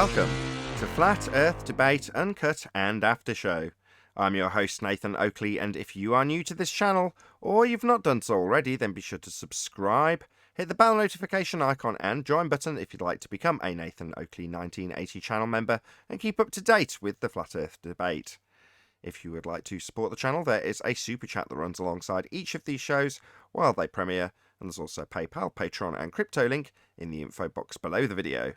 Welcome to Flat Earth Debate Uncut and After Show. I'm your host Nathan Oakley, and if you are new to this channel, or you've not done so already, then be sure to subscribe, hit the bell notification icon and join button if you'd like to become a Nathan Oakley 1980 channel member and keep up to date with the Flat Earth Debate. If you would like to support the channel, there is a super chat that runs alongside each of these shows while they premiere, and there's also a PayPal, Patreon and crypto link in the info box below the video.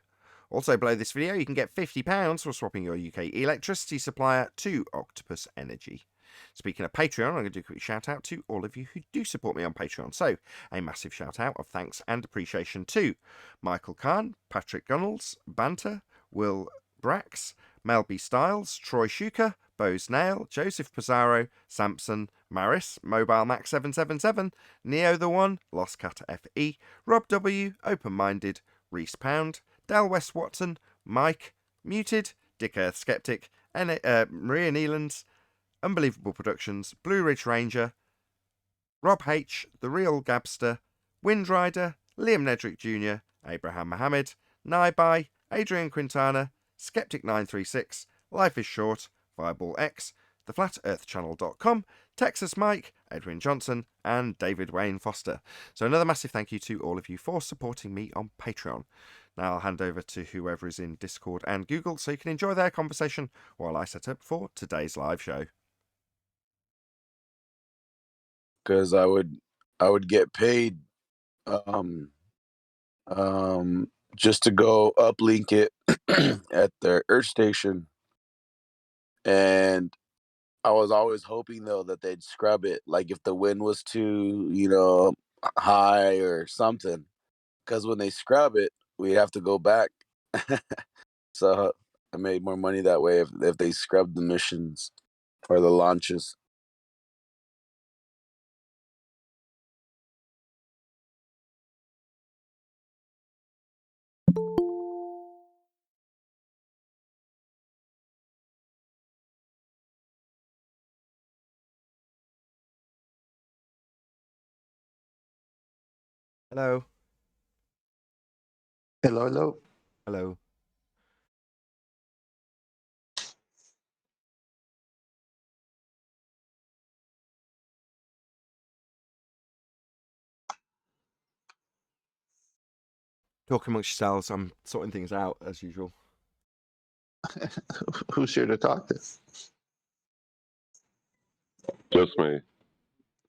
Also below this video, you can get £50 for swapping your UK electricity supplier to Octopus Energy. Speaking of Patreon, I'm going to do a quick shout out to all of you who do support me on Patreon. So, a massive shout out of thanks and appreciation to Michael Kahn, Patrick Gunnels, Banter, Will Brax, Mel B. Styles, Troy Shuker, Bose Nail, Joseph Pizarro, Samson, Maris, Mobile Max 777, Neo the One, Lost Cat FE, Rob W, Open Minded, Reese Pound, Dal West Watson, Mike, Muted, Dick Earth Skeptic, Maria Neelands, Unbelievable Productions, Blue Ridge Ranger, Rob H, The Real Gabster, Windrider, Liam Nedrick Jr., Abraham Mohammed, Naibai, Adrian Quintana, Skeptic936, Life is Short, Fireball X, TheFlatEarthChannel.com, Texas Mike, Edwin Johnson, and David Wayne Foster. So another massive thank you to all of you for supporting me on Patreon. Now I'll hand over to whoever is in Discord and Google so you can enjoy their conversation while I set up for today's live show. Because I would get paid just to go uplink it at the Earth station, and I was always hoping though that they'd scrub it, like if the wind was too high or something, because when they scrub it we have to go back. So I made more money that way if they scrubbed the missions or the launches. Hello. Hello. Hello. Talk amongst yourselves. I'm sorting things out as usual. Who's here to talk to? Just me.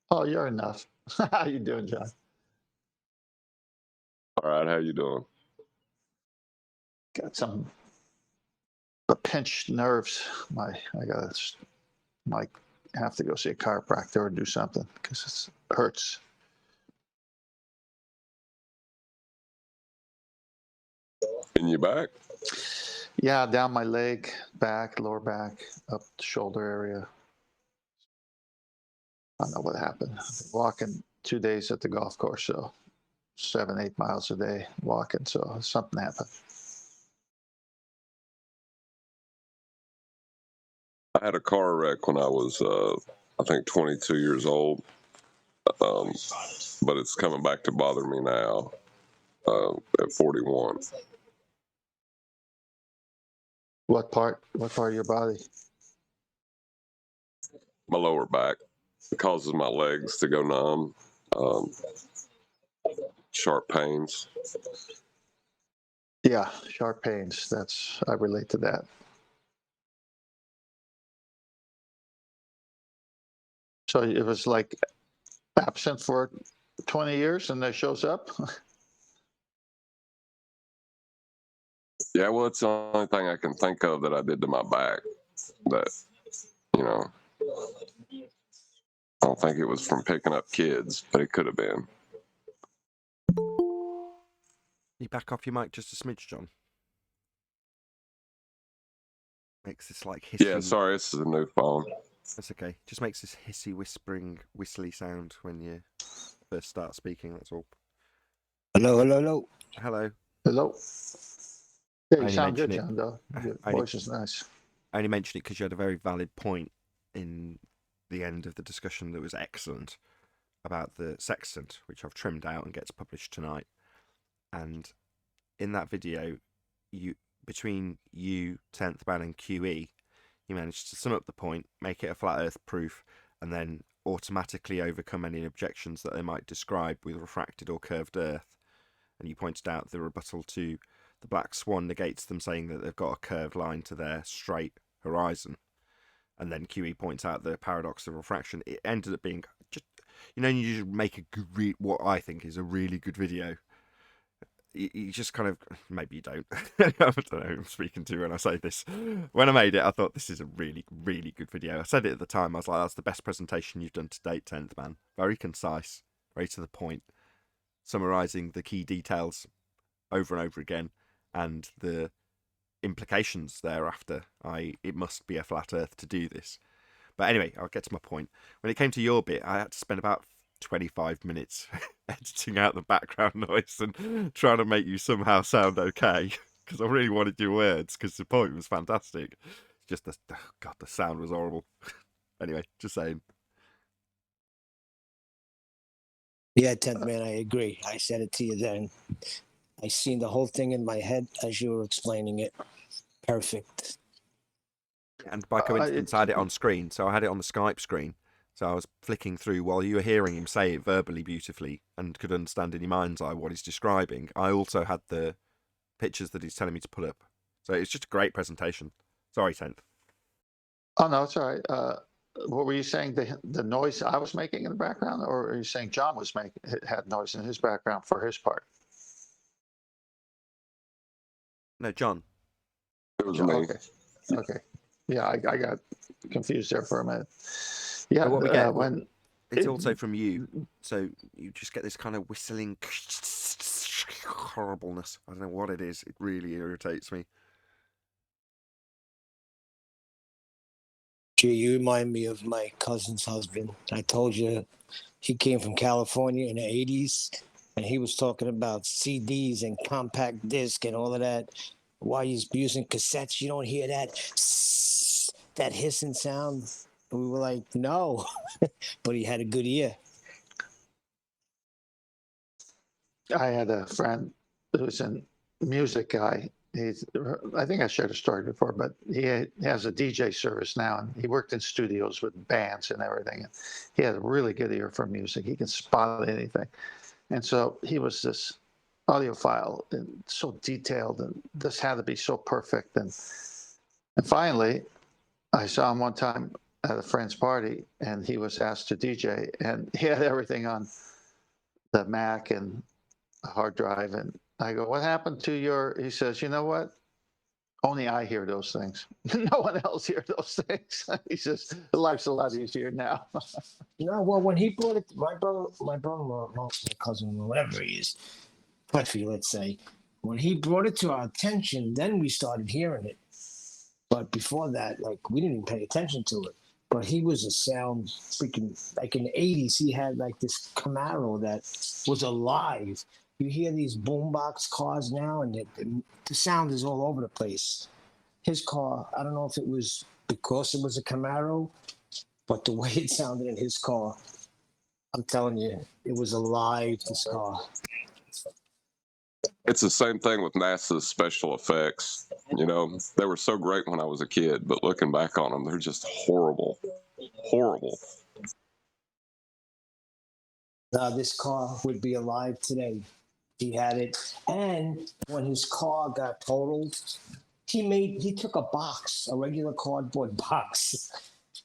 Oh, you're enough. How you doing, John? All right, how you doing? Got some pinched nerves. I might have to go see a chiropractor or do something because it hurts. In your back? Yeah, down my leg, back, lower back, up the shoulder area. I don't know what happened. I've been walking 2 days at the golf course, so 7-8 miles a day walking. So something happened. I had a car wreck when I was, I think, 22 years old, but it's coming back to bother me now at 41. What part of your body? My lower back. It causes my legs to go numb, sharp pains. Yeah, sharp pains. I relate to that. So it was like absent for 20 years and it shows up? Yeah, well, it's the only thing I can think of that I did to my back that, I don't think it was from picking up kids, but it could have been. You back off your mic just a smidge, John. Makes this like hissy. Yeah, sorry, this is a new phone. That's okay. Just makes this hissy, whispering, whistly sound when you first start speaking. That's all. Hello. Hello. Hello. Yeah, you only sound good, mention John, though. Your voice is nice. I only mentioned it because you had a very valid point in the end of the discussion that was excellent about the sextant, which I've trimmed out and gets published tonight. And in that video, between you, 10th Man, and QE, he managed to sum up the point, make it a flat Earth proof, and then automatically overcome any objections that they might describe with refracted or curved Earth. And you pointed out the rebuttal to the black swan negates them saying that they've got a curved line to their straight horizon. And then QE points out the paradox of refraction. It ended up being just, you just make a great, what I think is a really good video. You just kind of, maybe you don't. I don't know who I'm speaking to when I say this. When I made it, I thought this is a really, really good video. I said it at the time. I was like, that's the best presentation you've done to date, 10th Man. Very concise, very to the point, summarising the key details over and over again and the implications thereafter. It must be a flat Earth to do this. But anyway, I'll get to my point. When it came to your bit, I had to spend about 25 minutes editing out the background noise and trying to make you somehow sound okay, because I really wanted your words, because the point was fantastic. Just the sound was horrible. Anyway, just saying. Yeah, 10th Man, I agree. I said it to you then. I seen the whole thing in my head as you were explaining it. Perfect. And by coincidence, I had it on screen, so I had it on the Skype screen. So I was flicking through while you were hearing him say it verbally beautifully and could understand in your mind's eye what he's describing. I also had the pictures that he's telling me to put up. So it's just a great presentation. Sorry, 10th. Oh, no, it's all right. What were you saying? The noise I was making in the background, or are you saying John was had noise in his background for his part? No, John. It was me. Okay. Yeah, I got confused there for a minute. Yeah, what we get, when it's also from you, so you just get this kind of whistling horribleness. I don't know what it is. It really irritates me. Gee, you remind me of my cousin's husband. I told you he came from California in the 80s, and he was talking about CDs and compact disc and all of that. While he's using cassettes, you don't hear that hissing sound. And we were like, no, but he had a good ear. I had a friend who's a music guy. I think I shared a story before, but he has a DJ service now, and he worked in studios with bands and everything. He had a really good ear for music. He could spot anything. And so he was this audiophile and so detailed, and this had to be so perfect. And finally, I saw him one time at a friend's party, and he was asked to DJ, and he had everything on the Mac and a hard drive. And I go, what happened to your, he says, you know what? Only I hear those things. No one else hears those things. He says, life's a lot easier now. No, well, when he brought it, my brother-in-law, my cousin, whatever he is, Puffy, let's say, when he brought it to our attention, then we started hearing it. But before that, like, we didn't even pay attention to it. But he was a sound freaking, like in the 80s, he had like this Camaro that was alive. You hear these boombox cars now, and the sound is all over the place. His car, I don't know if it was because it was a Camaro, but the way it sounded in his car, I'm telling you, it was alive, this car. It's the same thing with NASA's special effects. You know, they were so great when I was a kid, but looking back on them, they're just horrible. Horrible. Now, this car would be alive today. He had it. And when his car got totaled, he took a box, a regular cardboard box,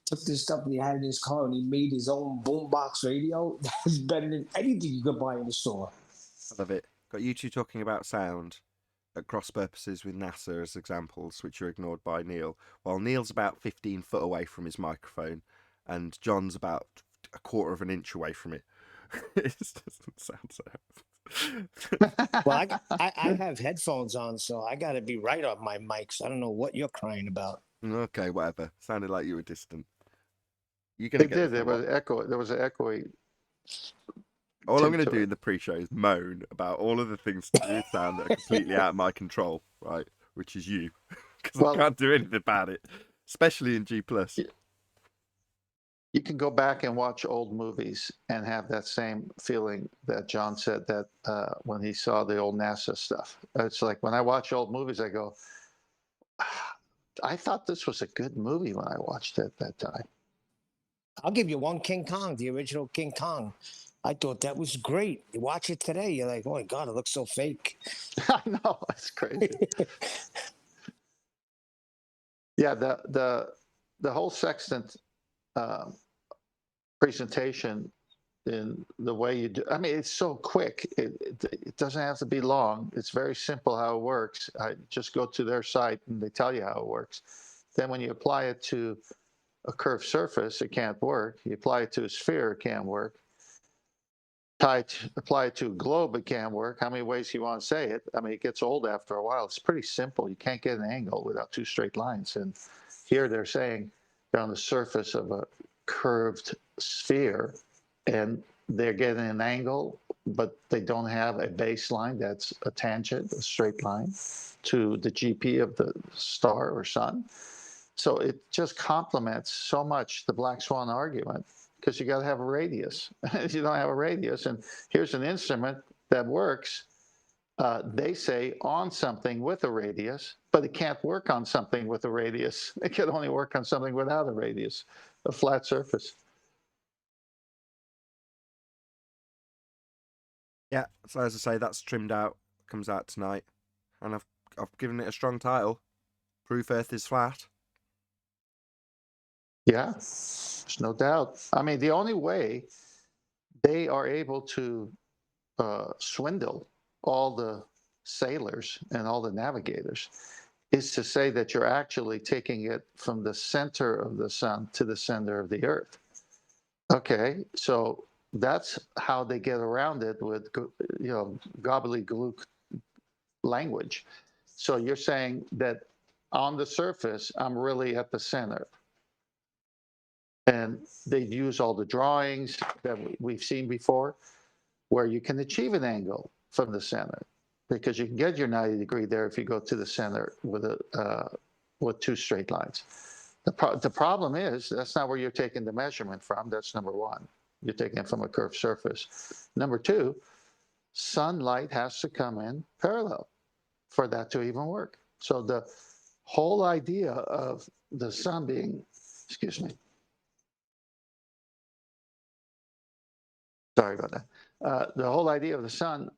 took this stuff that he had in his car, and he made his own boombox radio. That's better than anything you could buy in the store. I love it. Got you two talking about sound at cross purposes with NASA as examples, which are ignored by Neil. While Neil's about 15 foot away from his microphone, and John's about a quarter of an inch away from it. It just doesn't sound so. Well, I have headphones on, so I got to be right on my mics. I don't know what you're crying about. Okay, whatever. Sounded like you were distant. You It did. There was echo. There was an echoey. All I'm going to do in the pre-show is moan about all of the things to do with sound that are completely out of my control, right? Which is you, because I can't do anything about it, especially in G+. You can go back and watch old movies and have that same feeling that John said that when he saw the old NASA stuff. It's like when I watch old movies, I go, I thought this was a good movie when I watched it at that time. I'll give you one King Kong, the original King Kong. I thought that was great. You watch it today, you're like, oh my God, it looks so fake. I know, it's crazy. Yeah, the whole sextant um, presentation in the way you do. I mean, it's so quick. It doesn't have to be long. It's very simple how it works. I just go to their site and they tell you how it works. Then when you apply it to a curved surface, it can't work. You apply it to a sphere, it can't work. Apply it to a globe, it can't work. How many ways you want to say it? I mean, it gets old after a while. It's pretty simple. You can't get an angle without two straight lines. And here they're saying they're on the surface of a curved sphere and they're getting an angle, but they don't have a baseline that's a tangent, a straight line to the GP of the star or sun. So it just complements so much the black swan argument because you got to have a radius. If you don't have a radius, and here's an instrument that works, they say on something with a radius, but it can't work on something with a radius. It can only work on something without a radius, a flat surface. Yeah, so as I say, that's trimmed out, comes out tonight, and I've given it a strong title: Proof Earth is Flat. Yeah, there's no doubt. I mean, the only way they are able to swindle all the sailors and all the navigators is to say that you're actually taking it from the center of the sun to the center of the earth. Okay, so that's how they get around it with, gobbledygook language. So you're saying that on the surface, I'm really at the center. And they'd use all the drawings that we've seen before where you can achieve an angle from the center because you can get your 90-degree there if you go to the center with two straight lines. The problem is that's not where you're taking the measurement from. That's number one. You're taking it from a curved surface. Number two, sunlight has to come in parallel for that to even work. So the whole idea of the sun being, excuse me, sorry about that. The whole idea of the sun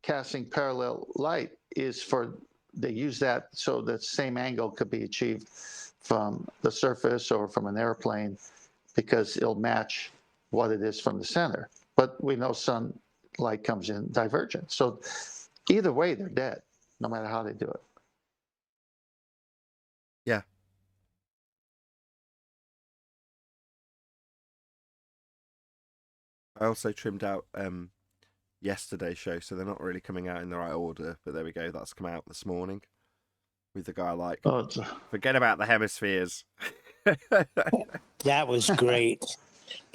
casting parallel light is they use that so that same angle could be achieved from the surface or from an airplane because it'll match what it is from the center. But we know sunlight comes in divergent. So either way, they're dead, no matter how they do it. Yeah. I also trimmed out yesterday's show, so they're not really coming out in the right order. But there we go. That's come out this morning with the guy like, forget about the hemispheres. That was great.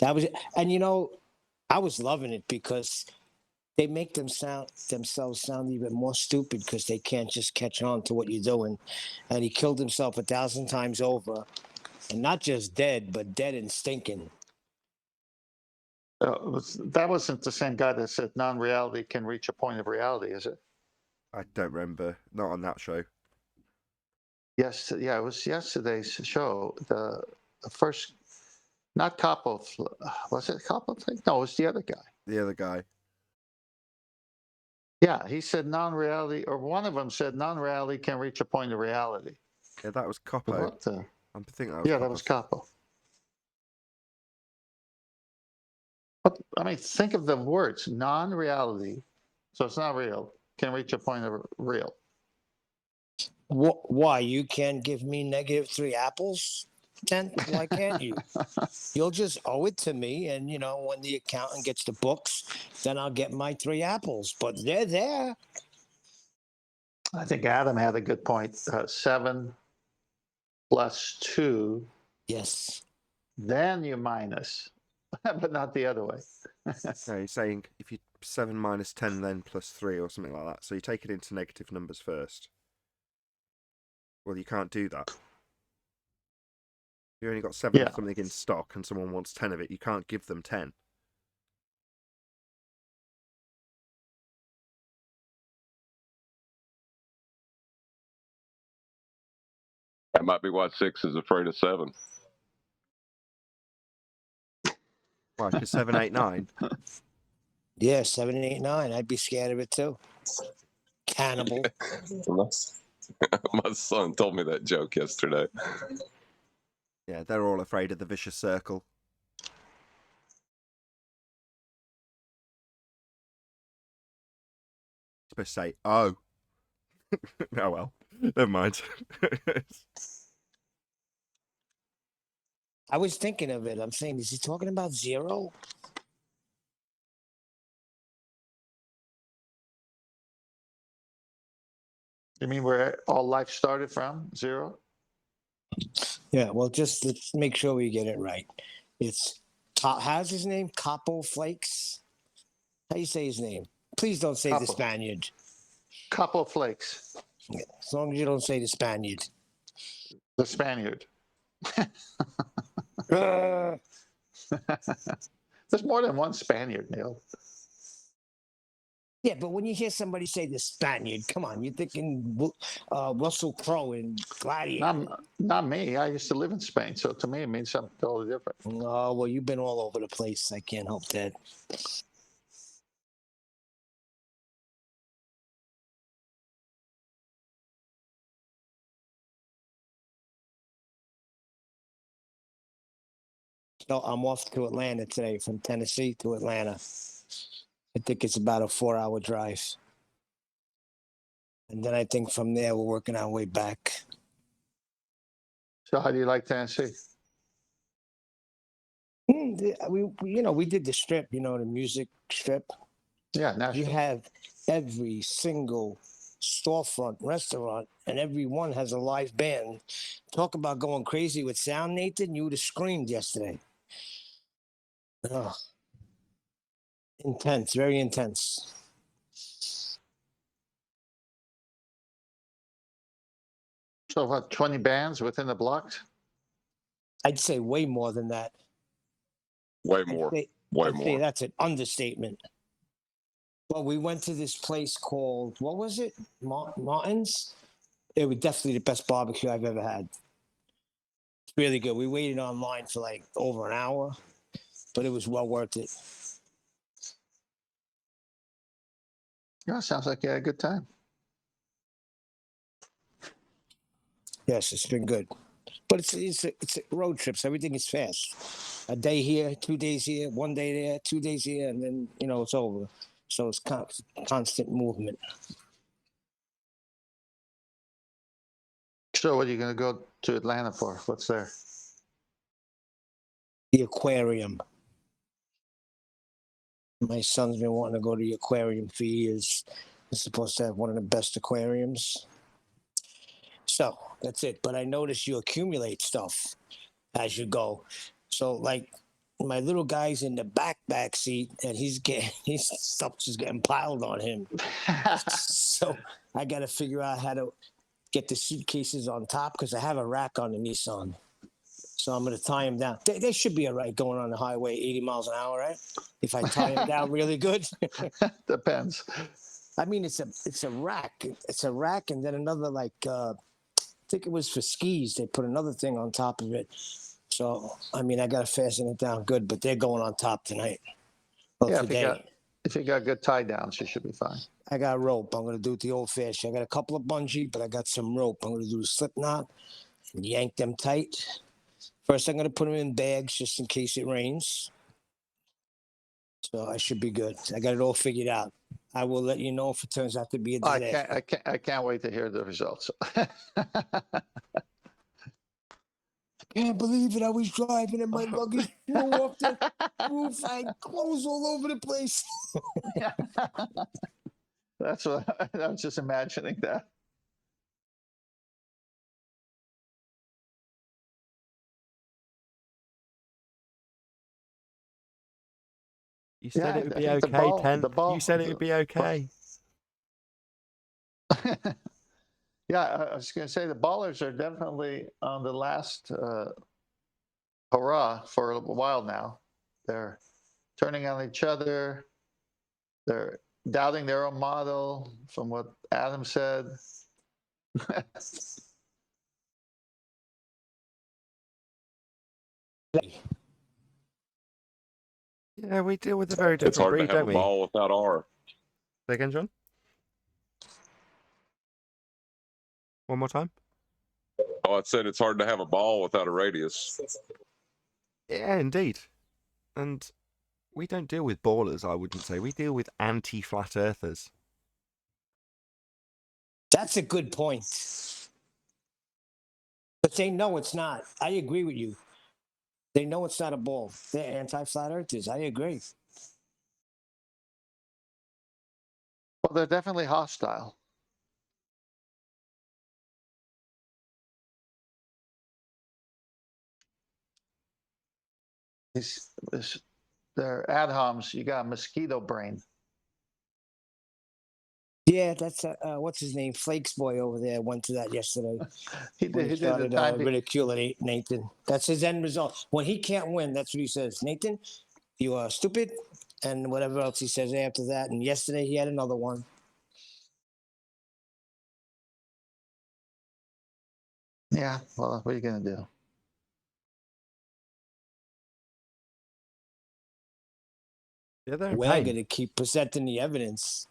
And I was loving it because they make themselves sound even more stupid because they can't just catch on to what you're doing. And he killed himself 1,000 times over, and not just dead, but dead and stinking. That wasn't the same guy that said non-reality can reach a point of reality, is it? I don't remember. Not on that show. Yes, yeah, it was yesterday's show. The first, not Koppel, was it Koppel? No, it was the other guy. The other guy. Yeah, he said non-reality, or one of them said non-reality can reach a point of reality. Yeah, that was Coppo. What the? I think that was. Yeah, Coppo. that was Koppel. But I mean, think of the words non-reality, so it's not real, can reach a point of real. Why? You can't give me -3 apples? Then why can't you? You'll just owe it to me, and when the accountant gets the books, then I'll get my 3 apples. But they're there. I think Adam had a good point. 7 plus 2. Yes. Then you minus, but not the other way. No, he's saying if you 7 minus 10, then plus 3 or something like that. So you take it into negative numbers first. Well, you can't do that. You only got 7 of something in stock and someone wants 10 of it. You can't give them 10. That might be why 6 is afraid of 7. Why? Because 7, 8, 9. Yeah, 7, 8, 9. I'd be scared of it too. Cannibal. My son told me that joke yesterday. Yeah, they're all afraid of the vicious circle. Supposed to say, oh. Oh well, never mind. I was thinking of it. I'm saying, is he talking about 0? You mean where all life started from? 0? Yeah, well, just let's make sure we get it right. It's how's his name? Capo Flakes. How you say his name? Please don't say the Capo. Spaniard. Couple flakes. Yeah, as long as you don't say the Spaniard. The Spaniard. Uh, There's more than one Spaniard, Neil. yeah, but when you hear somebody say the Spaniard, come on, you're thinking Russell Crowe in Gladiator. Not me. I used to live in Spain, so to me it means something totally different. Oh, well, you've been all over the place. I can't help that. So I'm off to Atlanta today, from Tennessee to Atlanta. I think it's about a 4-hour drive. And then I think from there, we're working our way back. So how do you like Tennessee? We did the strip, the music strip. Yeah, You Nashville. have every single storefront, restaurant, and every one has a live band. Talk about going crazy with sound, Nathan. You would have screamed yesterday. Oh, intense, very intense. So what, 20 bands within the blocks? I'd say way more than that. Way more. I'd say that's an understatement. Well, we went to this place called, what was it? Martin's? It was definitely the best barbecue I've ever had. It's really good. We waited online for like over an hour, but it was well worth it. Yeah, sounds like you had a good time. Yes, it's been good. But it's road trips. Everything is fast. A day here, 2 days here, 1 day there, 2 days here, and then, it's over. So it's constant movement. So what are you going to go to Atlanta for? What's there? The aquarium. My son's been wanting to go to the aquarium for years. It's supposed to have one of the best aquariums. So that's it. But I noticed you accumulate stuff as you go. So like my little guy's in the back seat, and his stuff just getting piled on him. So I got to figure out how to get the suitcases on top, because I have a rack on the Nissan. So I'm going to tie them down. They should be all right going on the highway 80 miles an hour, right? If I tie them down really good. Depends. I mean, it's a rack. It's a rack, and then another, like, I think it was for skis. They put another thing on top of it. So, I mean, I got to fasten it down good, but they're going on top tonight. Well, Yeah, today. if you got good tie downs, you should be fine. I got rope. I'm going to do it the old fashioned. I got a couple of bungee, but I got some rope. I'm going to do a slip knot and yank them tight. First, I'm going to put them in bags just in case it rains. So I should be good. I got it all figured out. I will let you know if it turns out to be a disaster. I can't wait to hear the results. Can't believe it. I was driving and my luggage flew off the roof. I had clothes all over the place. That's what I was just imagining that. You said it would be I think okay, Ten. the ball, You said it would be okay. Yeah, I was going to say the ballers are definitely on the last hurrah for a while now. They're turning on each other. They're doubting their own model, from what Adam said. Yeah, we deal with a very It's different hard to breed, have don't a we? ball without R. Say again, John? One more time? Oh, I said it's hard to have a ball without a radius. Yeah, indeed. And we don't deal with ballers, I wouldn't say. We deal with anti-flat earthers. That's a good point. But they know it's not. I agree with you. They know it's not a ball. They're anti-flat earthers. I agree. Well, they're definitely hostile. They're ad homs. You got mosquito brain. Yeah, that's what's his name, Flakes boy over there. Went to that yesterday. He When did. he He did the started time. ridiculing Nathan. That's his end result. When he can't win, that's what he says. Nathan, you are stupid, and whatever else he says after that. And yesterday he had another one. Yeah. Well, what are you gonna do? Yeah, they're in We're pain. going to keep presenting the evidence.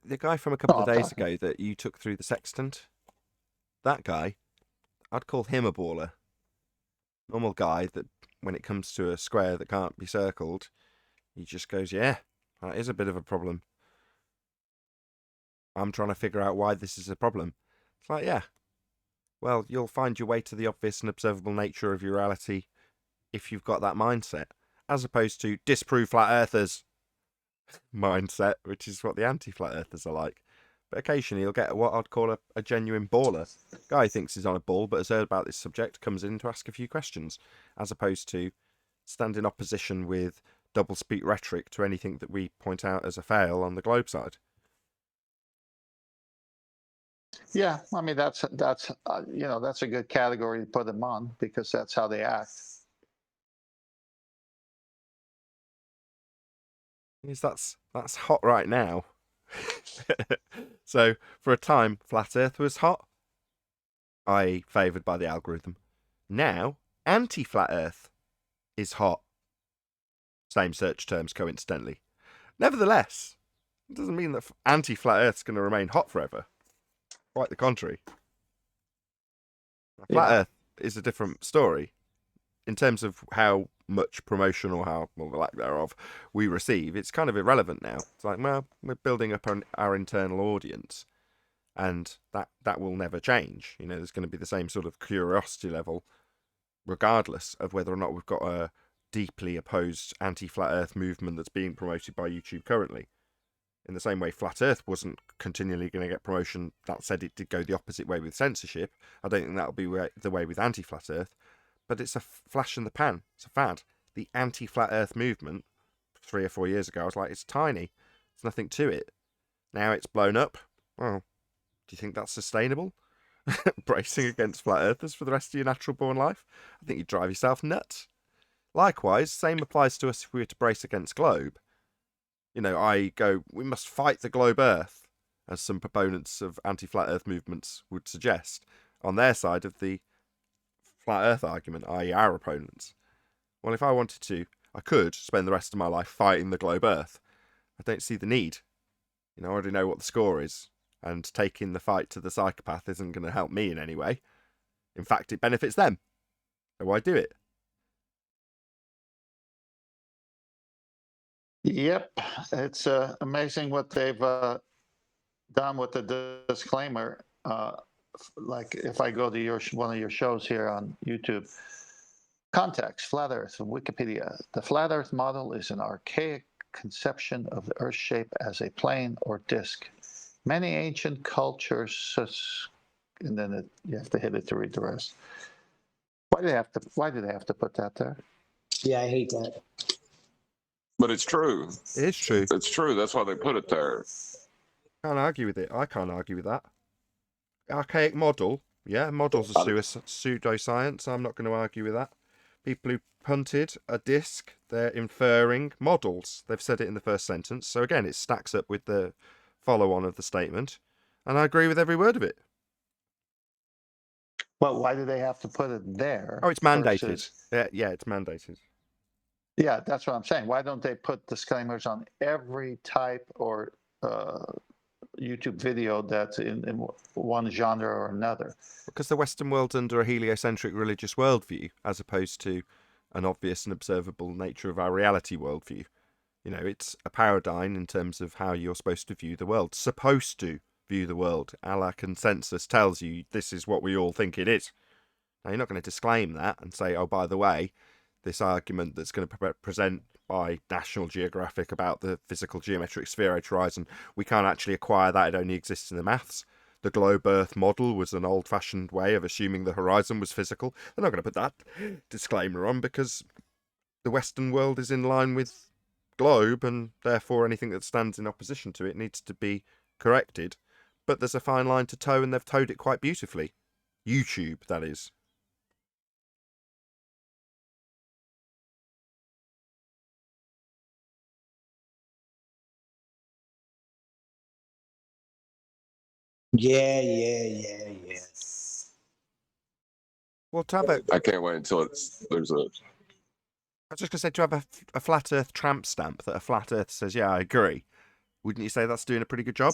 The guy from a couple of I'm days talking- ago that you took through the sextant, that guy, I'd call him a baller. Normal guy that when it comes to a square that can't be circled, he just goes, yeah, that is a bit of a problem. I'm trying to figure out why this is a problem. It's like, yeah, well, you'll find your way to the obvious and observable nature of your reality if you've got that mindset, as opposed to disprove flat earthers mindset, which is what the anti-flat earthers are like. But occasionally you'll get what I'd call a genuine baller. Guy thinks he's on a ball, but has heard about this subject, comes in to ask a few questions, as opposed to stand in opposition with double-speak rhetoric to anything that we point out as a fail on the globe side. Yeah. I mean, that's that's a good category to put them on because that's how they act. Is that's hot right now. So for a time, flat Earth was hot, i.e. favoured by the algorithm. Now, anti-flat Earth is hot. Same search terms, coincidentally. Nevertheless, it doesn't mean that anti-flat Earth's going to remain hot forever. Quite the contrary. Flat Yeah. Earth is a different story in terms of how much promotion or how, well, the lack thereof, we receive. It's kind of irrelevant now. It's like, well, we're building up our internal audience, and that will never change. You know, there's going to be the same sort of curiosity level, regardless of whether or not we've got a deeply opposed anti-flat Earth movement that's being promoted by YouTube currently. In the same way, Flat Earth wasn't continually going to get promotion. That said, it did go the opposite way with censorship. I don't think that'll be the way with anti-Flat Earth. But it's a flash in the pan. It's a fad. The anti-Flat Earth movement, 3 or 4 years ago, I was like, it's tiny. There's nothing to it. Now it's blown up. Well, do you think that's sustainable? Bracing against Flat Earthers for the rest of your natural-born life? I think you'd drive yourself nuts. Likewise, same applies to us if we were to brace against Globe. You know, I go, we must fight the globe Earth, as some proponents of anti-flat Earth movements would suggest, on their side of the flat Earth argument, i.e. our opponents. Well, if I wanted to, I could spend the rest of my life fighting the globe Earth. I don't see the need. You know, I already know what the score is, and taking the fight to the psychopath isn't going to help me in any way. In fact, it benefits them. So why do it? Yep. It's amazing what they've done with the disclaimer. Like if I go to one of your shows here on YouTube, context, flat Earth, Wikipedia. The flat Earth model is an archaic conception of the Earth shape as a plane or disk. Many ancient cultures, and then you have to hit it to read the rest. Why do they have to put that there? Yeah, I hate that. But it's true. It is true. It's true. That's why they put it there. Can't argue with it. I can't argue with that. Archaic model. Yeah, models are pseudoscience. I'm not going to argue with that. People who punted a disc, they're inferring models. They've said it in the first sentence. So again, it stacks up with the follow-on of the statement. And I agree with every word of it. Well, why do they have to put it there? Oh, it's mandated. versus- Yeah, it's mandated. Yeah, that's what I'm saying. Why don't they put disclaimers on every type or YouTube video that's in one genre or another? Because the Western world's under a heliocentric religious worldview, as opposed to an obvious and observable nature of our reality worldview. You know, it's a paradigm in terms of how you're supposed to view the world. Supposed to view the world. Our consensus tells you this is what we all think it is. Now, you're not going to disclaim that and say, oh, by the way, this argument that's going to present by National Geographic about the physical geometric spheroid horizon, we can't actually acquire that. It only exists in the maths. The globe Earth model was an old-fashioned way of assuming the horizon was physical. They're not going to put that disclaimer on because the Western world is in line with globe, and therefore anything that stands in opposition to it needs to be corrected. But there's a fine line to toe, and they've towed it quite beautifully. YouTube, that is. Yeah. Well, to have a, I can't wait until there's a. I was just going to say, to have a flat Earth tramp stamp that a flat Earth says, yeah, I agree. Wouldn't you say that's doing a pretty good job?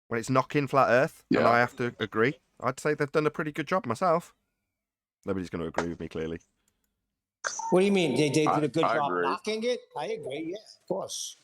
When it's knocking flat Earth, and Yeah. I have to agree, I'd say they've done a pretty good job myself. Nobody's going to agree with me, clearly. What do you mean? They did a good I job agree. knocking it? I agree. Yeah, of course.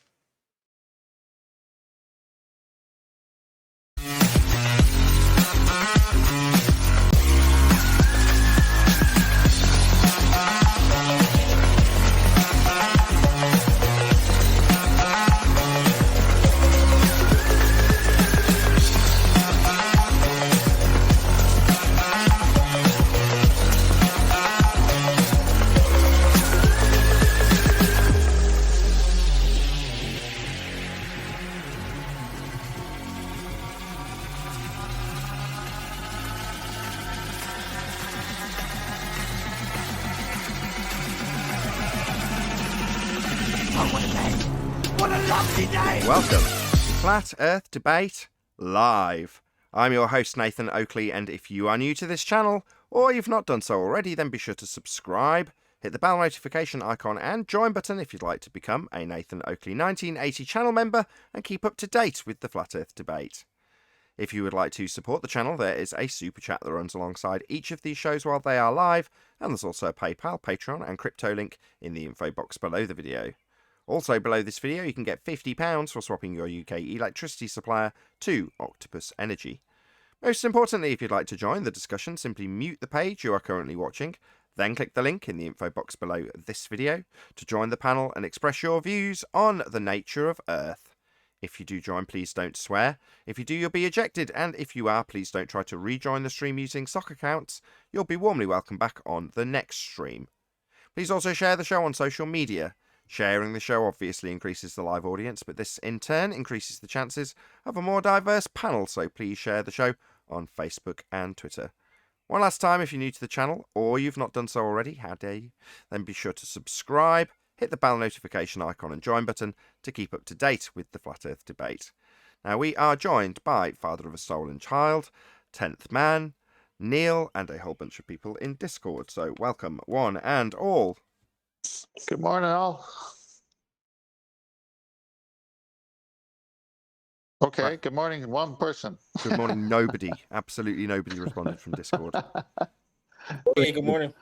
Welcome to Flat Earth Debate Live. I'm your host, Nathan Oakley, and if you are new to this channel, or you've not done so already, then be sure to subscribe, hit the bell notification icon and join button if you'd like to become a Nathan Oakley 1980 channel member and keep up to date with the Flat Earth Debate. If you would like to support the channel, there is a super chat that runs alongside each of these shows while they are live, and there's also a PayPal, Patreon and crypto link in the info box below the video. Also below this video you can get £50 for swapping your UK electricity supplier to Octopus Energy. Most importantly, if you'd like to join the discussion, simply mute the page you are currently watching, then click the link in the info box below this video to join the panel and express your views on the nature of Earth. If you do join, please don't swear. If you do, you'll be ejected, and if you are, please don't try to rejoin the stream using sock accounts. You'll be warmly welcome back on the next stream. Please also share the show on social media. Sharing the show obviously increases the live audience, but this in turn increases the chances of a more diverse panel, so please share the show on Facebook and Twitter. One last time, if you're new to the channel, or you've not done so already, how dare you, then be sure to subscribe, hit the bell notification icon and join button to keep up to date with the Flat Earth Debate. Now, we are joined by Father of a Stolen Child, 10th Man, Neil, and a whole bunch of people in Discord, so welcome one and all. Good morning, all. Okay, Right. good morning, one person. Good morning, nobody. Absolutely nobody responded from Discord. Hey, good morning.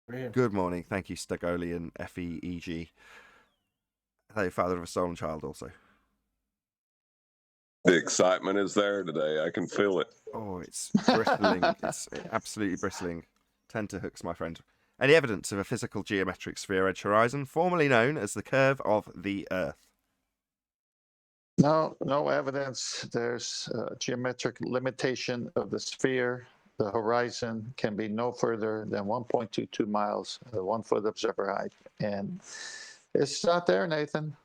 Good morning. Thank you, Stagoli and FEEG. Hello, Father of a Stolen Child also. The excitement is there today. I can feel it. Oh, it's bristling. It's absolutely bristling. Tenterhooks, my friend. Any evidence of a physical geometric sphere-edge horizon, formerly known as the curve of the Earth? No evidence. There's a geometric limitation of the sphere. The horizon can be no further than 1.22 miles, 1 foot observer height. And it's not there, Nathan.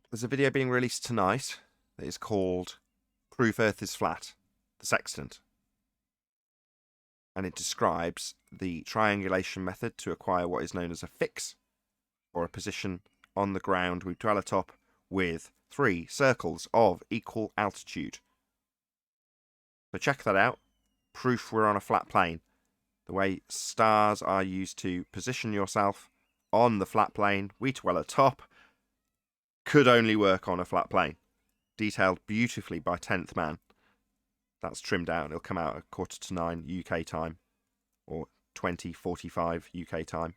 There's a video being released tonight that is called Proof Earth is Flat, the Sextant. And it describes the triangulation method to acquire what is known as a fix, or a position on the ground with dweller top with 3 circles of equal altitude. So check that out. Proof we're on a flat plane. The way stars are used to position yourself on the flat plane, we dwell atop, could only work on a flat plane. Detailed beautifully by 10th Man. That's trimmed out. It'll come out at 9:15 UK time, or 20:45 UK time.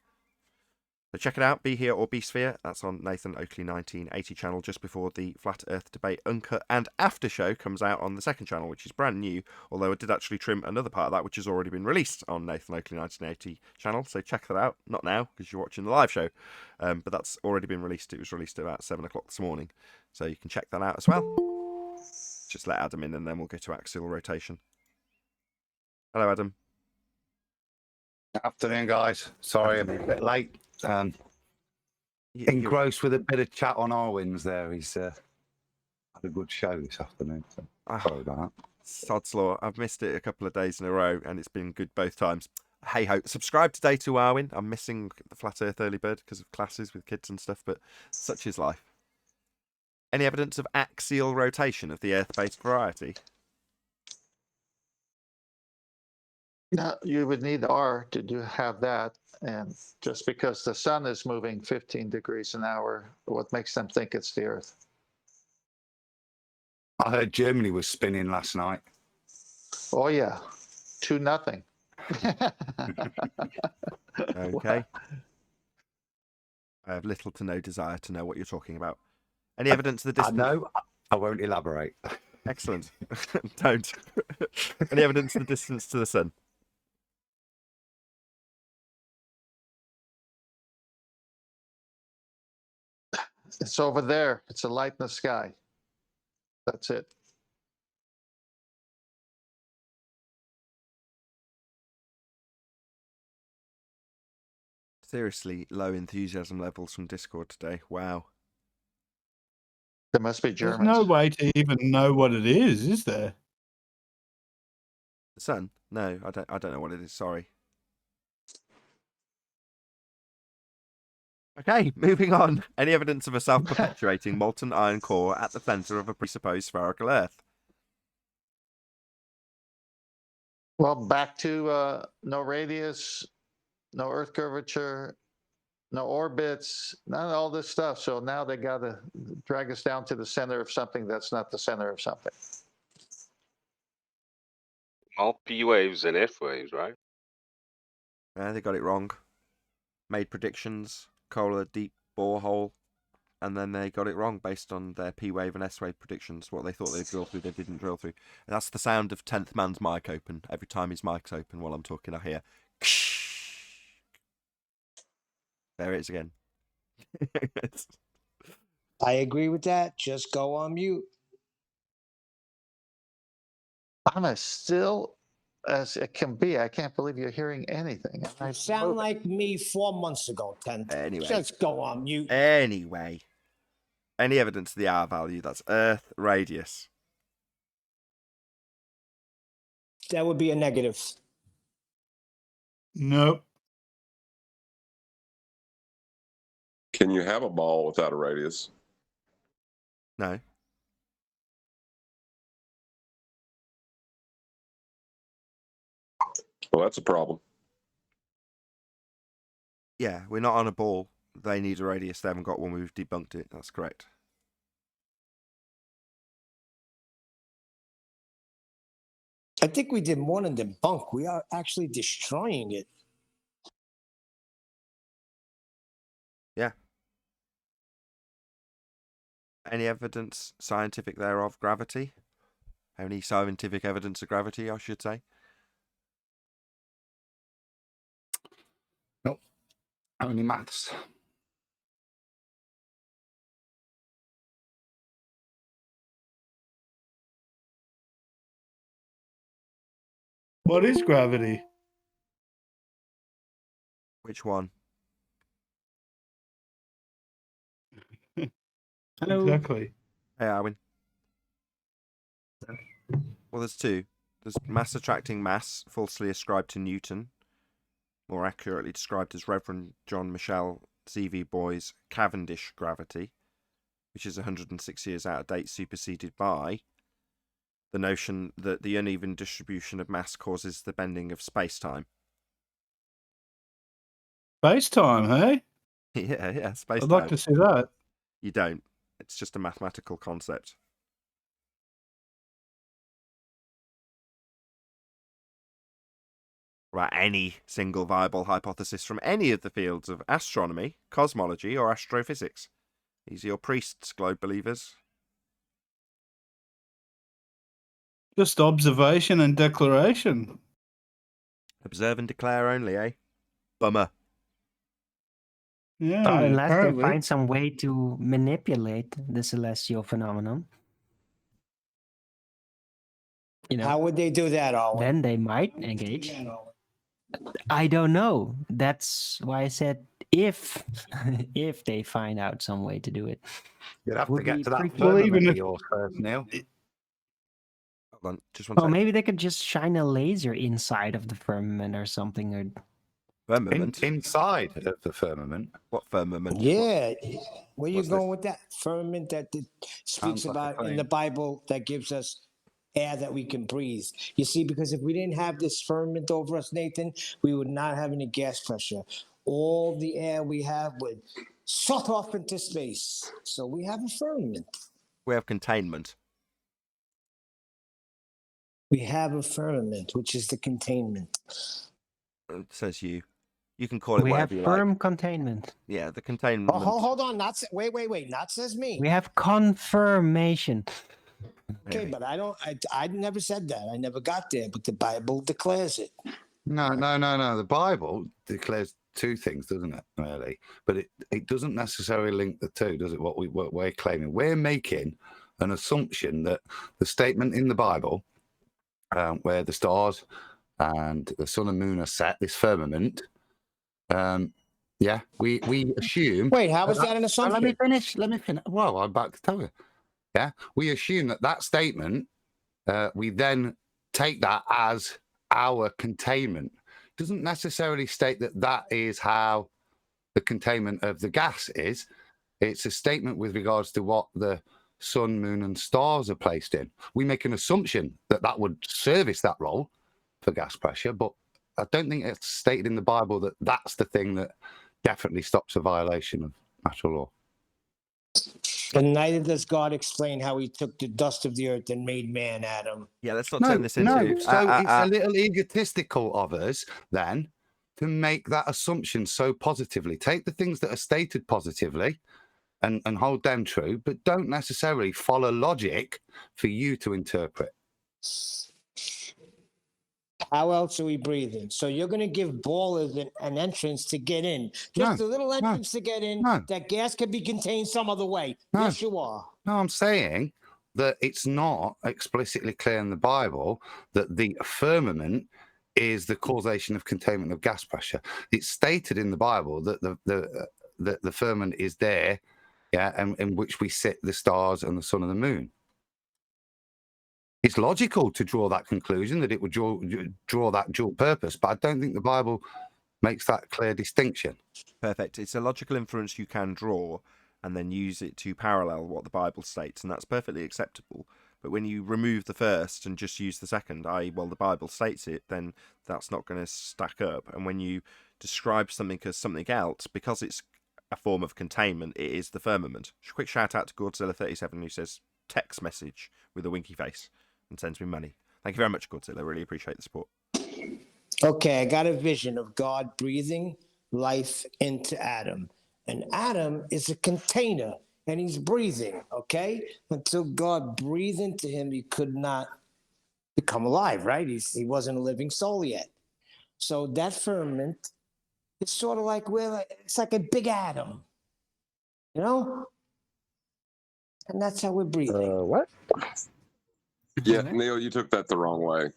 So check it out, Be Here or Be Sphere. That's on Nathan Oakley 1980 channel, just before the Flat Earth Debate Uncut and After Show comes out on the second channel, which is brand new, although I did actually trim another part of that, which has already been released on Nathan Oakley 1980 channel. So check that out. Not now, because you're watching the live show, but that's already been released. It was released at about 7 o'clock this morning, so you can check that out as well. Just let Adam in, and then we'll go to axial rotation. Hello, Adam. Afternoon, guys. Sorry, I'm a bit late. Engrossed with a bit of chat on Arwin's there. He's had a good show this afternoon. So sorry about that. Sod's law. I've missed it a couple of days in a row, and it's been good both times. Hey ho. Subscribe today to Arwin. I'm missing the Flat Earth early bird because of classes with kids and stuff, but such is life. Any evidence of axial rotation of the Earth-based variety? No, you would need R to have that. And just because the sun is moving 15 degrees an hour, what makes them think it's the Earth? I heard Germany was spinning last night. Oh, yeah. 2-0. Okay. I have little to no desire to know what you're talking about. Any evidence of the distance? I know. I won't elaborate. Excellent. Don't. Any evidence of the distance to the sun? It's over there. It's a light in the sky. That's it. Seriously, low enthusiasm levels from Discord today. Wow. There must be There's Germans. no way to even know what it is there? The sun? No, I don't know what it is. Sorry. Okay, moving on. Any evidence of a self-perpetuating molten iron core at the centre of a presupposed spherical Earth? Well, back to no radius, no Earth curvature, no orbits, none of all this stuff. So now they got to drag us down to the center of something that's not the center of something. All P waves and F waves, right? They got it wrong. Made predictions, coal a deep borehole, and then they got it wrong based on their P wave and S wave predictions. What they thought they'd drill through, they didn't drill through. And that's the sound of 10th Man's mic open. Every time his mic's open while I'm talking, I hear. There it is again. I agree with that. Just go on mute. I'm as still as it can be. I can't believe you're hearing anything. You sound like me 4 months ago, 10. Anyway. Just go on mute. Anyway. Any evidence of the R value? That's Earth radius. That would be a negative. Nope. Can you have a ball without a radius? No. Well, that's a problem. Yeah, we're not on a ball. They need a radius. They haven't got one. We've debunked it. That's correct. I think we did more than debunk. We are actually destroying it. Yeah. Any evidence scientific thereof gravity? Any scientific evidence of gravity, I should say? Nope. Only maths. What is gravity? Which one? Hello. Exactly. Hey, Arwin. Well, there's two. There's mass attracting mass, falsely ascribed to Newton, more accurately described as Reverend John Michel C.V. Boy's Cavendish gravity. which is 106 years out of date, superseded by the notion that the uneven distribution of mass causes the bending of space-time. Space-time, hey? Yeah, space-time. I'd like to see that. You don't. It's just a mathematical concept. About any single viable hypothesis from any of the fields of astronomy, cosmology, or astrophysics. These are your priests, globe believers. Just observation and declaration. Observe and declare only, eh? Bummer. Yeah, But unless apparently. they find some way to manipulate the celestial phenomenon, you know, How would they do that, Owen? then they might engage. I don't know. That's why I said if if they find out some way to do it. You'd have to Would get be to that pretty- Well, even firmament of if- yours first, Neil. Hold on, just one Well, second. maybe they could just shine a laser inside of the firmament or something. Or Firmament? Inside of the firmament. What firmament? Yeah. Where you What's going with that? Firmament that speaks Sounds like a about in claim. the Bible that gives us air that we can breathe. You see, because if we didn't have this firmament over us, Nathan, we would not have any gas pressure. All the air we have would suck off into space. So we have a firmament. We have containment. We have a firmament, which is the containment. Says you. You can call it we have whatever you firm like. containment. Yeah, the containment. Oh, hold on. Wait. Not says me. We have confirmation. Okay, but I never said that. I never got there, but the Bible declares it. No. The Bible declares two things, doesn't it, really? But it doesn't necessarily link the two, does it? What we're claiming. We're making an assumption that the statement in the Bible, where the stars and the sun and moon are set, this firmament, we assume... Wait, how is that an assumption? Let me finish. Well, I'm about to tell you. Yeah, we assume that statement, we then take that as our containment. Doesn't necessarily state that is how the containment of the gas is. It's a statement with regards to what the sun, moon, and stars are placed in. We make an assumption that would service that role for gas pressure, but I don't think it's stated in the Bible that that's the thing that definitely stops a violation of natural law. But neither does God explain how he took the dust of the earth and made man, Adam. Yeah, let's not turn this into... So it's a little egotistical of us, then, to make that assumption so positively. Take the things that are stated positively and hold them true, but don't necessarily follow logic for you to interpret. How else are we breathing? So you're going to give ballers an entrance to get in. Just No, a little entrance to get in. no. That gas can be contained some other way. No. Yes, you are. No, I'm saying that it's not explicitly clear in the Bible that the firmament is the causation of containment of gas pressure. It's stated in the Bible that the firmament is there, yeah, and in which we sit the stars and the sun and the moon. It's logical to draw that conclusion that it would draw that dual purpose, but I don't think the Bible makes that clear distinction. Perfect. It's a logical inference you can draw and then use it to parallel what the Bible states, and that's perfectly acceptable. But when you remove the first and just use the second, i.e., well, the Bible states it, then that's not going to stack up. And when you describe something as something else, because it's a form of containment, it is the firmament. Quick shout out to Godzilla37 who says text message with a winky face and sends me money. Thank you very much, Godzilla. Really appreciate the support. Okay, I got a vision of God breathing life into Adam. And Adam is a container, and he's breathing, okay? Until God breathed into him, he could not become alive, right? He wasn't a living soul yet. So that firmament is sort of like, it's like a big atom, you know? And that's how we're breathing. What? Yeah, Neil, you took that the wrong way.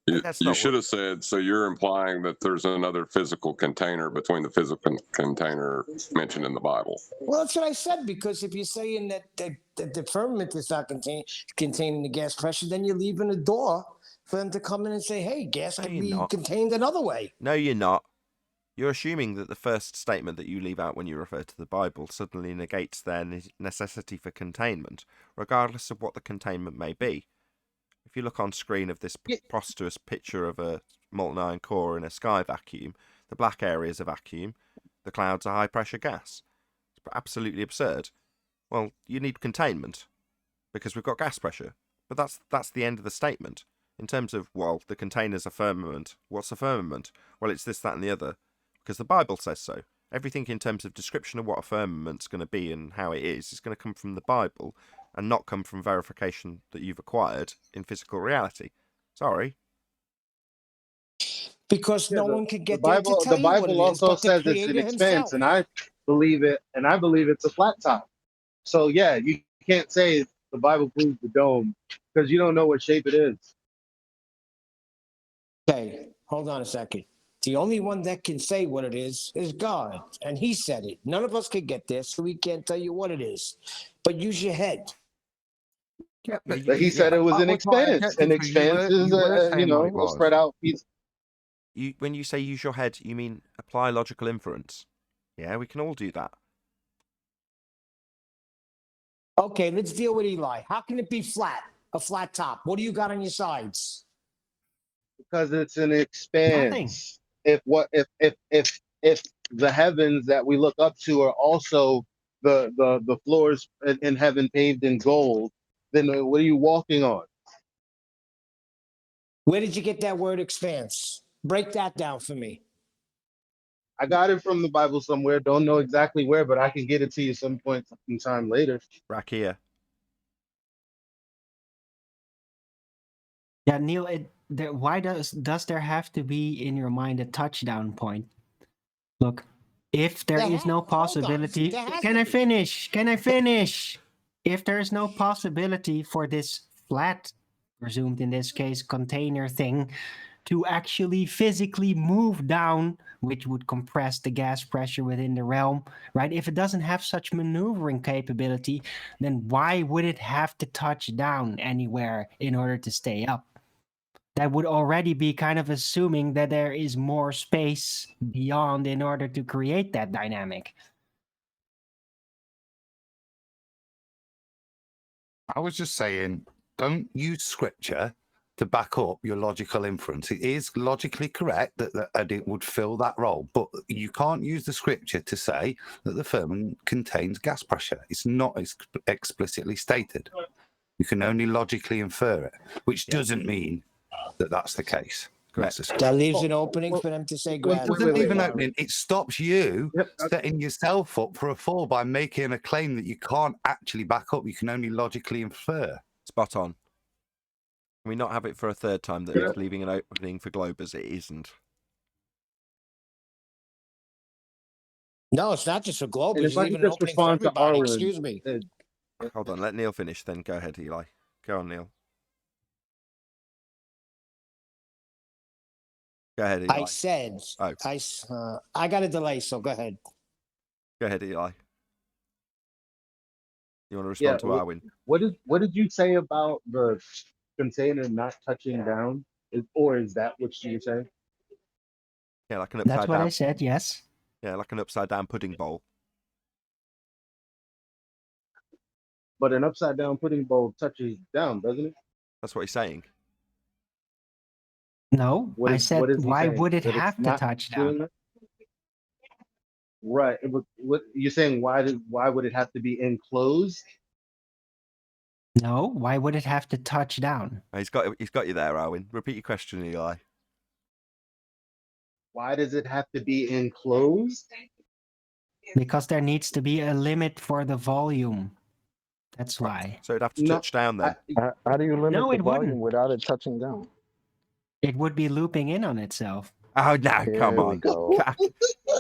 You should have said, so you're implying that there's another physical container between the physical container mentioned in the Bible. Well, that's what I said, because if you're saying that the firmament is not containing the gas pressure, then you're leaving a door for them to come in and say, hey, gas can be contained another way. No, you're not. You're assuming that the first statement that you leave out when you refer to the Bible suddenly negates their necessity for containment, regardless of what the containment may be. If you look on screen of this preposterous picture of a molten iron core in a sky vacuum, the black area is a vacuum, the clouds are high-pressure gas. It's absolutely absurd. Well, you need containment, because we've got gas pressure. But that's the end of the statement. In terms of, well, the container's a firmament. What's a firmament? Well, it's this, that, and the other. Because the Bible says so. Everything in terms of description of what a firmament's going to be and how it is going to come from the Bible and not come from verification that you've acquired in physical reality. Sorry. Because no one could get the there to Bible. tell The you what Bible it is, also but the says it's an Creator expanse, himself. and I believe it. And I believe it's a flat top. So yeah, you can't say the Bible proves the dome because you don't know what shape it is. Okay, hold on a second. The only one that can say what it is God, and he said it. None of us could get there, so we can't tell you what it is. But use your head. Yeah, But he said it was an expanse. An expanse is a spread out piece. When you say use your head, you mean apply logical inference. Yeah, we can all do that. Okay, let's deal with Eli. How can it be flat? A flat top. What do you got on your sides? Because it's an expanse. Nothing. If the heavens that we look up to are also the floors in heaven paved in gold, then what are you walking on? Where did you get that word expanse? Break that down for me. I got it from the Bible somewhere. Don't know exactly where, but I can get it to you some point in time later. Rakia. Yeah, Neil, why does there have to be in your mind a touchdown point? Look, if there is no possibility, can I finish? Can I finish? If there is no possibility for this flat, presumed in this case, container thing to actually physically move down, which would compress the gas pressure within the realm, right? If it doesn't have such maneuvering capability, then why would it have to touch down anywhere in order to stay up? That would already be kind of assuming that there is more space beyond in order to create that dynamic. I was just saying, don't use scripture to back up your logical inference. It is logically correct that it would fill that role, but you can't use the scripture to say that the firmament contains gas pressure. It's not explicitly stated. You can only logically infer it, which doesn't mean that that's the case. Correct. That leaves an opening for them to say It gravity. doesn't leave an opening. It stops you setting yourself up for a fall by making a claim that you can't actually back up. You can only logically infer. Spot on. Can we not have it for a third time that it's leaving an opening for Globers? It isn't. No, it's not just for Globers. And if It's I even could an just opening for respond to everybody. Arwen, Excuse me. Hold on, let Neil finish, then go ahead, Eli. Go on, Neil. Go ahead, Eli. I said, I got a delay, so go ahead. Go ahead, Eli. You want to respond to Arwen? What did you say about the container not touching down? Or is that what you say? Yeah, like an upside down. That's what I said, yes. Yeah, like an upside down pudding bowl. But an upside down pudding bowl touches down, doesn't it? That's what he's saying. No, I said, why would it That have to touch down? Right. What you're saying? Why would it have to be enclosed? No, why would it have to touch down? He's got you there, Arwen. Repeat your question, Eli. Why does it have to be enclosed? Because there needs to be a limit for the volume. That's why. So it'd have to touch down then. How do you limit No, the it volume wouldn't. without it touching down? It would be looping in on itself. Oh, no, come Here we on. go.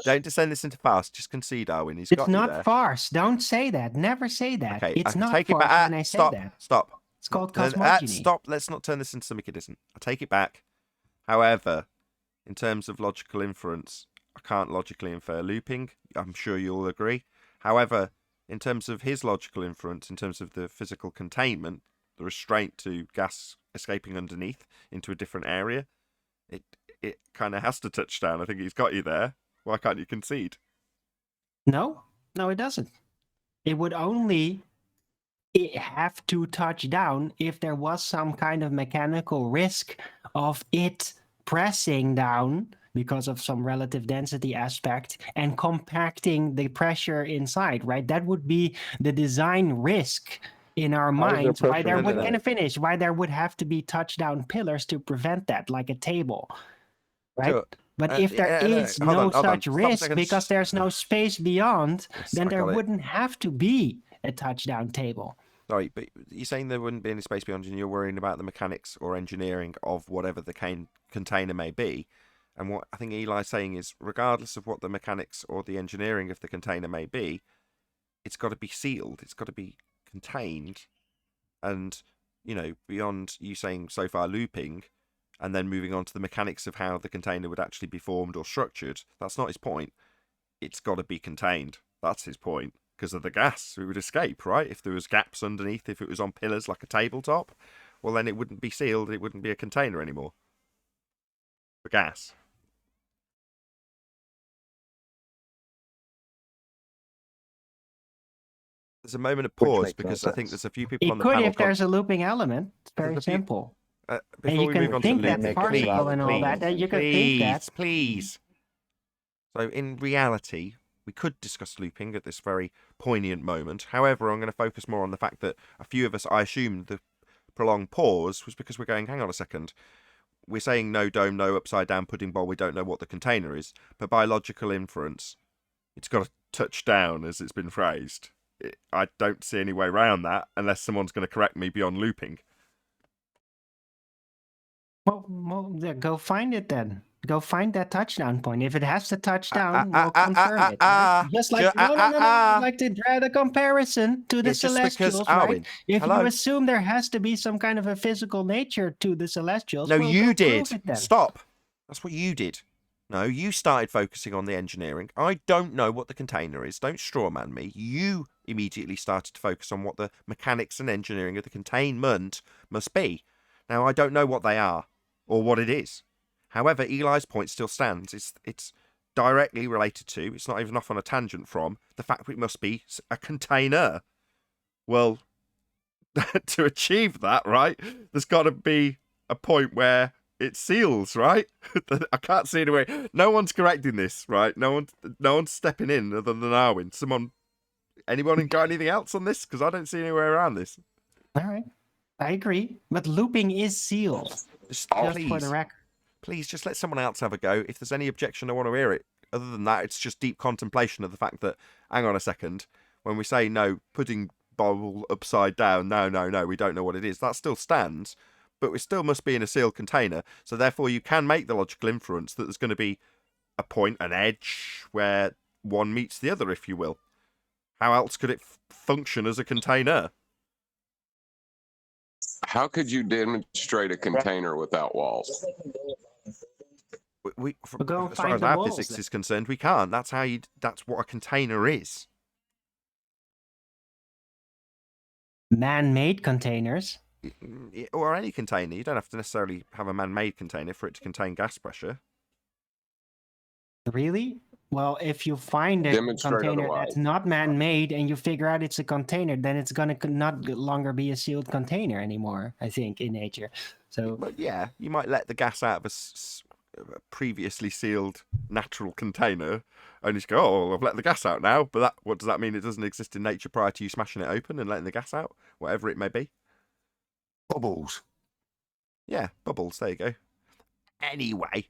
Don't descend this into farce. Just concede, Arwen. He's It's got you there. not farce. Don't say that. Never say that. Okay, It's I not take it farce back. when I say Stop. that. Stop. It's called Turn- cosmogony. Stop. Let's not turn this into something it isn't. I take it back. However, in terms of logical inference, I can't logically infer looping. I'm sure you'll agree. However, in terms of his logical inference, in terms of the physical containment, the restraint to gas escaping underneath into a different area, it kind of has to touch down. I think he's got you there. Why can't you concede? No, it doesn't. It would only have to touch down if there was some kind of mechanical risk of it pressing down because of some relative density aspect and compacting the pressure inside, right? That would be the design risk in our How is there minds. Why pressure there would inside? kind of finish? Why there would have to be touchdown pillars to prevent that, like a table, right? Sure. But if there is hold no on, hold on. such Stop a risk second. because there's no space beyond, Yes, then I there got it. wouldn't have to be a touchdown table. Sorry, but you're saying there wouldn't be any space beyond, and you're worrying about the mechanics or engineering of whatever the container may be. And what I think Eli's saying is, regardless of what the mechanics or the engineering of the container may be, it's got to be sealed. It's got to be contained. And, beyond you saying so far looping, and then moving on to the mechanics of how the container would actually be formed or structured, that's not his point. It's got to be contained. That's his point. Because of the gas, it would escape, right? If there was gaps underneath, if it was on pillars like a tabletop, well, then it wouldn't be sealed. It wouldn't be a container anymore. For gas. There's a moment of pause makes no because I think sense. there's a few people on It the could panel. if there's a looping element. It's very There's a few- simple. And Before you we can move on to think that looping, particle and all that. You can think that. Please. So in reality, we could discuss looping at this very poignant moment. However, I'm going to focus more on the fact that a few of us, I assumed the prolonged pause was because we're going, hang on a second. We're saying no dome, no upside down pudding bowl. We don't know what the container is. But by logical inference, it's got to touch down, as it's been phrased. I don't see any way around that unless someone's going to correct me beyond looping. Well, yeah, go find it then. Go find that touchdown point. If it has to touch down, we'll confirm it. Right? Just like no. I'd like to draw the comparison to the It's just because, celestials, right? Arwin, If hello? you assume there has to be some kind of a physical nature to the celestials, No, well, you go did. prove it then. Stop. That's what you did. No, you started focusing on the engineering. I don't know what the container is. Don't strawman me. You immediately started to focus on what the mechanics and engineering of the containment must be. Now, I don't know what they are or what it is. However, Eli's point still stands. It's directly related to, it's not even off on a tangent from, the fact that it must be a container. Well, to achieve that, right, there's got to be a point where it seals, right? I can't see any way. No one's correcting this, right? No one's stepping in other than Arwin. Anyone got anything else on this? Because I don't see any way around this. All right. I agree. But looping is sealed. Just For please, the record. please, just let someone else have a go. If there's any objection, I want to hear it. Other than that, it's just deep contemplation of the fact that, hang on a second, when we say no, pudding bowl upside down, no, we don't know what it is, that still stands. But we still must be in a sealed container, so therefore you can make the logical inference that there's going to be a point, an edge, where one meets the other, if you will. How else could it function as a container? How could you demonstrate a container without walls? We'll go As far find as the our walls physics then. is concerned, we can't. That's what a container is. Man-made containers. Or any container. You don't have to necessarily have a man-made container for it to contain gas pressure. Really? Well, if you find a Demonstrate container otherwise. that's not man-made and you figure out it's a container, then it's gonna not longer be a sealed container anymore, I think, in nature. So, But yeah, you might let the gas out of a previously sealed natural container and just go, oh, I've let the gas out now. But what does that mean? It doesn't exist in nature prior to you smashing it open and letting the gas out, whatever it may be. Bubbles. Yeah, bubbles. There you go. Anyway.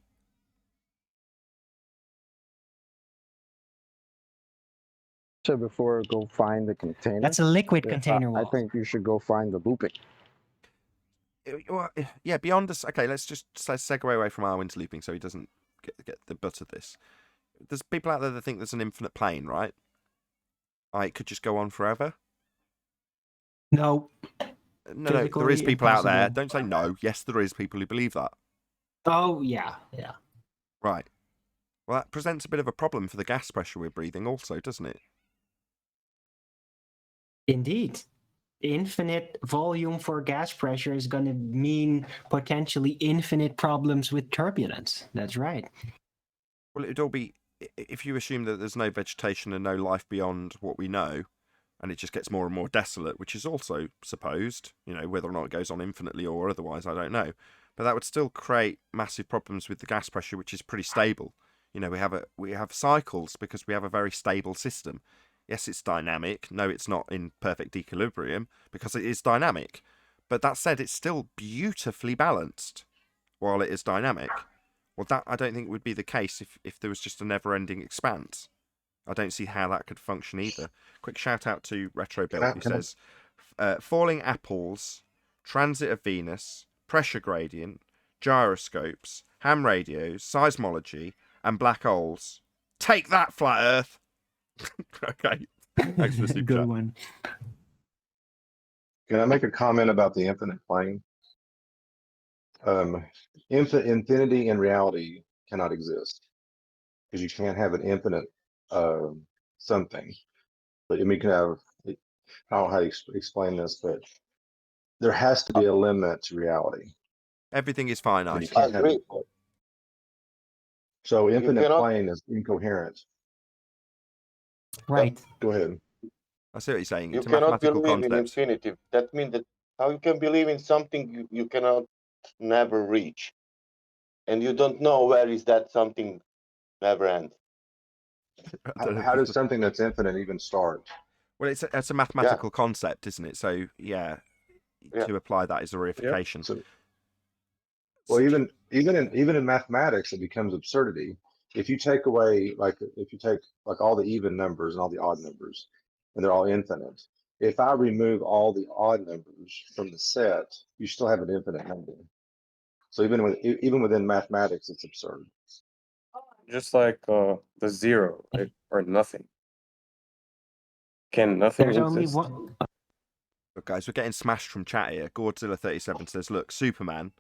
So before go find the container. that's a liquid Yeah, container I wall. think you should go find the looping. Well, yeah, beyond us. Okay, let's just segue away from Arwin's looping so he doesn't get the butt of this. There's people out there that think there's an infinite plane, right? It could just go on forever. No. No, there is Physically people out there. impossible. Don't say no. Yes, there is people who believe that. Oh, yeah. Right. Well, that presents a bit of a problem for the gas pressure we're breathing also, doesn't it? Indeed. Infinite volume for gas pressure is going to mean potentially infinite problems with turbulence. That's right. Well, it would all be if you assume that there's no vegetation and no life beyond what we know, and it just gets more and more desolate, which is also supposed, whether or not it goes on infinitely or otherwise, I don't know. But that would still create massive problems with the gas pressure, which is pretty stable. We have cycles because we have a very stable system. Yes, it's dynamic. No, it's not in perfect equilibrium because it is dynamic. But that said, it's still beautifully balanced while it is dynamic. Well, that I don't think would be the case if there was just a never-ending expanse. I don't see how that could function either. Quick shout out to Retro Bill, who says, falling apples, transit of Venus, pressure gradient, gyroscopes, ham radios, seismology, and black holes. Take that, flat Earth! Okay. Thanks for the super Good chat. one. Can I make a comment about the infinite plane? Infinity in reality cannot exist because you can't have an infinite something. But you can have, I don't know how to explain this, but there has to be a limit to reality. Everything is finite. You can't have it. So infinite plane is incoherent. Right. Go ahead. I see what you're saying. You It's a cannot mathematical believe in concept. infinity. That means that how you can believe in something you cannot never reach, and you don't know where is that something never ends. How does something that's infinite even start? Well, it's a mathematical concept, isn't it? So to apply that is a reification. So, well, even in mathematics, it becomes absurdity. If you take away, all the even numbers and all the odd numbers, and they're all infinite. If I remove all the odd numbers from the set, you still have an infinite number. So even within mathematics, it's absurd. Just like the zero, right? Or nothing. Can nothing There's only exist? one. Look, guys, we're getting smashed from chat here. Godzilla37 says, look, Superman,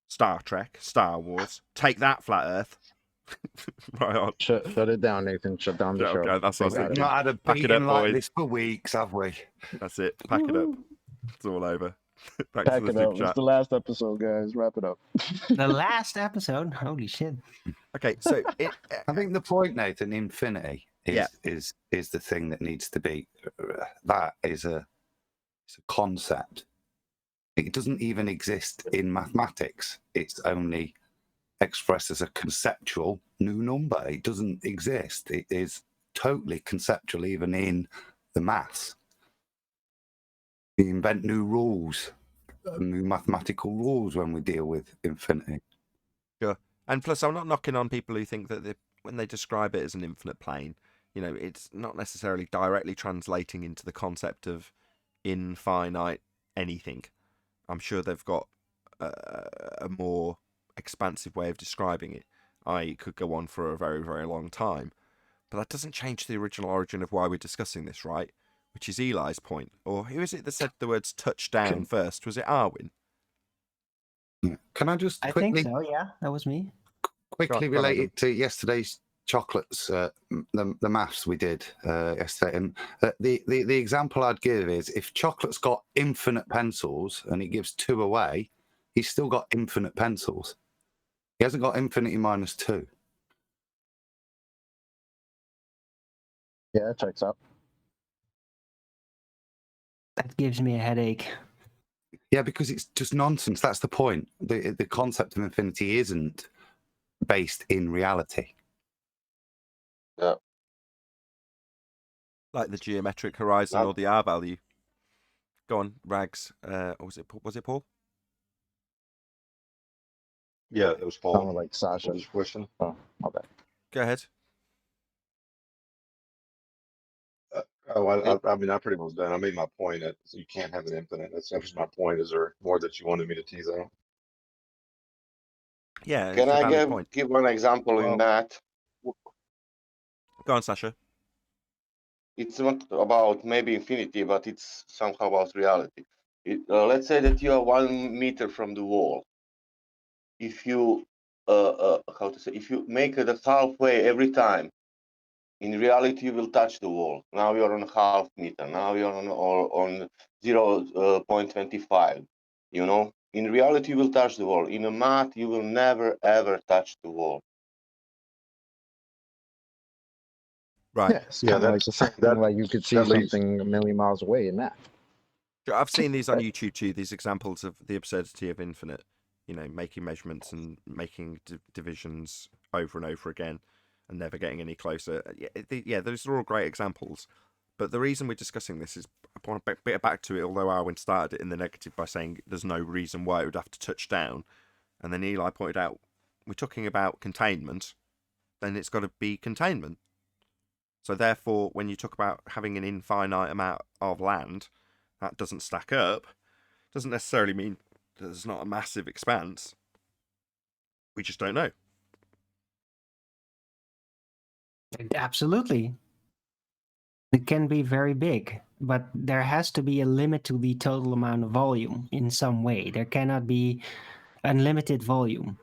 Star Trek, Star Wars, take that, Flat Earth. Right on. Shut it down, Nathan. Shut down the show. Okay, that's what I was thinking. Not had a Pack it beating up, like boys. this for weeks, have we? That's it. Pack it up. It's all over. Thanks Pack for the it super up. chat. It's the last episode, guys. Wrap it up. The last episode. Holy shit. Okay, so I think the point, Nathan, infinity is the thing that needs to be. That is it's a concept. It doesn't even exist in mathematics. It's only expressed as a conceptual new number. It doesn't exist. It is totally conceptual, even in the maths. We invent new rules, new mathematical rules when we deal with infinity. Sure. And plus, I'm not knocking on people who think that when they describe it as an infinite plane, it's not necessarily directly translating into the concept of infinite anything. I'm sure they've got a more expansive way of describing it. It could go on for a very, very long time. But that doesn't change the original origin of why we're discussing this, right? Which is Eli's point. Or who is it that said the words touchdown first? Was it Arwin? Can I just quickly... I think so, yeah. That was me. Quickly relate it to yesterday's chocolates, the maths we did yesterday. And the example I'd give is if chocolate's got infinite pencils and he gives 2 away, he's still got infinite pencils. He hasn't got infinity minus 2. Yeah, it checks out. That gives me a headache. Yeah, because it's just nonsense. That's the point. The concept of infinity isn't based in reality. Yeah. Like the geometric horizon or the R value. Go on, Rags. Or was it Paul? Yeah, it was Paul. Sounded like Sasha. Just question. Oh, okay. Go ahead. I mean, I pretty much done. I made my point that you can't have an infinite. That's just my point. Is there more that you wanted me to tease out? Yeah. Can I give one example in that? Go on, Sasha. It's not about maybe infinity, but it's somehow about reality. Let's say that you are 1 meter from the wall. If you if you make it a halfway every time, in reality you will touch the wall. Now you're on half meter. Now you're on 0.25. In reality you will touch the wall. In a math you will never ever touch the wall. Right. Yeah, it's kind of like the same thing. Like you could see something a million miles away in that. I've seen these on YouTube too. These examples of the absurdity of infinite. Making measurements and making divisions over and over again, and never getting any closer. Yeah, those are all great examples. But the reason we're discussing this is I want to bit back to it. Although Arwin started it in the negative by saying there's no reason why it would have to touch down, and then Eli pointed out we're talking about containment, then it's got to be containment. So therefore, when you talk about having an infinite amount of land, that doesn't stack up. Doesn't necessarily mean that there's not a massive expanse. We just don't know. Absolutely. It can be very big, but there has to be a limit to the total amount of volume in some way. There cannot be unlimited volume.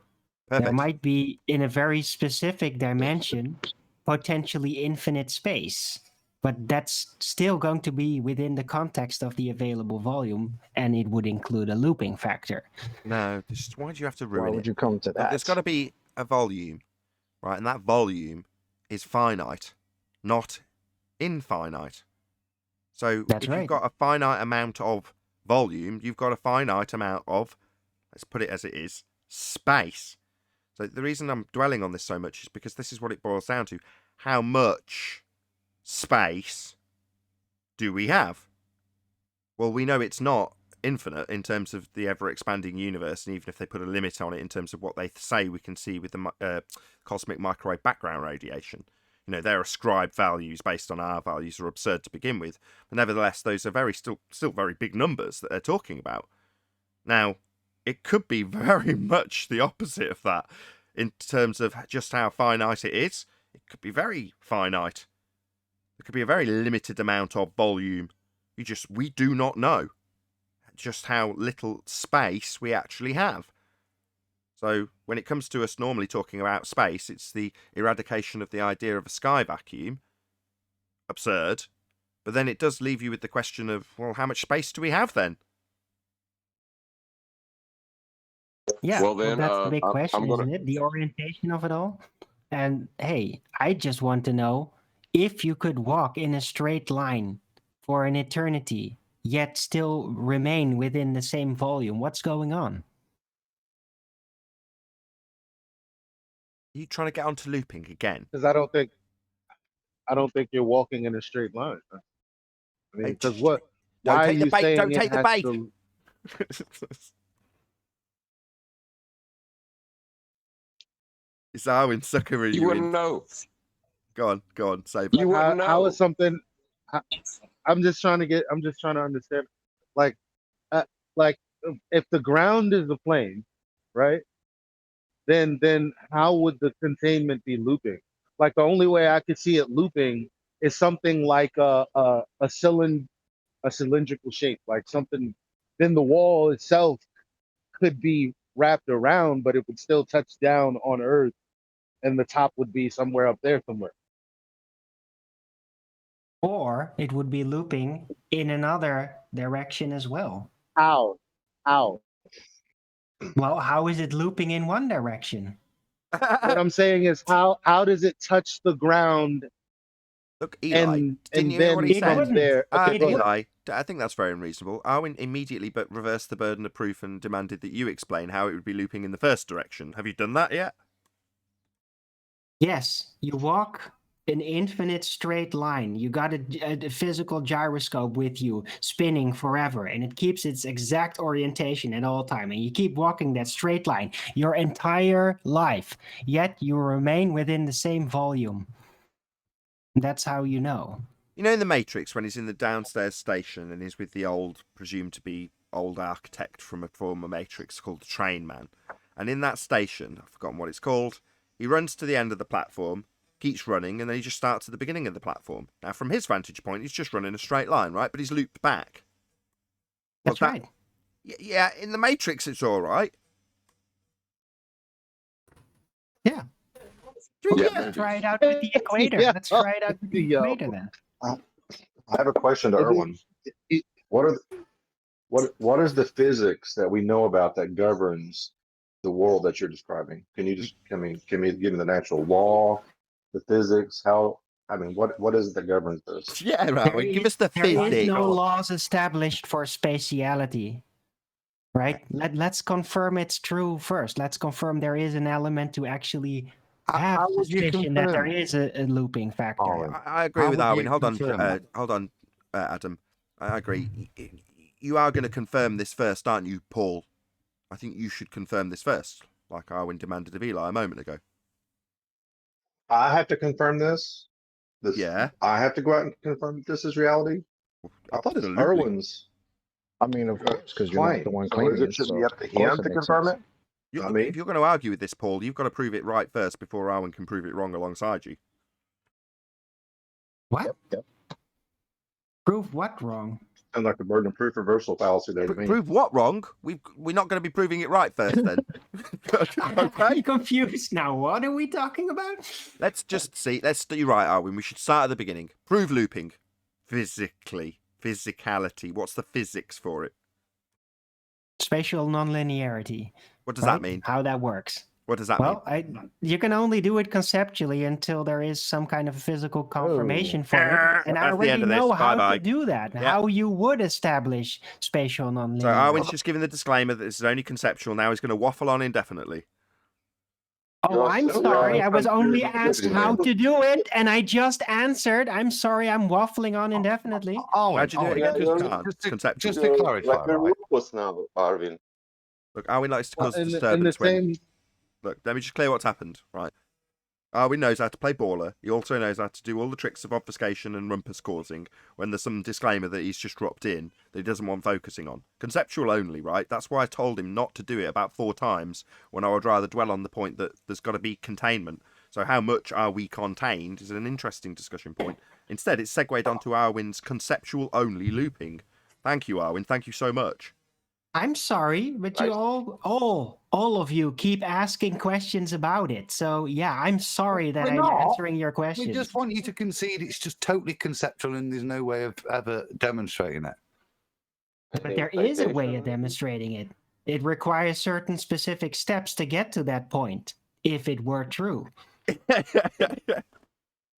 Perfect. There might be, in a very specific dimension, potentially infinite space, but that's still going to be within the context of the available volume, and it would include a looping factor. No, why do you have to ruin it? Why would you come to that? There's got to be a volume, right? And that volume is finite, not infinite. So if you've got a finite amount of volume, you've got a finite amount of, let's put it as it is, space. So the reason I'm dwelling on this so much is because this is what it boils down to. How much space do we have? Well, we know it's not infinite in terms of the ever-expanding universe, and even if they put a limit on it in terms of what they say we can see with the cosmic microwave background radiation. Their ascribed values based on our values are absurd to begin with, but nevertheless, those are still very big numbers that they're talking about. Now, it could be very much the opposite of that in terms of just how finite it is. It could be very finite. There could be a very limited amount of volume. We do not know just how little space we actually have. So when it comes to us normally talking about space, it's the eradication of the idea of a sky vacuum. Absurd. But then it does leave you with the question of, well, how much space do we have then? Yeah, Well, then, that's the big question, I'm gonna. isn't it? The orientation of it all. And hey, I just want to know if you could walk in a straight line for an eternity, yet still remain within the same volume. What's going on? Are you trying to get onto looping again? Because I don't think you're walking in a straight line. I mean, because what? Why are you saying don't it take the has bait. to? It's Arwin suckering You wouldn't know. Go on, save it. You wouldn't know. How is something? I'm just trying to understand. Like, like if the ground is a plane, right? Then how would the containment be looping? Like the only way I could see it looping is something like a cylindrical shape, like something. Then the wall itself could be wrapped around, but it would still touch down on Earth, and the top would be somewhere up there somewhere. Or it would be looping in another direction as well. How? Well, how is it looping in one direction? What I'm saying is how does it touch the ground? Look, Eli, didn't you hear what he said? Eli, I think that's very unreasonable. Arwin immediately but reversed the burden of proof and demanded that you explain how it would be looping in the first direction. Have you done that yet? Yes, you walk an infinite straight line. You got a physical gyroscope with you spinning forever, and it keeps its exact orientation at all time. And you keep walking that straight line your entire life, yet you remain within the same volume. That's how you know. You know in The Matrix when he's in the downstairs station and he's with the presumed to be old architect from a former Matrix called the Train Man. And in that station, I've forgotten what it's called, he runs to the end of the platform, keeps running, and then he just starts at the beginning of the platform. Now, from his vantage point, he's just running a straight line, right? But he's looped back. That's right. Yeah, in The Matrix, it's all right. Yeah. Let's try it out with the equator. Let's try it out with the equator then. I have a question to Erwin. What is the physics that we know about that governs the world that you're describing? Can you just give me the natural law, the physics? How I mean, what is it that governs this? Yeah, Arwin, give us the There is physics. no laws established for spatiality, right? Let's confirm it's true first. Let's confirm there is an element to actually have How would you suspicion that there confirm is a looping factor. Arwin? I agree How with would Arwin. you Hold on, confirm that? Adam. I agree. You are going to confirm this first, aren't you, Paul? I think you should confirm this first, like Arwin demanded of Eli a moment ago. I have to confirm this. Yeah. I have to go out and confirm that this is reality. I thought it's Absolutely. Irwin's. I mean, of course, because you're not the one So claiming it it. should So be up to of course him to it makes confirm sense. it. Not me. If you're going to argue with this, Paul, you've got to prove it right first before Arwin can prove it wrong alongside you. What? Yep. Prove what wrong? Sounds like the burden of proof reversal fallacy there to me. Prove what wrong? We're not going to be proving it right first, then. I'm confused now. What are we talking about? Let's just see. You're right, Arwin. We should start at the beginning. Prove looping. Physicality. What's the physics for it? Spatial nonlinearity. What does that mean? How that works. What does that mean? Well, you can only do it conceptually until there is some kind of physical confirmation for it. And I That's the end already of this. know how Bye-bye. to do that, Yeah. how you would establish spatial nonlinearity. So Arwin's just giving the disclaimer that this is only conceptual. Now he's going to waffle on indefinitely. Oh, I'm sorry. I was only asked how to do it, and I just answered. I'm sorry, I'm waffling on indefinitely. How'd you do it again? Conceptual. Just to clarify, Like a right? robot now, Arvin. Look, Arwin likes to cause in the disturbance when... same Look, let me just clear what's happened. Right. Arwin knows how to play baller. He also knows how to do all the tricks of obfuscation and rumpus causing when there's some disclaimer that he's just dropped in that he doesn't want focusing on. Conceptual only, right? That's why I told him not to do it about 4 times when I would rather dwell on the point that there's got to be containment. So how much are we contained is an interesting discussion point. Instead, it's segued onto Arwin's conceptual only looping. Thank you, Arwin. Thank you so much. I'm sorry, but you all of you keep asking questions about it. So yeah, I'm sorry that We're I'm not. answering your questions. We just want you to concede it's just totally conceptual and there's no way of ever demonstrating it. But there is a way of demonstrating it. It requires certain specific steps to get to that point, if it were true.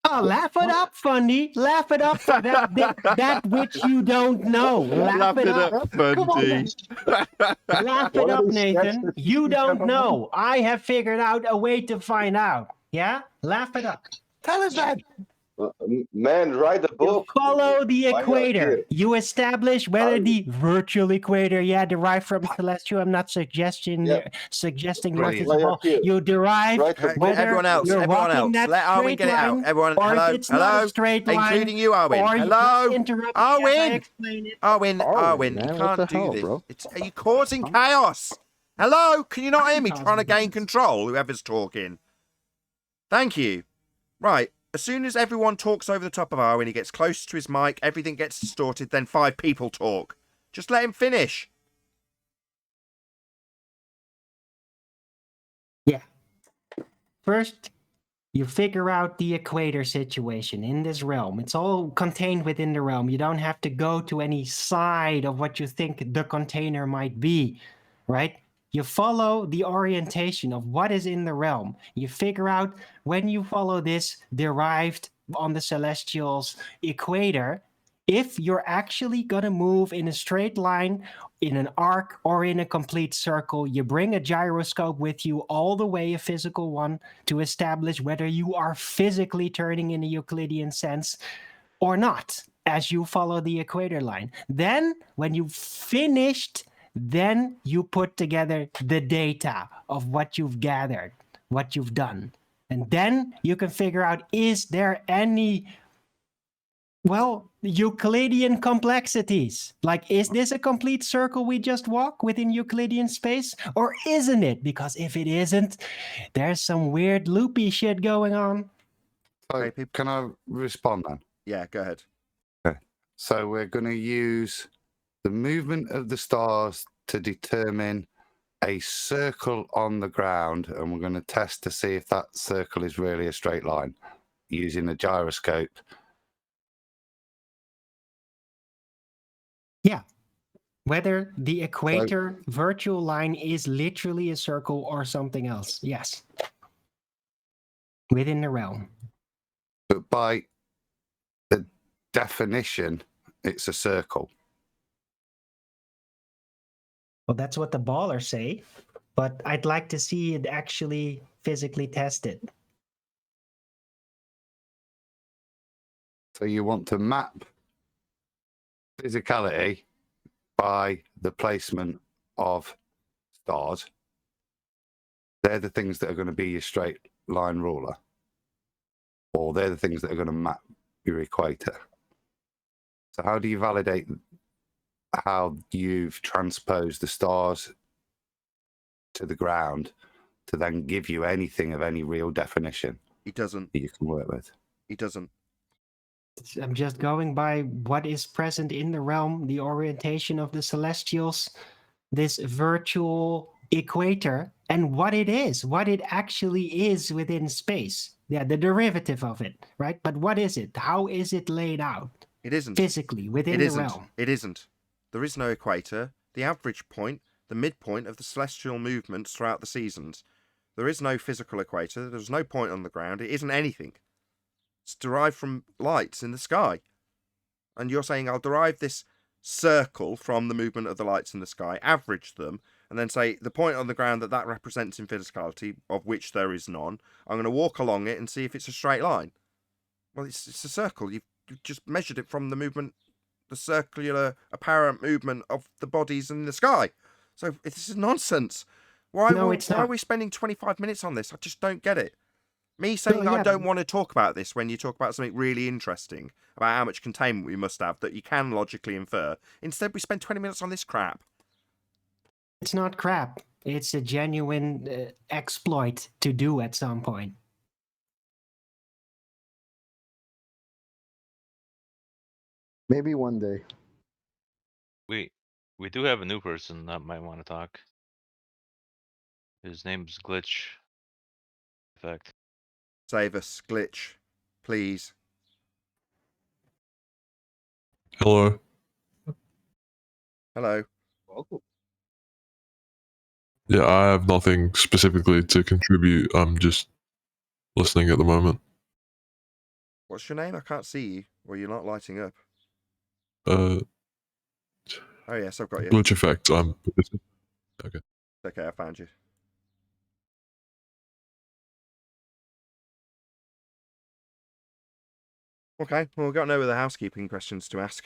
Oh, laugh it up, Fundy. Laugh it up for that which you don't know. Laugh it up. Fundy. Laugh it up, Nathan. You don't know. I have figured out a way to find out. Yeah? Laugh it up. Tell us that. Man, write a book. You follow the Why not equator. here? You establish whether the virtual equator, derived from celestial. I'm not suggesting Yeah. suggesting Brilliant. North is all. Here. You derive Right, whether Everyone else, you're everyone walking else. that Let Arwin straight get it out. line, Everyone, or hello, if it's not a straight line, including you, Arwin. or you Hello, just interrupt me as I Arwin. explain it. Arwin, Arwin, you man, what can't the do hell, this. bro? Are you causing chaos? Hello, can you not hear me I'm trying to causing gain chaos. control? Whoever's talking. Thank you. Right. As soon as everyone talks over the top of Arwin, he gets close to his mic, everything gets distorted, then 5 people talk. Just let him finish. Yeah. First, you figure out the equator situation in this realm. It's all contained within the realm. You don't have to go to any side of what you think the container might be, right? You follow the orientation of what is in the realm. You figure out when you follow this derived on the celestial's equator, if you're actually going to move in a straight line, in an arc, or in a complete circle. You bring a gyroscope with you all the way, a physical one, to establish whether you are physically turning in a Euclidean sense or not, as you follow the equator line. Then, when you've finished, then you put together the data of what you've gathered, what you've done. And then you can figure out, is there any, well, Euclidean complexities? Like, is this a complete circle we just walk within Euclidean space? Or isn't it? Because if it isn't, there's some weird loopy shit going on. So, can I respond then? Yeah, go ahead. Okay. So we're going to use the movement of the stars to determine a circle on the ground, and we're going to test to see if that circle is really a straight line using a gyroscope. Yeah. Whether the equator virtual line is literally a circle or something else. Yes. Within the realm. But by definition, it's a circle. Well, that's what the ballers say, but I'd like to see it actually physically tested. So you want to map physicality by the placement of stars. They're the things that are going to be your straight line ruler, or they're the things that are going to map your equator. So how do you validate how you've transposed the stars to the ground to then give you anything of any real definition? He doesn't. That you can work with. He doesn't. I'm just going by what is present in the realm, the orientation of the celestials, this virtual equator, and what it actually is within space. Yeah, the derivative of it, right? But what is it? How is it laid out? It isn't. Physically, within the realm. It isn't. There is no equator. The average point, the midpoint of the celestial movements throughout the seasons. There is no physical equator. There's no point on the ground. It isn't anything. It's derived from lights in the sky. And you're saying I'll derive this circle from the movement of the lights in the sky, average them, and then say the point on the ground that represents in physicality, of which there is none, I'm going to walk along it and see if it's a straight line. Well, it's a circle. You've just measured it from the movement, the circular apparent movement of the bodies in the sky. So this is nonsense. Why are we spending 25 minutes on this? I just don't get it. Me saying I don't want to talk about this when you talk about something really interesting, about how much containment we must have that you can logically infer. Instead, we spend 20 minutes on this crap. It's not crap. It's a genuine exploit to do at some point. Maybe one day. We do have a new person that might want to talk. His name's Glitch. Effect. Save us, Glitch, please. Hello. Hello. Welcome. Yeah, I have nothing specifically to contribute. I'm just listening at the moment. What's your name? I can't see you. Well, you're not lighting up. Oh yes, I've got you. Glitch effect. Okay. Okay, I found you. Okay, well, we've got no other housekeeping questions to ask,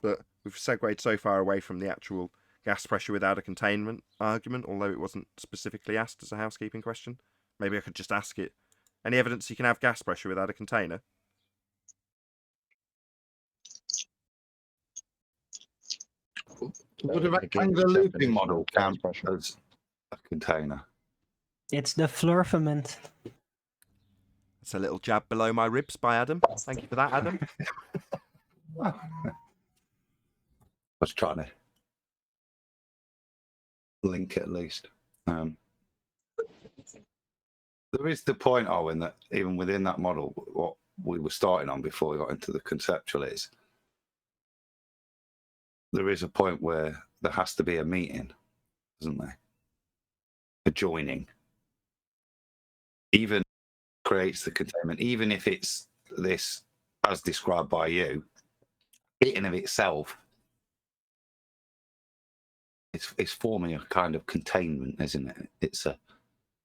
but we've segued so far away from the actual gas pressure without a containment argument, although it wasn't specifically asked as a housekeeping question. Maybe I could just ask it. Any evidence you can have gas pressure without a container? Would a rectangular looping model count as a container? It's the flurfament. It's a little jab below my ribs by Adam. Thank you for that, Adam. I was trying to link at least. There is the point, Owen, that even within that model, what we were starting on before we got into the conceptual is there is a point where there has to be a meeting, isn't there? A joining. Even creates the containment, even if it's this, as described by you, it in of itself, it's forming a kind of containment, isn't it? It's a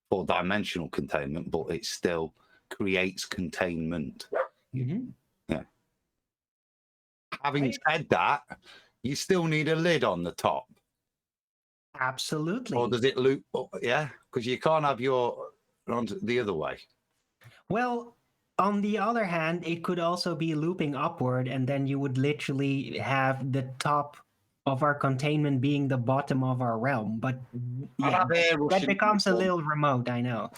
four-dimensional containment, but it still creates containment. Mm-hmm. Yeah. Having said that, you still need a lid on the top. Absolutely. Or does it loop up? Yeah, because you can't have your on the other way. Well, on the other hand, it could also be looping upward, and then you would literally have the top of our containment being the bottom of our realm. But yeah, that becomes a little remote, I know.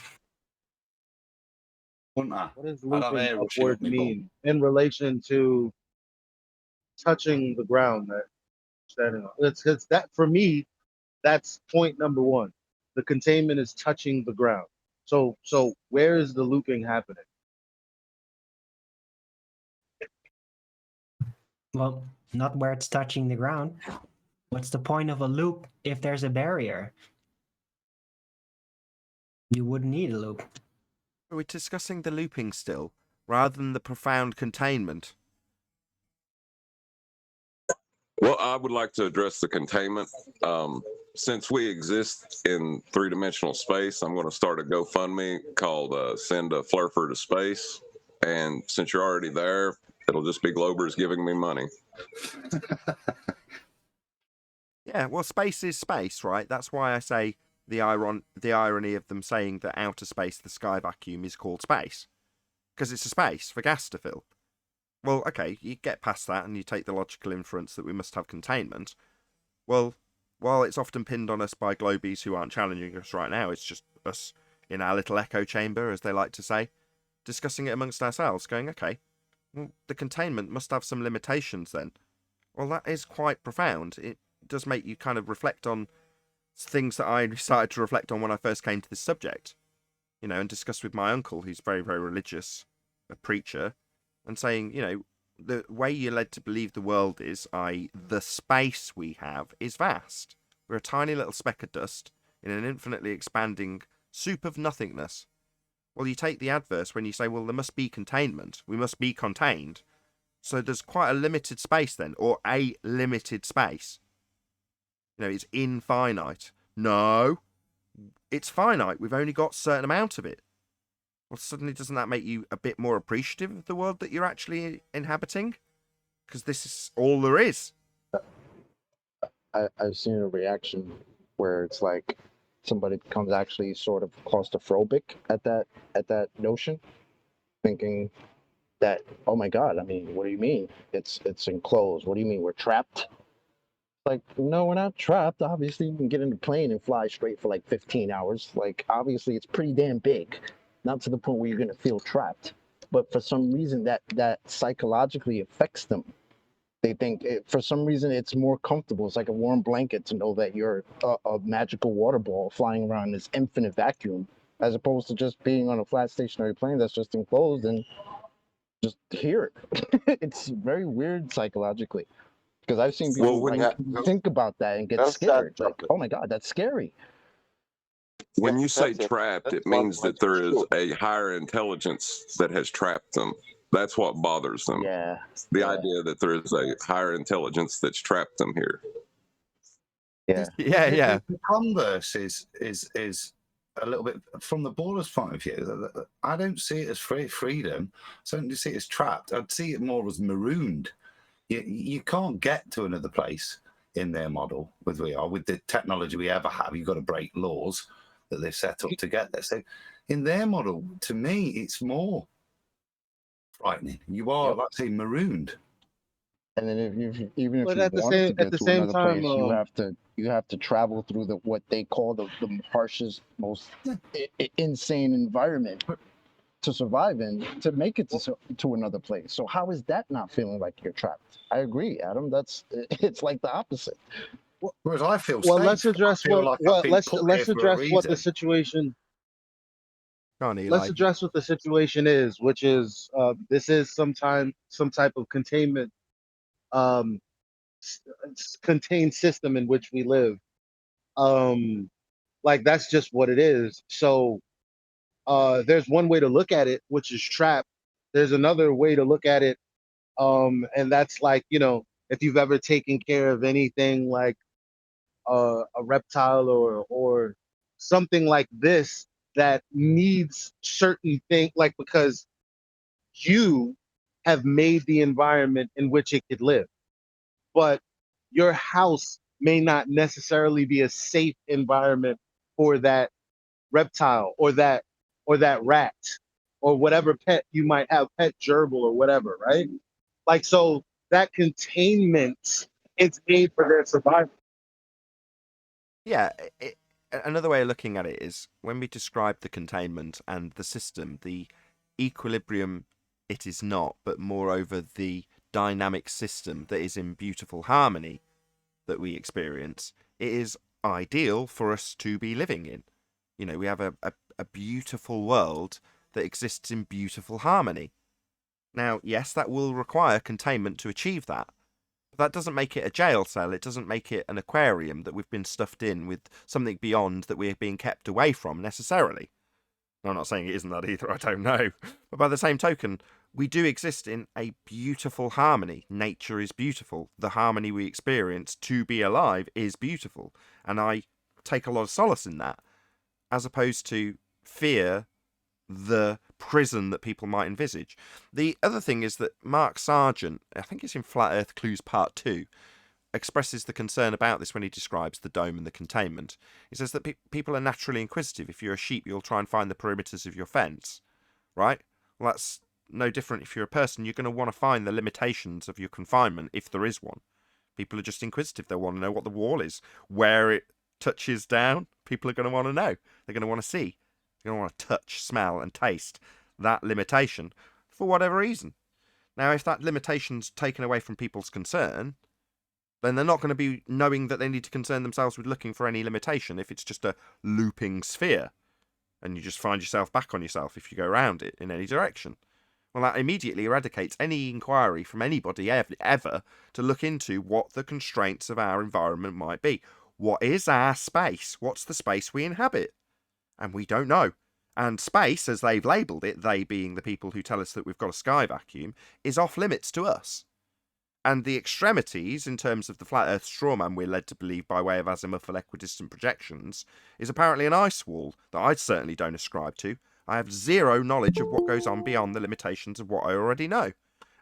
What does looping upward mean in relation to touching the ground? It's that for me, that's point number one. The containment is touching the ground. So where is the looping happening? Well, not where it's touching the ground. What's the point of a loop if there's a barrier? You wouldn't need a loop. Are we discussing the looping still, rather than the profound containment? Well, I would like to address the containment. Since we exist in three-dimensional space, I'm going to start a GoFundMe called Send a Flurfer to Space. And since you're already there, it'll just be Globers giving me money. Yeah, well, space is space, right? That's why I say the irony of them saying that outer space, the sky vacuum, is called space. Because it's a space for gas to fill. Well, okay, you get past that and you take the logical inference that we must have containment. Well, while it's often pinned on us by globies who aren't challenging us right now, it's just us in our little echo chamber, as they like to say, discussing it amongst ourselves, going, okay, well, the containment must have some limitations then. Well, that is quite profound. It does make you kind of reflect on things that I started to reflect on when I first came to this subject, you know, and discuss with my uncle, who's very, very religious, a preacher, and saying, you know, the way you're led to believe the world is, i.e., the space we have, is vast. We're a tiny little speck of dust in an infinitely expanding soup of nothingness. Well, you take the adverse when you say, well, there must be containment. We must be contained. So there's quite a limited space then, or a limited space. You know, it's infinite. No, it's finite. We've only got a certain amount of it. Well, suddenly doesn't that make you a bit more appreciative of the world that you're actually inhabiting? Because this is all there is. I've seen a reaction where it's like somebody becomes actually sort of claustrophobic at that notion, thinking that, oh my God, I mean, what do you mean it's enclosed? What do you mean we're trapped? Like, no, we're not trapped. Obviously, you can get in a plane and fly straight for like 15 hours. Like, obviously, it's pretty damn big, not to the point where you're gonna feel trapped. But for some reason, that psychologically affects them. They think for some reason it's more comfortable. It's like a warm blanket to know that you're a magical water ball flying around this infinite vacuum, as opposed to just being on a flat stationary plane that's just enclosed and just here. It's very weird psychologically, because I've seen people think about that and get scared. Like, oh my God, that's scary. When you say trapped, it means that there is a higher intelligence that has trapped them. That's what bothers them. Yeah. The idea that there is a higher intelligence that's trapped them here. Yeah. The converse is a little bit from the baller's point of view. I don't see it as freedom. I don't see it as trapped. I'd see it more as marooned. You can't get to another place in their model with the technology we ever have. You've got to break laws that they've set up to get there. So in their model, to me, it's more frightening. You are, let's say, marooned. And then if you wanted to at the get to same another time, place, you have to travel through what they call the harshest, most insane environment to survive in, to make it to another place. So how is that not feeling like you're trapped? I agree, Adam. It's like the opposite. Whereas I feel well, safe. let's address let's address what the situation. Let's address what the situation is, which is this is some type of containment, contained system in which we live. Like that's just what it is. So there's one way to look at it, which is trapped. There's another way to look at it, and that's like, you know, if you've ever taken care of anything like a reptile or something like this that needs certain things, like because you have made the environment in which it could live, but your house may not necessarily be a safe environment for that reptile or that rat or whatever pet you might have, pet gerbil or whatever, right? Like, so that containment, it's made for their survival. Yeah, another way of looking at it is when we describe the containment and the system, the equilibrium, it is not, but moreover the dynamic system that is in beautiful harmony that we experience, it is ideal for us to be living in. You know, we have a beautiful world that exists in beautiful harmony. Now, yes, that will require containment to achieve that. But that doesn't make it a jail cell. It doesn't make it an aquarium that we've been stuffed in with something beyond that we're being kept away from necessarily. I'm not saying it isn't that either, I don't know. But by the same token, we do exist in a beautiful harmony. Nature is beautiful. The harmony we experience to be alive is beautiful. And I take a lot of solace in that, as opposed to fear the prison that people might envisage. The other thing is that Mark Sargent, I think it's in Flat Earth Clues Part 2, expresses the concern about this when he describes the dome and the containment. He says that people are naturally inquisitive. If you're a sheep, you'll try and find the perimeters of your fence, right? Well, that's no different if you're a person. You're going to want to find the limitations of your confinement, if there is one. People are just inquisitive. They want to know what the wall is, where it touches down. People are going to want to know. They're going to want to see. They're going to want to touch, smell, and taste that limitation for whatever reason. Now, if that limitation's taken away from people's concern, then they're not going to be knowing that they need to concern themselves with looking for any limitation if it's just a looping sphere, and you just find yourself back on yourself if you go around it in any direction. Well, that immediately eradicates any inquiry from anybody ever to look into what the constraints of our environment might be. What is our space? What's the space we inhabit? And we don't know. And space, as they've labelled it, they being the people who tell us that we've got a sky vacuum, is off limits to us. And the extremities, in terms of the flat Earth strawman we're led to believe by way of azimuthal equidistant projections, is apparently an ice wall that I certainly don't ascribe to. I have zero knowledge of what goes on beyond the limitations of what I already know.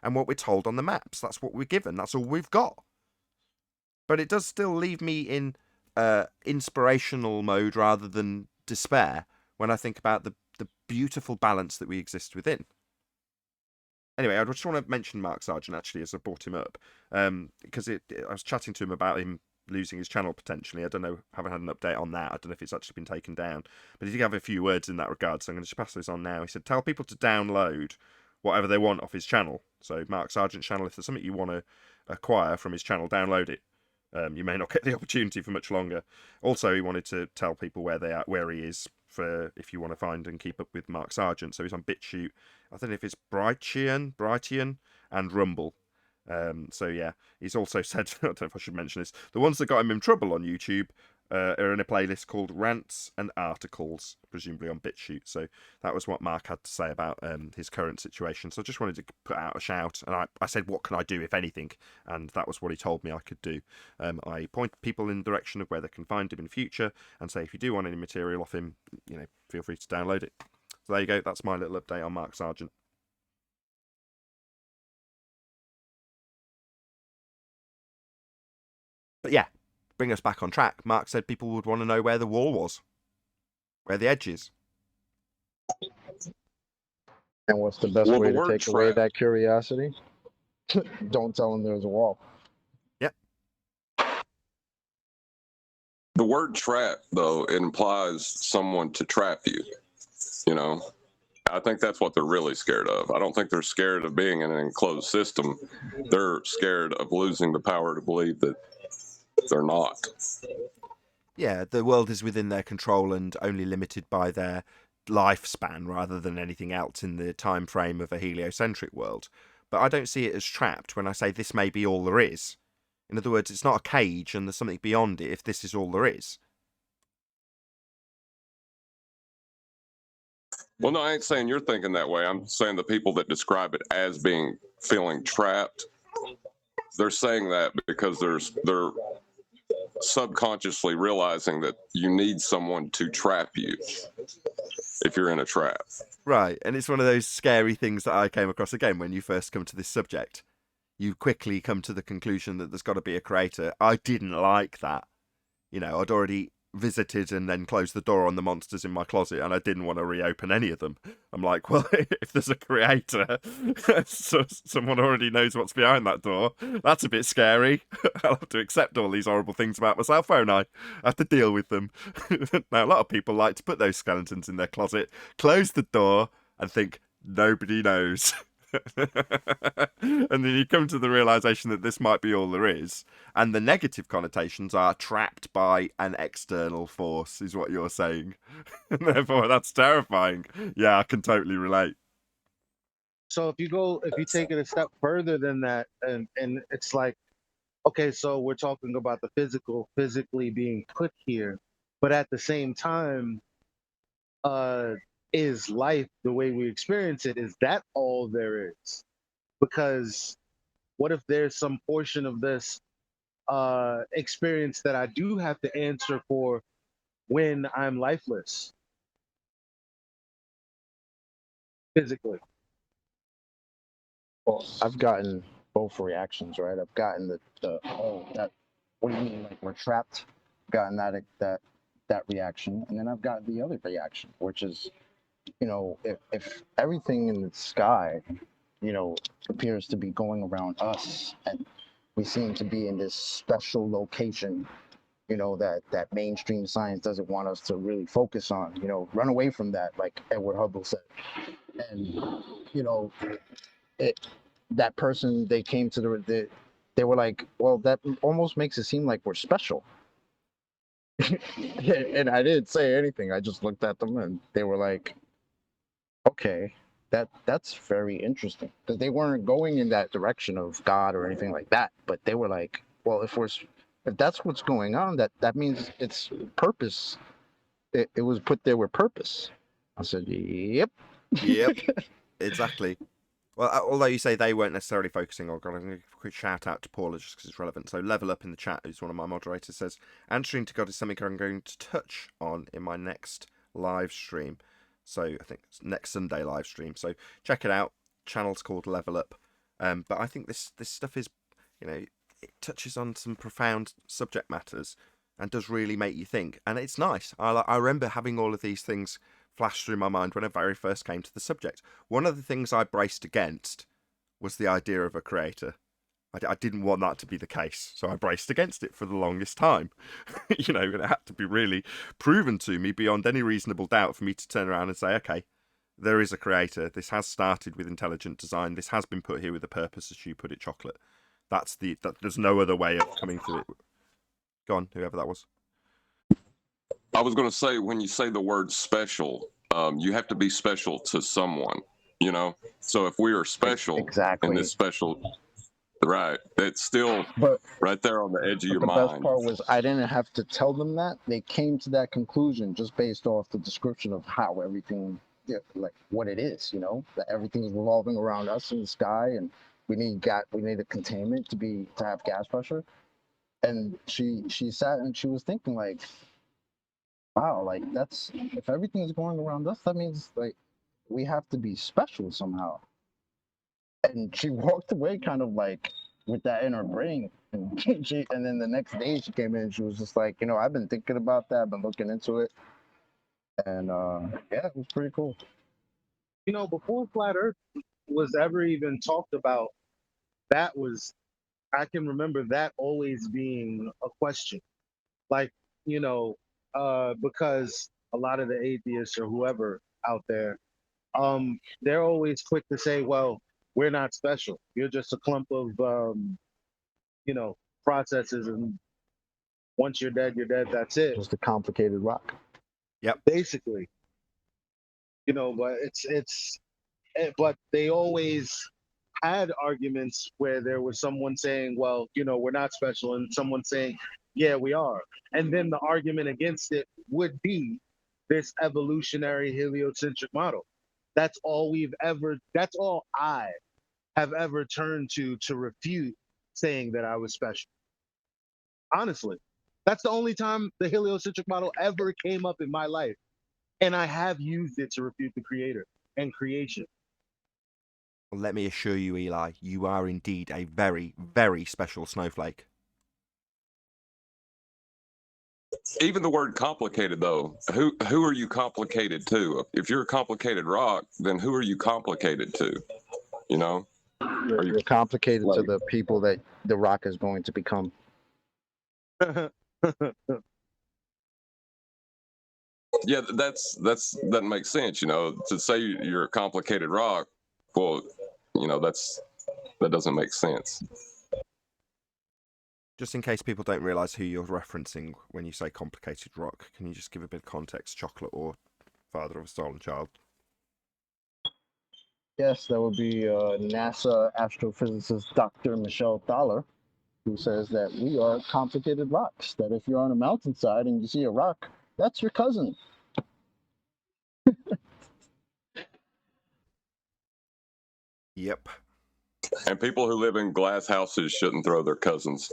And what we're told on the maps. That's what we're given. That's all we've got. But it does still leave me in inspirational mode rather than despair when I think about the beautiful balance that we exist within. Anyway, I just want to mention Mark Sargent, actually, as I brought him up, because I was chatting to him about him losing his channel potentially. I don't know, haven't had an update on that. I don't know if it's actually been taken down. But he did have a few words in that regard, so I'm going to just pass those on now. He said, tell people to download whatever they want off his channel. So Mark Sargent's channel, if there's something you want to acquire from his channel, download it. You may not get the opportunity for much longer. Also, he wanted to tell people where they are, where he is, for if you want to find and keep up with Mark Sargent. So he's on BitChute. I don't know if it's Brighteon, and Rumble. So yeah, he's also said, I don't know if I should mention this, the ones that got him in trouble on YouTube are in a playlist called Rants and Articles, presumably on BitChute. So that was what Mark had to say about his current situation. So I just wanted to put out a shout, and I said, what can I do, if anything? And that was what he told me I could do. I point people in the direction of where they can find him in future, and say, if you do want any material off him, feel free to download it. So there you go, that's my little update on Mark Sargent. But yeah, bring us back on track. Mark said people would want to know where the wall was, where the edge is. And what's the best Well, way the to word take away trap- that curiosity? Don't tell them there's a wall. Yep. The word trap, though, it implies someone to trap you. I think that's what they're really scared of. I don't think they're scared of being in an enclosed system. They're scared of losing the power to believe that they're not. Yeah, the world is within their control and only limited by their lifespan rather than anything else in the time frame of a heliocentric world. But I don't see it as trapped when I say this may be all there is. In other words, it's not a cage and there's something beyond it if this is all there is. Well, no, I ain't saying you're thinking that way. I'm saying the people that describe it as feeling trapped, they're saying that because they're subconsciously realizing that you need someone to trap you if you're in a trap. Right, and it's one of those scary things that I came across again when you first come to this subject. You quickly come to the conclusion that there's got to be a creator. I didn't like that. I'd already visited and then closed the door on the monsters in my closet, and I didn't want to reopen any of them. I'm like, well, if there's a creator, so someone already knows what's behind that door. That's a bit scary. I'll have to accept all these horrible things about myself, won't I? I have to deal with them. Now, a lot of people like to put those skeletons in their closet, close the door, and think nobody knows. And then you come to the realization that this might be all there is, and the negative connotations are trapped by an external force, is what you're saying. And therefore, that's terrifying. Yeah, I can totally relate. So if you take it a step further than that, and it's like, okay, so we're talking about the physically being put here, but at the same time, is life the way we experience it? Is that all there is? Because what if there's some portion of this experience that I do have to answer for when I'm lifeless physically? Well, I've gotten both reactions, right? I've gotten the oh, that, what do you mean, like we're trapped? Gotten that reaction, and then I've got the other reaction, which is, you know, if everything in the sky, you know, appears to be going around us, and we seem to be in this special location, you know, that mainstream science doesn't want us to really focus on, you know, run away from that, like Edward Hubble said. And, you know, that person, they came to they were like, well, that almost makes it seem like we're special. And I didn't say anything. I just looked at them and they were like, okay, that's very interesting. Because they weren't going in that direction of God or anything like that, but they were like, well, if that's what's going on, that means it's purpose. It was put there with purpose. I said, yep. Yep, exactly. Well, although you say they weren't necessarily focusing on God, I'm going to give a quick shout out to Paula just because it's relevant. So Level Up in the chat, who's one of my moderators, says, answering to God is something I'm going to touch on in my next live stream. So I think it's next Sunday live stream. So check it out. Channel's called Level Up. But I think this stuff is, you know, it touches on some profound subject matters and does really make you think. And it's nice. I remember having all of these things flash through my mind when I very first came to the subject. One of the things I braced against was the idea of a creator. I didn't want that to be the case, so I braced against it for the longest time. You know, and it had to be really proven to me beyond any reasonable doubt for me to turn around and say, okay, there is a creator. This has started with intelligent design. This has been put here with a purpose, as you put it, Chocolate. There's no other way of coming to it. Go on, whoever that was. I was going to say, when you say the word special, you have to be special to someone, you know? So if we are special in this special, right, it's still right there on the edge of your The best mind. part was I didn't have to tell them that. They came to that conclusion just based off the description of how everything, like what it is, you know, that everything is revolving around us in the sky, and we need a containment to have gas pressure. And she sat and she was thinking like, wow, like that's, if everything is going around us, that means like we have to be special somehow. And she walked away kind of like with that in her brain. And and then the next day she came in and she was just like, you know, I've been thinking about that, I've been looking into it. And yeah, it was pretty cool. You know, before Flat Earth was ever even talked about, I can remember that always being a question. Like, you know, because a lot of the atheists or whoever out there, they're always quick to say, well, we're not special. You're just a clump of, you know, processes. And once you're dead, that's it. Just a complicated rock. Yep. Basically. You know, but but they always had arguments where there was someone saying, well, you know, we're not special, and someone saying, yeah, we are. And then the argument against it would be this evolutionary heliocentric model. That's all I have ever turned to refute saying that I was special. Honestly, that's the only time the heliocentric model ever came up in my life. And I have used it to refute the creator and creation. Well, let me assure you, Eli, you are indeed a very, very special snowflake. Even the word complicated, though, who are you complicated to? If you're a complicated rock, then who are you complicated to? You know? You're complicated to the people that the rock is going to become. Yeah, that makes sense. You know, to say you're a complicated rock, well, you know, that doesn't make sense. Just in case people don't realise who you're referencing when you say complicated rock, can you just give a bit of context, Chocolate or Father of a Stolen Child? Yes, that would be NASA astrophysicist Dr. Michelle Thaler, who says that we are complicated rocks, that if you're on a mountainside and you see a rock, that's your cousin. Yep. And people who live in glass houses shouldn't throw their cousins.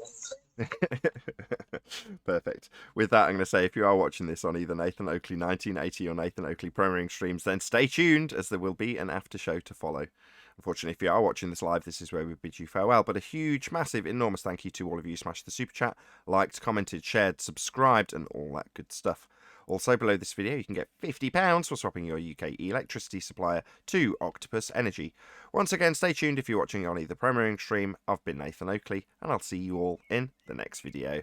Perfect. With that, I'm going to say if you are watching this on either Nathan Oakley 1980 or Nathan Oakley premiering streams, then stay tuned as there will be an after show to follow. Unfortunately, if you are watching this live, this is where we bid you farewell. But a huge, massive, enormous thank you to all of you who smashed the super chat, liked, commented, shared, subscribed, and all that good stuff. Also, below this video, you can get £50 for swapping your UK electricity supplier to Octopus Energy. Once again, stay tuned if you're watching on either premiering stream. I've been Nathan Oakley, and I'll see you all in the next video.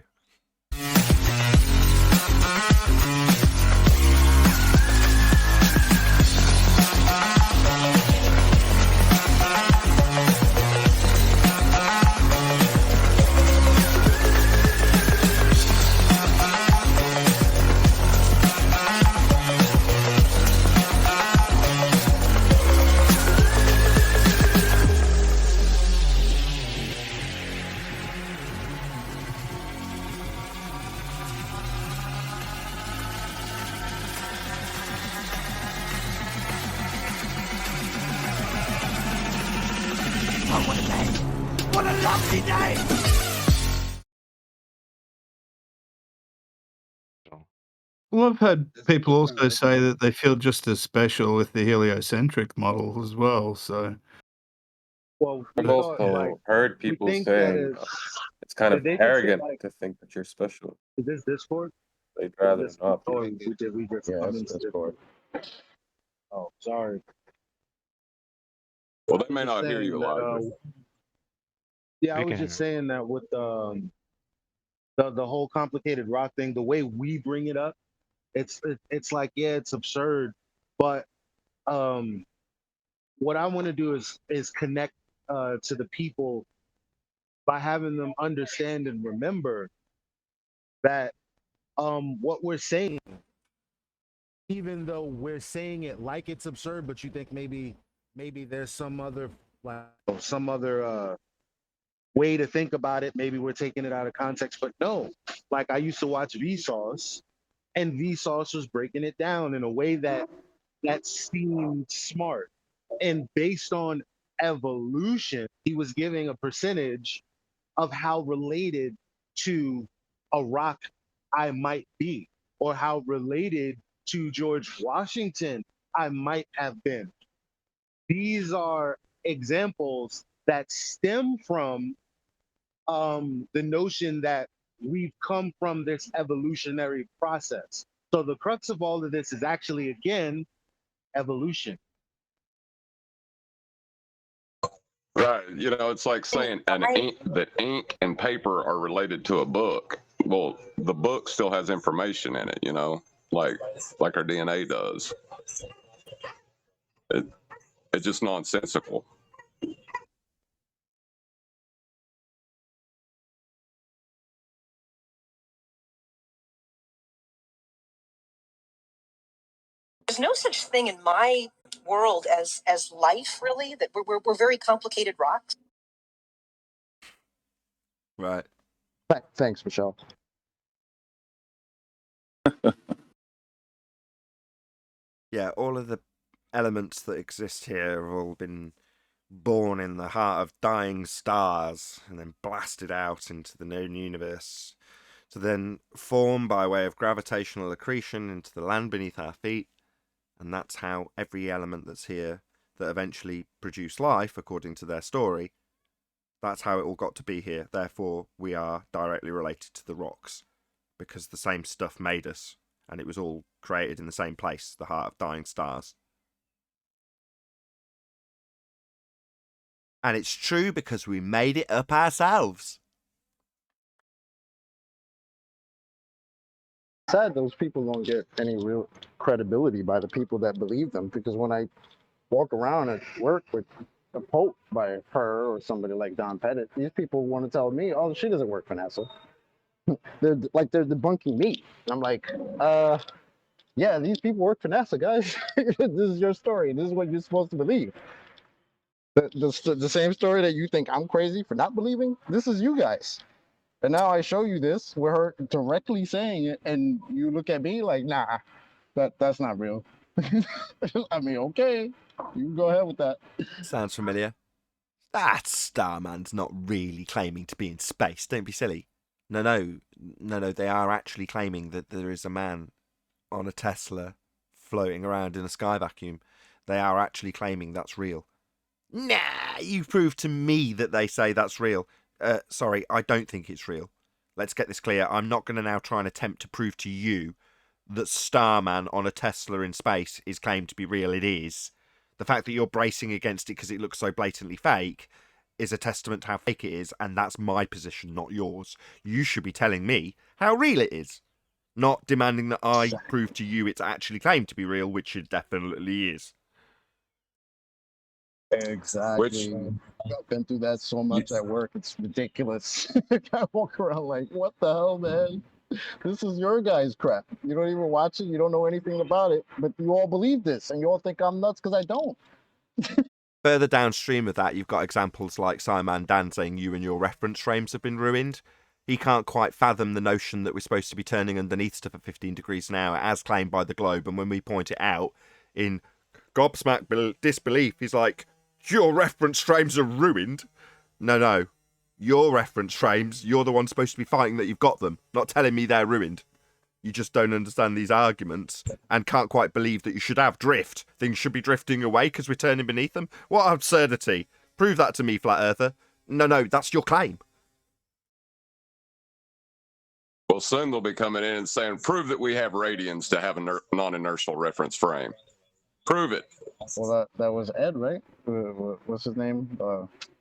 What a lovely day! Well, I've had people also say that they feel just as special with the heliocentric model as well. So, Well, we I've thought also like heard we people think that saying is. it's kind Did of they just say arrogant like to think that you're special. is this Discord? They'd rather This not be. or we just Yeah, come that's into Discord. Oh, sorry. Well, they may Just not hear saying you, that, Elijah. yeah, I We was can just saying that with the whole complicated rock thing, the way we bring it up, it's like yeah, it's absurd, but what I want to do is connect to the people by having them understand and remember that what we're saying, even though we're saying it like it's absurd, but you think maybe there's some other way to think about it. Maybe we're taking it out of context, but no. Like I used to watch Vsauce, and Vsauce was breaking it down in a way that seemed smart. And based on evolution, he was giving a percentage of how related to a rock I might be, or how related to George Washington I might have been. These are examples that stem from the notion that we've come from this evolutionary process. So the crux of all of this is actually, again, evolution. Right. You know, it's like saying that ink and paper are related to a book. Well, the book still has information in it, you know, like our DNA does. It's just nonsensical. There's no such thing in my world as life, really. That we're very complicated rocks. Right. Thanks, Michelle. Yeah, all of the elements that exist here have all been born in the heart of dying stars and then blasted out into the known universe to then form by way of gravitational accretion into the land beneath our feet. And that's how every element that's here that eventually produced life, according to their story, that's how it all got to be here. Therefore, we are directly related to the rocks because the same stuff made us, and it was all created in the same place, the heart of dying stars. And it's true because we made it up ourselves. Sad those people don't get any real credibility by the people that believe them, because when I walk around at work with a quote by her or somebody like Don Pettit, these people want to tell me, oh, she doesn't work for NASA. they're debunking me. And I'm like, yeah, these people work for NASA, guys. This is your story. This is what you're supposed to believe. The same story that you think I'm crazy for not believing, this is you guys. And now I show you this with her directly saying it, and you look at me like, nah, that's not real. I mean, okay, you can go ahead with that. Sounds familiar. That Starman's not really claiming to be in space. Don't be silly. No. They are actually claiming that there is a man on a Tesla floating around in a sky vacuum. They are actually claiming that's real. Nah, you proved to me that they say that's real. Sorry, I don't think it's real. Let's get this clear. I'm not going to now try and attempt to prove to you that Starman on a Tesla in space is claimed to be real. It is. The fact that you're bracing against it because it looks so blatantly fake is a testament to how fake it is, and that's my position, not yours. You should be telling me how real it is, not demanding that I prove to you it's actually claimed to be real, which it definitely is. Exactly. I've been through that so much at work. It's ridiculous. I walk around like, what the hell, man? This is your guys' crap. You don't even watch it. You don't know anything about it, but you all believe this, and you all think I'm nuts because I don't. Further downstream of that, you've got examples like Simon Dan saying you and your reference frames have been ruined. He can't quite fathom the notion that we're supposed to be turning underneath stuff at 15 degrees an hour, as claimed by the globe. And when we point it out in gobsmacked disbelief, he's like, your reference frames are ruined. No. Your reference frames, you're the one supposed to be fighting that you've got them, not telling me they're ruined. You just don't understand these arguments and can't quite believe that you should have drift. Things should be drifting away because we're turning beneath them. What absurdity. Prove that to me, Flat Earther. No, that's your claim. Well, soon they'll be coming in and saying, prove that we have radians to have a non-inertial reference frame. Prove it. Well, that was Ed, right? What's his name?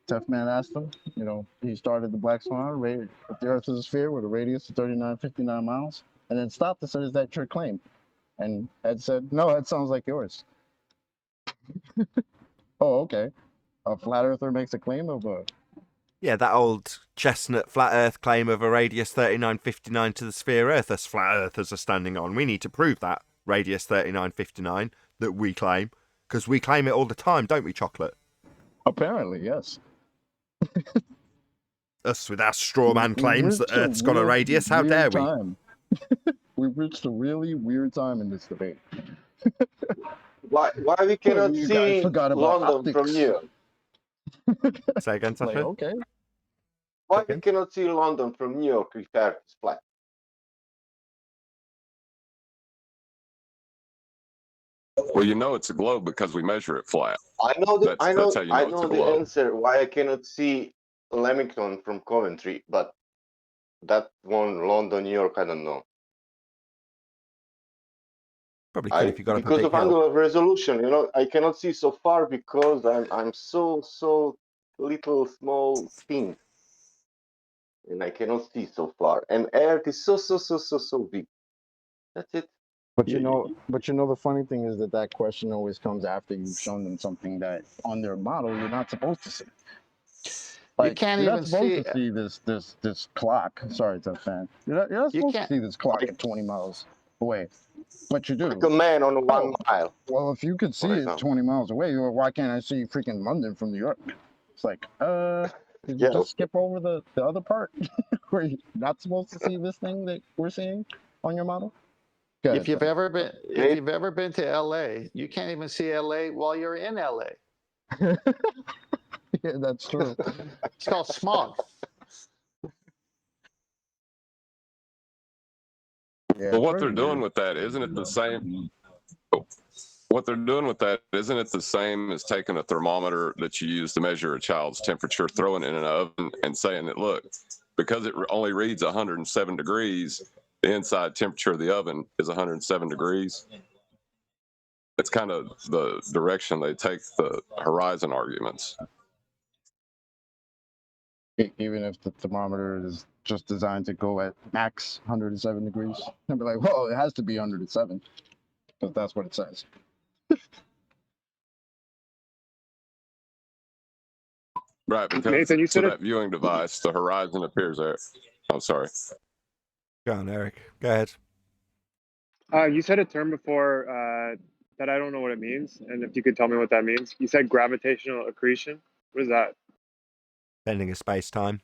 Tough Man asked him. You know, he started the Black Swan, if the Earth is a sphere with a radius of 3959 miles, and then stopped and said, is that your claim? And Ed said, no, that sounds like yours. Oh, okay. A flat earther makes a claim of a... Yeah, that old chestnut flat Earth claim of a radius 3959 to the sphere Earth us flat Earthers are standing on. We need to prove that radius 3959 that we claim, because we claim it all the time, don't we, Chocolate? Apparently, yes. Us with our straw man claims that Earth's got a radius. How dare we? We've reached a really weird time in this debate. Why we cannot You see guys forgot about London from optics. New York? Say again, Sasha? Like, okay. Why we cannot see London from New York if Earth is flat? Well, you know it's a globe because we measure it flat. I know That's how you know I it's a know the globe. answer why I cannot see Leamington from Coventry, but that one London, New York, I don't know. Probably could if you got up a Because big of hill. angle of resolution, you know, I cannot see so far because I'm so little small thing, and I cannot see so far. And Earth is so big. That's it. But you know, the funny thing is that question always comes after you've shown them something that on their model you're not supposed to see. Like, You can't you're even not supposed see. to see this clock. Sorry, tough fan. You're not You supposed to can't. see this clock at 20 miles away, but you do. Like a man on 1 mile. Well, if you could see it example. 20 miles away, why can't I see freaking London from New York? It's like, did you Yeah. just skip over the other part where you're not supposed to see this thing that we're seeing on your model? Go ahead, If you've Sam. ever been to LA, you can't even see LA while you're in LA. Yeah, that's true. It's called smog. Yeah, Well, what it's they're very doing weird. with that, isn't it the same? What they're doing with that, isn't it the same as taking a thermometer that you use to measure a child's temperature, throwing it in an oven and saying that, look, because it only reads 107 degrees, the inside temperature of the oven is 107 degrees. It's kind of the direction they take the horizon arguments. Even if the thermometer is just designed to go at max 107 degrees, they'll be like, well, it has to be 107 because that's what it says. Right, because Nathan, you to said it. that viewing device, the horizon appears there. I'm sorry. Go on, Eric. Go ahead. You said a term before that I don't know what it means, and if you could tell me what that means. You said gravitational accretion. What is that? Bending of space-time.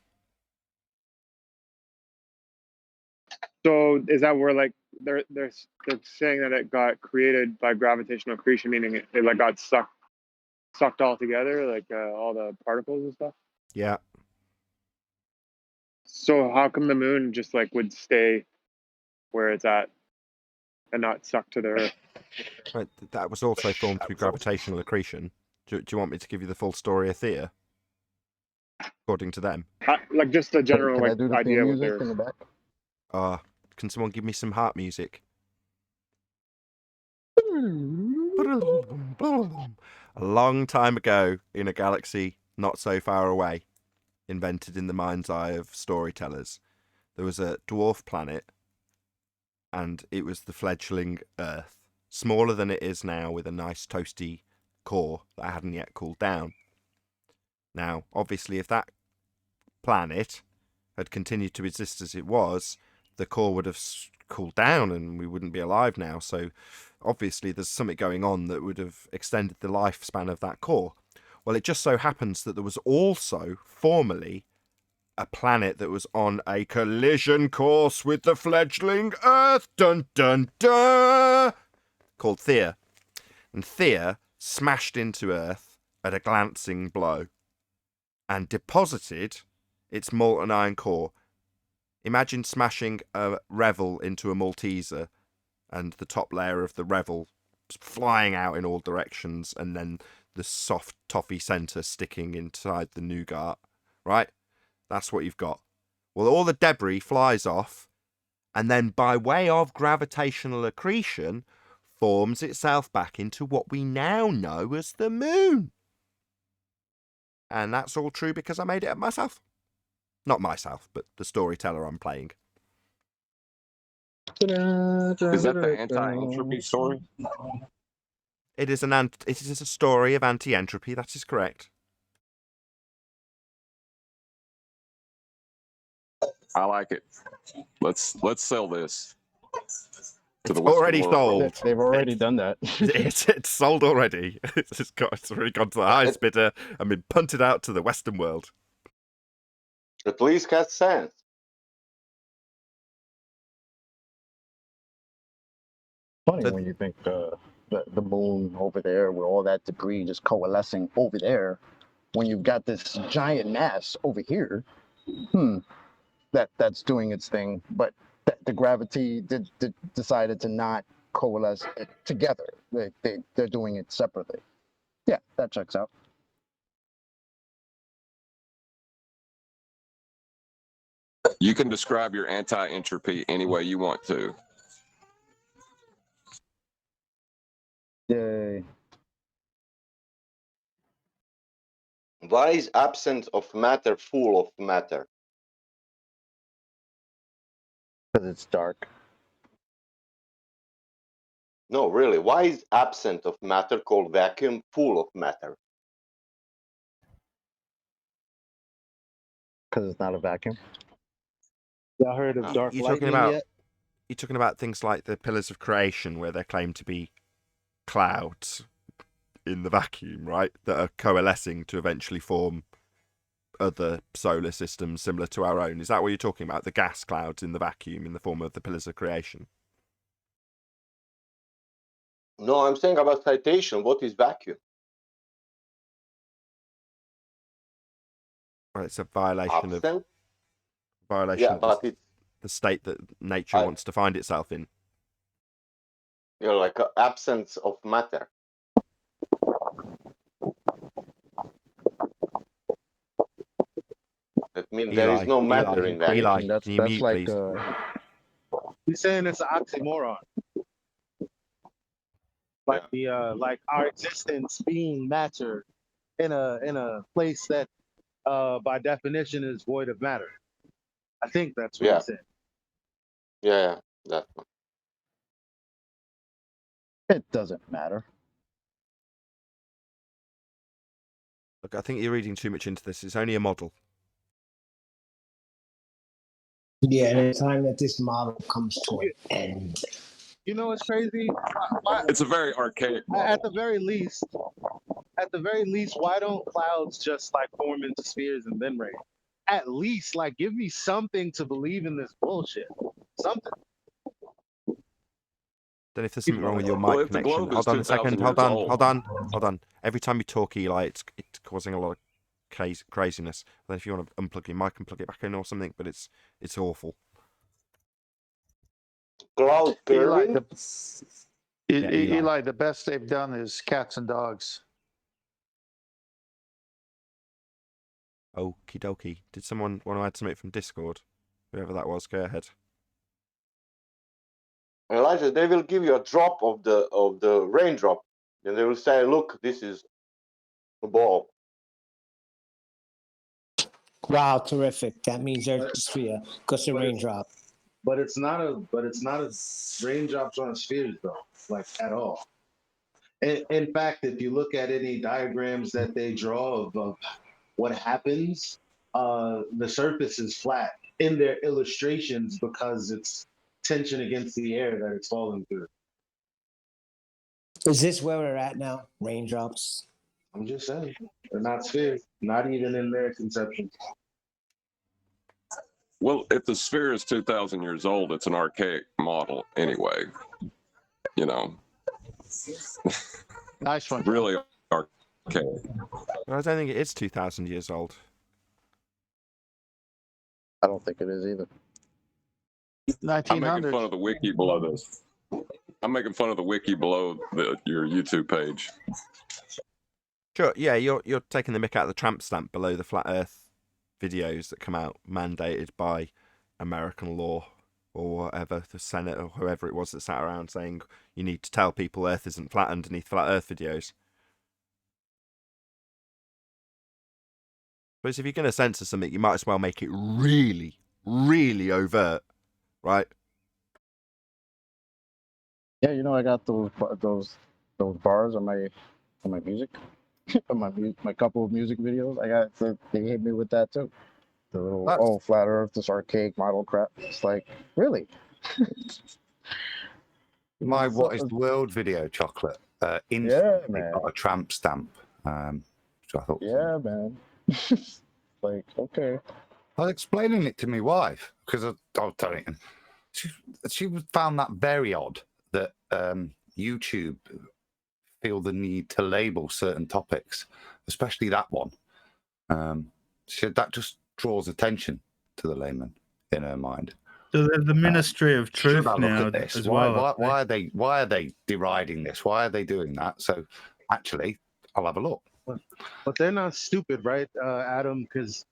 So is that where like they're saying that it got created by gravitational accretion, meaning it like got sucked sucked all together, like all the particles and stuff. Yeah. So how come the moon just like would stay where it's at and not suck to the Earth? Right, that was also formed through gravitational accretion. Do you want me to give you the full story of Thea? According to them. Like just a general Can I like do the idea theme what music they're. in the back? Can someone give me some harp music? A long time ago, in a galaxy not so far away, invented in the mind's eye of storytellers, there was a dwarf planet, and it was the fledgling Earth, smaller than it is now, with a nice toasty core that hadn't yet cooled down. Now, obviously, if that planet had continued to exist as it was, the core would have cooled down and we wouldn't be alive now. So obviously there's something going on that would have extended the lifespan of that core. Well, it just so happens that there was also formerly a planet that was on a collision course with the fledgling Earth, dun dun dun, called Thea. And Thea smashed into Earth at a glancing blow and deposited its molten iron core. Imagine smashing a Revel into a Malteser and the top layer of the Revel flying out in all directions and then the soft toffee centre sticking inside the nougat, right? That's what you've got. Well, all the debris flies off and then by way of gravitational accretion forms itself back into what we now know as the moon. And that's all true because I made it up myself. Not myself, but the storyteller I'm playing. Is that the anti-entropy story? It is a story of anti-entropy. That is correct. I like it. Let's sell this. It's already sold. They've already done that. It's sold already. It's already gone to the highest bidder and been punted out to the Western world. At least has sense. Funny when you think the moon over there with all that debris just coalescing over there, when you've got this giant mass over here, that's doing its thing, but the gravity decided to not coalesce it together. They're doing it separately. Yeah, that checks out. You can describe your anti-entropy any way you want to. Yay. Why is absence of matter full of matter? Because it's dark. No, really. Why is absent of matter called vacuum full of matter? Because it's not a vacuum. Y'all heard of dark lightning yet? You're talking about things like the pillars of creation, where they're claimed to be clouds in the vacuum, right? That are coalescing to eventually form other solar systems similar to our own. Is that what you're talking about? The gas clouds in the vacuum in the form of the pillars of creation? No, I'm saying about citation. What is vacuum? Well, it's a violation Absent? of but it's the state that nature wants to find itself in. Like absence of matter. That means there is no matter in vacuum. Eli, that's can you mute, like please? He's saying it's an oxymoron. Like like our existence being matter in a place that by definition is void of matter. I think that's what he said. Yeah, that one. It doesn't matter. Look, I think you're reading too much into this. It's only a model. Yeah, and the time that this model comes to an end. You know what's crazy? It's a very archaic model. At the very least, why don't clouds just like form into spheres and then rain? At least, like, give me something to believe in this bullshit. Something. Don't know if there's something wrong with your Well, mic if the connection. globe is Hold on a 2,000 second. years Hold on. Every time you talk, Eli, it's causing a lot of craziness. Then if you want to unplug your mic and plug it back in or something, but it's awful. Cloud Eli, curving. Eli, the best they've done is cats and dogs. Okie dokie. Did someone want to add something from Discord? Whoever that was, go ahead. Elijah, they will give you a drop of the raindrop, and they will say, "Look, this is a ball." Wow, terrific. That means Earth is sphere because the raindrop. But it's not a raindrops on a sphere though, like at all. In fact, if you look at any diagrams that they draw of what happens, the surface is flat in their illustrations because it's tension against the air that it's falling through. Is this where we're at now? Raindrops. I'm just saying, they're not spheres, not even in their conception. Well, if the sphere is 2,000 years old, it's an archaic model anyway. You know. Nice one. Really archaic. I don't think it is 2,000 years old. I don't think it is either. I'm making fun of the wiki below this. I'm making fun of the wiki below your YouTube page. Sure, yeah, you're taking the mick out of the tramp stamp below the flat Earth videos that come out mandated by American law or whatever, the Senate or whoever it was that sat around saying you need to tell people Earth isn't flat underneath flat Earth videos. But if you're going to censor something, you might as well make it really, really overt, right? Yeah, you know, I got those bars on my music, on my couple of music videos. They hit me with that too. The little flat Earth, this archaic model crap. It's like, really? My What is the World video, Chocolate. Instantly got a tramp stamp. Which I thought, yeah, man. Like, okay. I was explaining it to my wife because I'll tell you, she found that very odd that YouTube feel the need to label certain topics, especially that one. She said that just draws attention to the layman in her mind. So they're the Ministry of Truth Should I look now at this? as Why well. why are they deriding this? Why are they doing that? So actually, I'll have a look. But they're not stupid, right, Adam? Because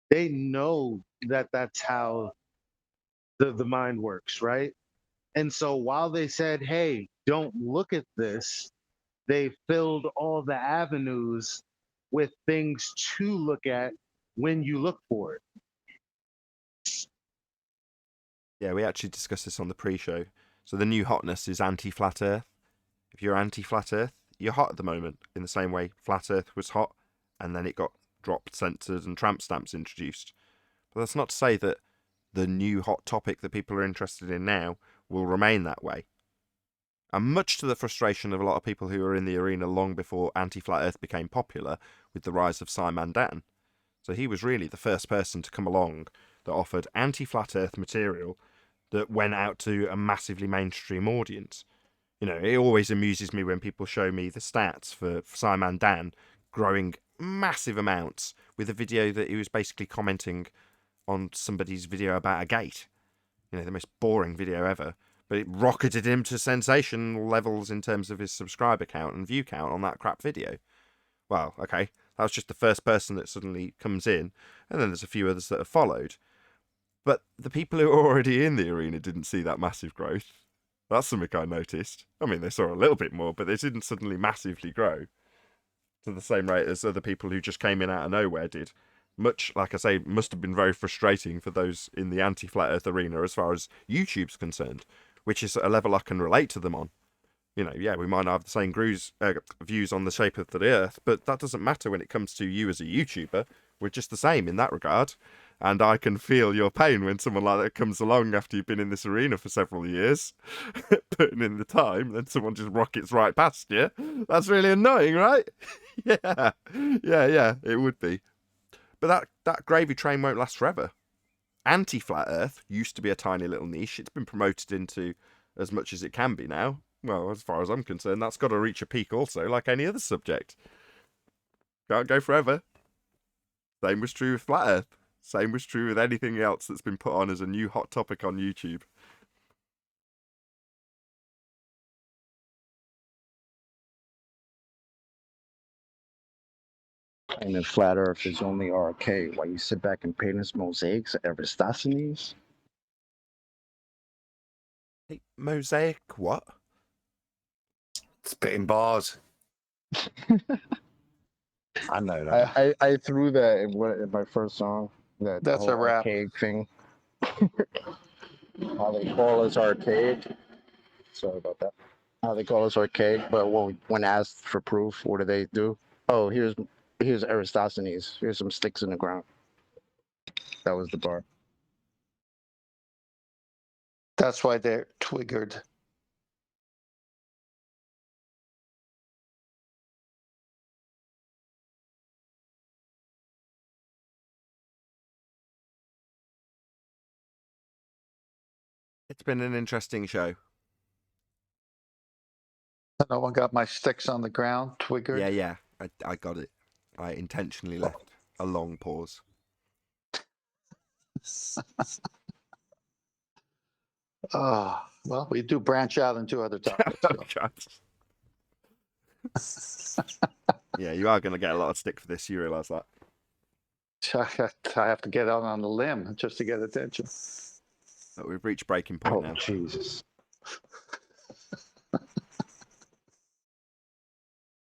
they know that that's how the mind works, right? And so while they said, hey, don't look at this, they filled all the avenues with things to look at when you look for it. Yeah, we actually discussed this on the pre-show. So the new hotness is anti-flat Earth. If you're anti-flat Earth, you're hot at the moment, in the same way flat Earth was hot, and then it got dropped, censored, and tramp stamps introduced. But that's not to say that the new hot topic that people are interested in now will remain that way. And much to the frustration of a lot of people who were in the arena long before anti-flat Earth became popular with the rise of Simon Dan. So he was really the first person to come along that offered anti-flat Earth material that went out to a massively mainstream audience. You know, it always amuses me when people show me the stats for Simon Dan growing massive amounts with a video that he was basically commenting on somebody's video about a gate. You know, the most boring video ever. But it rocketed him to sensational levels in terms of his subscriber count and view count on that crap video. Well, okay, that was just the first person that suddenly comes in, and then there's a few others that have followed. But the people who are already in the arena didn't see that massive growth. That's something I noticed. I mean, they saw a little bit more, but they didn't suddenly massively grow to the same rate as other people who just came in out of nowhere did. Much, like I say, must have been very frustrating for those in the anti-flat Earth arena as far as YouTube's concerned, which is a level I can relate to them on. You know, yeah, we might not have the same views on the shape of the Earth, but that doesn't matter when it comes to you as a YouTuber. We're just the same in that regard. And I can feel your pain when someone like that comes along after you've been in this arena for several years, putting in the time, then someone just rockets right past you. That's really annoying, right? Yeah, it would be. But that gravy train won't last forever. Anti-flat Earth used to be a tiny little niche. It's been promoted into as much as it can be now, well, as far as I'm concerned, that's got to reach a peak also, like any other subject. Can't go forever. Same was true with Flat Earth. Same was true with anything else that's been put on as a new hot topic on YouTube. And then flat Earth is only arcade. While you sit back and paint his mosaics, Aristophanes. Hey, mosaic what? Spitting bars. I know that. I threw that in my first song. That That's whole a rap. arcade thing. How they call us arcade. Sorry about that. How they call us arcade, but when asked for proof, what do? Oh, here's Aristophanes. Here's some sticks in the ground. That was the bar. That's why they're twiggered. It's been an interesting show. No one got my sticks on the ground, twiggered. Yeah, I got it. I intentionally left a long pause. Oh, well, we do branch out into other topics. So. Yeah, you are going to get a lot of stick for this. You realise that? I have to get out on the limb just to get attention. But we've reached breaking point now. Jesus.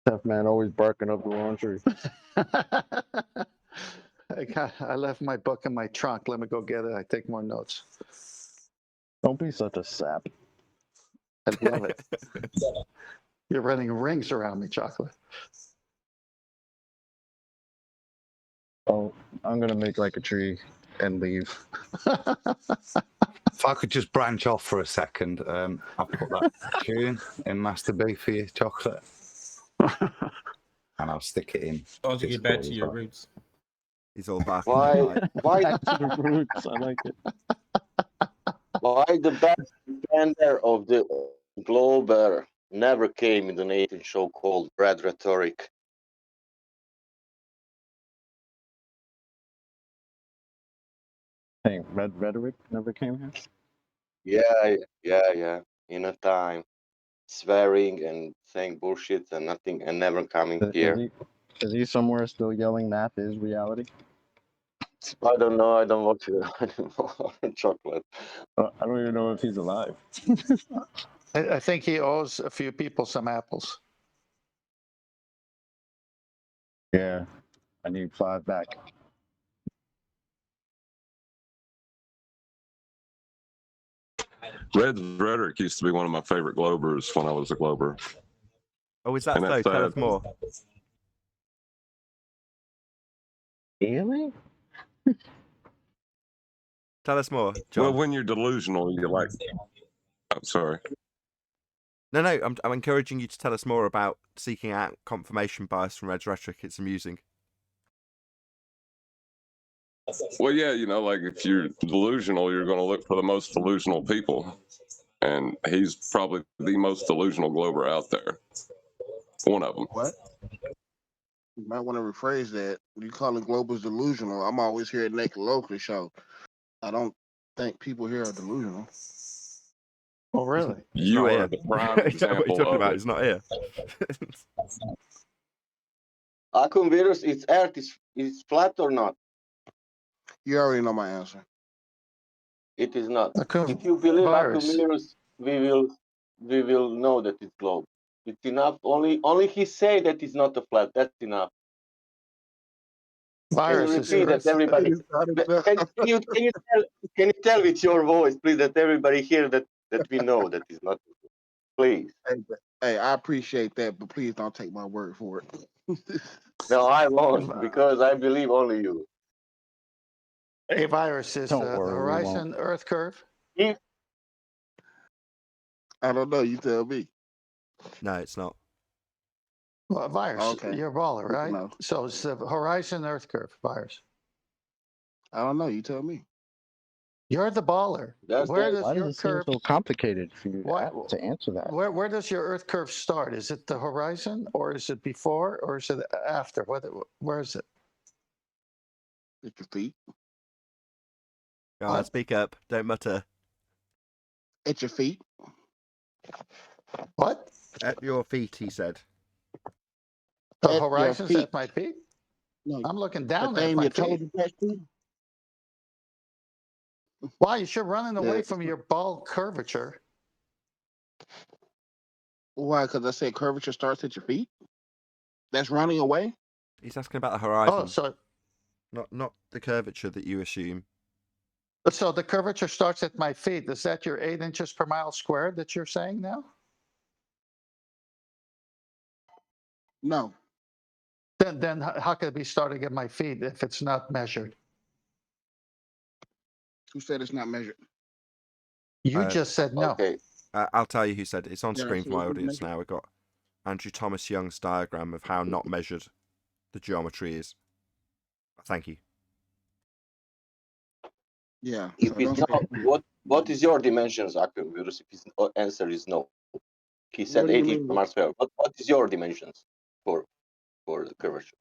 Tough man always barking up the wrong tree. I left my book in my trunk. Let me go get it. I take more notes. Don't be such a sap. I love it. You're running rings around me, Chocolate. Oh, I'm gonna make like a tree and leave. If I could just branch off for a second, I'll put that tune in Master B for you, Chocolate. And I'll stick it in. Oh, to get back to your roots. He's all back. Why Back to the roots. I like it. why the best defender of the Glober never came in the Nathan show called Red Rhetoric? Hey, Red Rhetoric never came here? Yeah. In a time. Swearing and saying bullshit and nothing and never coming here. Is he somewhere still yelling math is reality? I don't know. I don't watch it anymore. Chocolate. I don't even know if he's alive. I think he owes a few people some apples. Yeah, I need 5 back. Red Rhetoric used to be one of my favorite Globers when I was a Glober. Oh, is that And so? that's Tell us sad. more. Really? Tell us more, John. Well, when you're delusional, you're like, I'm sorry. No, I'm encouraging you to tell us more about seeking out confirmation bias from Red's rhetoric. It's amusing. Well, yeah, like if you're delusional, you're going to look for the most delusional people. And he's probably the most delusional Glober out there. One of them. What? You might want to rephrase that. When you calling Globers delusional, I'm always here at Nathan Oakley show. I don't think people here are delusional. Oh, really? You are the prime What are you example talking of about? it. He's not here. Virus, its Earth is flat or not? You already know my answer. It is not. If you believe Virus. Virus, we will know that it's globe. It's enough. Only he say that it's not a flat. That's enough. Virus Can is you repeat Earth. that everybody? Can you tell with your voice, please, that everybody hear that we know that is not. Please. Hey, I appreciate that, but please don't take my word for it. No, I won't, because I believe only you. A virus is Don't the worry, we horizon Earth curve. I don't know. You tell me. No, it's not. Well, virus. Okay. You're a baller, right? No. So it's the horizon Earth curve virus. I don't know. You tell me. You're the baller. That's Where the does Why does your it seem curve? so complicated for you What? to answer that? Where does your Earth curve start? Is it the horizon, or is it before, or is it after? Where is it? At your feet. Go on, What? speak up. Don't mutter. At your feet. What? At your feet, he said. The At your horizon's feet. at my feet. No, I'm looking the down at thing my your toes feet. attached to. Why? You're running away The, from your ball curvature. why? Because I said curvature starts at your feet. That's running away. He's asking about the Oh, horizon, so not the curvature that you assume. the curvature starts at my feet. Is that your 8 inches per mile squared that you're saying now? No. Then how could it be starting at my feet if it's not measured? Who said it's not measured? You just said no. Okay. I'll tell you who said it. It's on Did I screen say for my it's not audience measured? now. We've got Andrew Thomas Young's diagram of how not measured the geometry is. Thank you. Yeah. If So it's don't say not, what is your dimensions, Aquavirus? If his answer is no, he said what do you 18 mean? per Mars square. What is your dimensions for the curvature?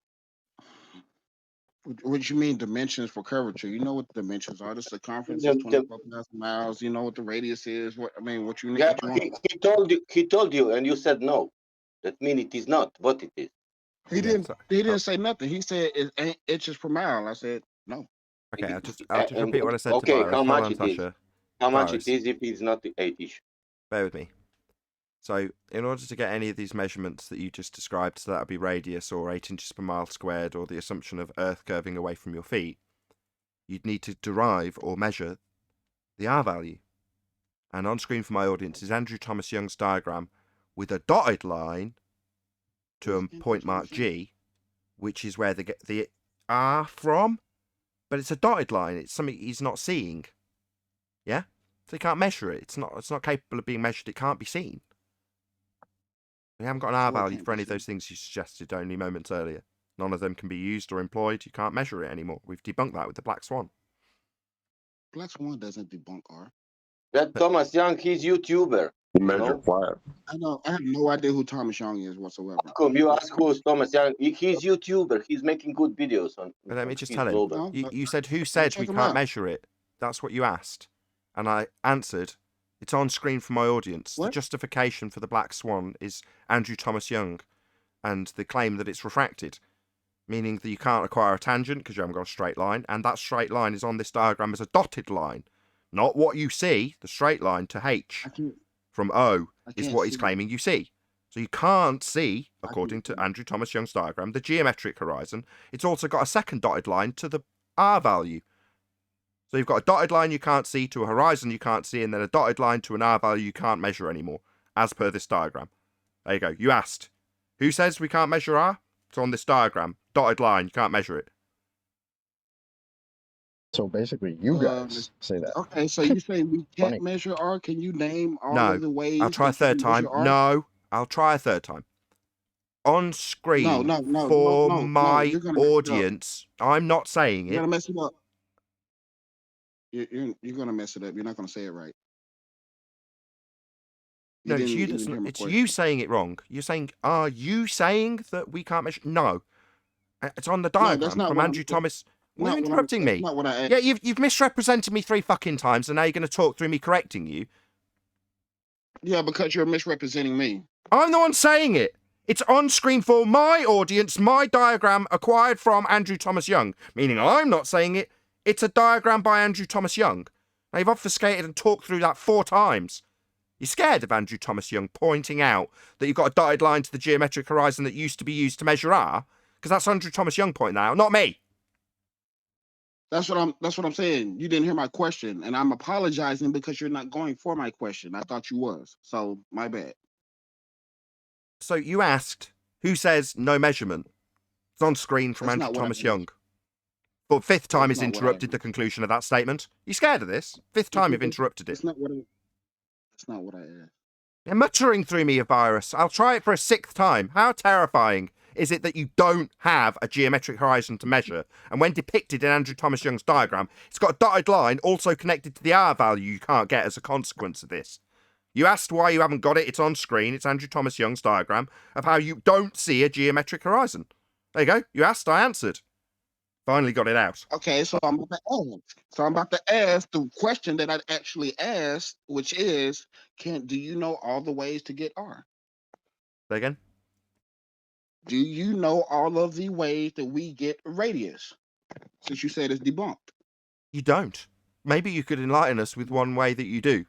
What you mean dimensions for curvature? You know what the dimensions are. The circumference is The- 24,000 miles. You know what the radius is. What I mean, what you need, yeah, what you but want. he told you, and you said no. That means it is not what it is. He Yeah, didn't. so- He didn't say nothing. He said it ain't inches per mile. I said no. Okay, I'll just repeat what I said to Okay, Virus. how Hold much on, it is? Tasha. How much Virus, it is if it's not 8-ish? bear with me. So, in order to get any of these measurements that you just described, so that would be radius or 8 inches per mile squared, or the assumption of Earth curving away from your feet, you'd need to derive or measure the R value. And on screen for my audience is Andrew Thomas Young's diagram with a dotted line to a point mark G, which is where they get the R from, but it's a dotted line. It's something he's not seeing. Yeah? So he can't measure it. It's not capable of being measured. It can't be seen. We haven't got an R So it value can't for be any of seen. those things you suggested only moments earlier. None of them can be used or employed. You can't measure it anymore. We've debunked that with the Black Swan. Black Swan doesn't debunk R. That Thomas Young, he's YouTuber. You Measure know? flat. I know. I have no idea who Thomas Young is whatsoever. Come, you ask who's Thomas Young. He's YouTuber. He's making good videos on. But let me just He's tell him. global. No, You said, who I'll said we check him can't out. measure it? That's what you asked. And I answered, it's on screen for my audience. The What? justification for the Black Swan is Andrew Thomas Young and the claim that it's refracted, meaning that you can't acquire a tangent because you haven't got a straight line, and that straight line is on this diagram as a dotted line. Not what you see, the straight line to H I can't. from O I is can't what he's see it. claiming you see. So you can't see, I according can't to see it. Andrew Thomas Young's diagram, the geometric horizon. It's also got a second dotted line to the R value. So you've got a dotted line you can't see to a horizon you can't see, and then a dotted line to an R value you can't measure anymore, as per this diagram. There you go. You asked, who says we can't measure R? It's on this diagram. Dotted line, you can't measure it. So basically, you guys say that. Okay, so you say we can't Funny. measure R? Can you name all No. of the ways I'll try a that you third can time. measure R? No. I'll try a third time. On screen for my You're gonna mess it up. audience, I'm not saying You're it. gonna mess it up. You're gonna mess it up. You're not gonna say it right. No, it's didn't you even that's hear my it's question. you saying it wrong. You're saying, are you saying that we can't measure? No. It's on the No, diagram that's not from what Andrew Thomas. Why are you not what interrupting that's me? not what I asked. Yeah, you've misrepresented me 3 fucking times, and now you're going to talk through me correcting you. Yeah, because you're misrepresenting me. I'm the one saying it. It's on screen for my audience, my diagram acquired from Andrew Thomas Young, meaning I'm not saying it. It's a diagram by Andrew Thomas Young. Now, you've obfuscated and talked through that 4 times. You're scared of Andrew Thomas Young pointing out that you've got a dotted line to the geometric horizon that used to be used to measure R? Because that's Andrew Thomas Young pointing that out, not me. That's what I'm saying. You didn't hear my question, and I'm apologizing because you're not going for my question. I thought you was. So my bad. So you asked, who says no measurement? It's on screen from That's Andrew not what I Thomas asked. Young. For 5th time That's he's not what I interrupted the asked. conclusion of that statement. You scared of this? 5th time you've interrupted it. That's not what I. That's not what I asked. You're muttering through me, a virus. I'll try it for a 6th time. How terrifying. is it that you don't have a geometric horizon to measure? And when depicted in Andrew Thomas Young's diagram, it's got a dotted line also connected to the R value you can't get as a consequence of this. You asked why you haven't got it. It's on screen. It's Andrew Thomas Young's diagram of how you don't see a geometric horizon. There you go. You asked, I answered. Finally got it out. Okay, so I'm about to ask. So I'm about to ask the question that I actually asked, which is, do you know all the ways to get R? Say again? Do you know all of the ways that we get radius? Since you said it's debunked. You don't. Maybe you could enlighten us with one way that you do.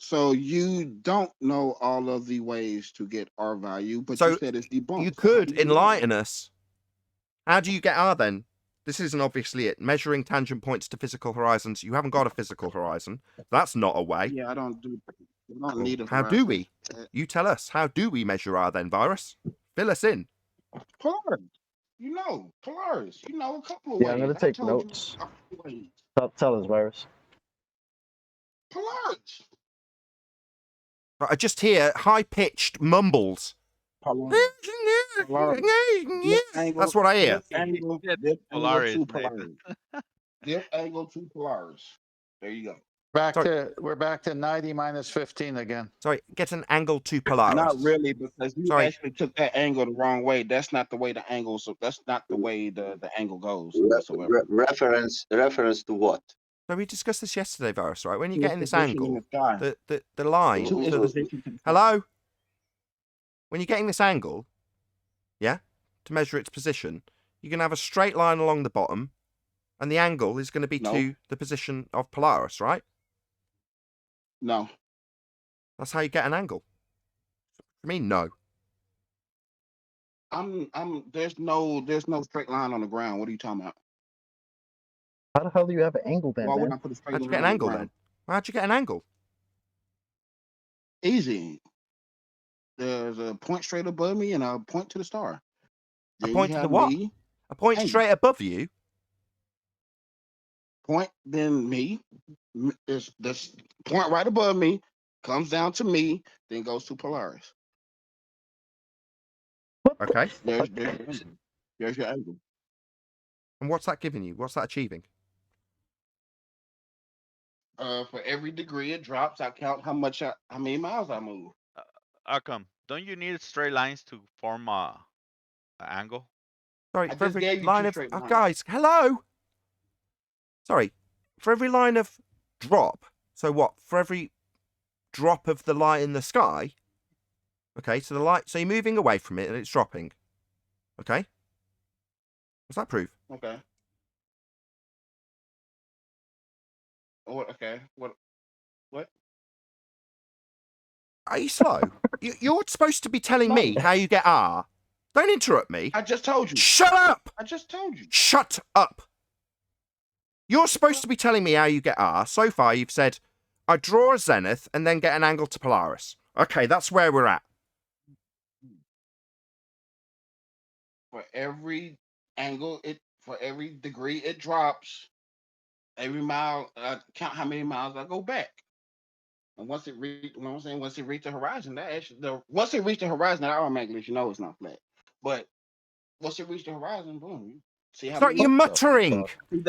So you don't know all of the ways to get R value, but So you said it's debunked. you So how could do you know? enlighten us. How do you get R then? This isn't obviously it. Measuring tangent points to physical horizons. You haven't got a physical horizon. That's not a way. Yeah, I don't need a How do we? You tell us. How do we measure R then, Virus? Fill us in. Polaris. Polaris. You know, a couple of Yeah, ways. I'm gonna I take told you notes. a couple of ways. Tell us, Virus. Polaris. I just hear high-pitched mumbles. Polaris. That's what I hear. Dip angle to Polaris. Dip angle to Polaris. There you go. We're back to 90 minus 15 again. Sorry, get an angle to Polaris. Not really, because you Sorry. actually took that angle the wrong way. That's not the way the angle. So that's not the way the angle goes whatsoever. Reference to what? So we discussed this yesterday, Virus, right? When you're To getting this position in angle, the sky. the line. To its position to the sky. Hello? When you're getting this angle, yeah, to measure its position, you're going to have a straight line along the bottom, and the angle is going to be to the position of Polaris, right? No. That's how you get an angle. I mean, no. There's no straight line on the ground. What are you talking about? How the hell do you have an angle then? Why would man? I put a straight How'd you line get an on the angle ground? then? How'd you get an angle? Easy. There's a point straight above me and a point to the star. A Then point you to the have what? me, A point angle. straight above you? Point, then me. There's this point right above me, comes down to me, then goes to Polaris. Okay. There's your angle. There's your angle. And what's that giving you? What's that achieving? For every degree it drops, I count how many miles I move. How come? Don't you need straight lines to form a angle? Sorry, I for just every gave you line two of... straight lines. guys, hello? Sorry. For every line of drop, so what? For every drop of the light in the sky? Okay, so the light... So you're moving away from it and it's dropping. Okay? What's that prove? Okay. Okay. What? Are you slow? You're supposed to be telling me how you get R. Don't interrupt me. I just told you. Shut up! I just told you. Shut up! You're supposed to be telling me how you get R. So far, you've said, I draw a zenith and then get an angle to Polaris. Okay, that's where we're at. For every angle, for every degree it drops, every mile, count how many miles I go back. And once it reach, you know what I'm saying? Once it reach the horizon, once it reach the horizon, that automatically you know it's not flat. But once it reach the horizon, boom. You see how Sorry, many- you're muttering.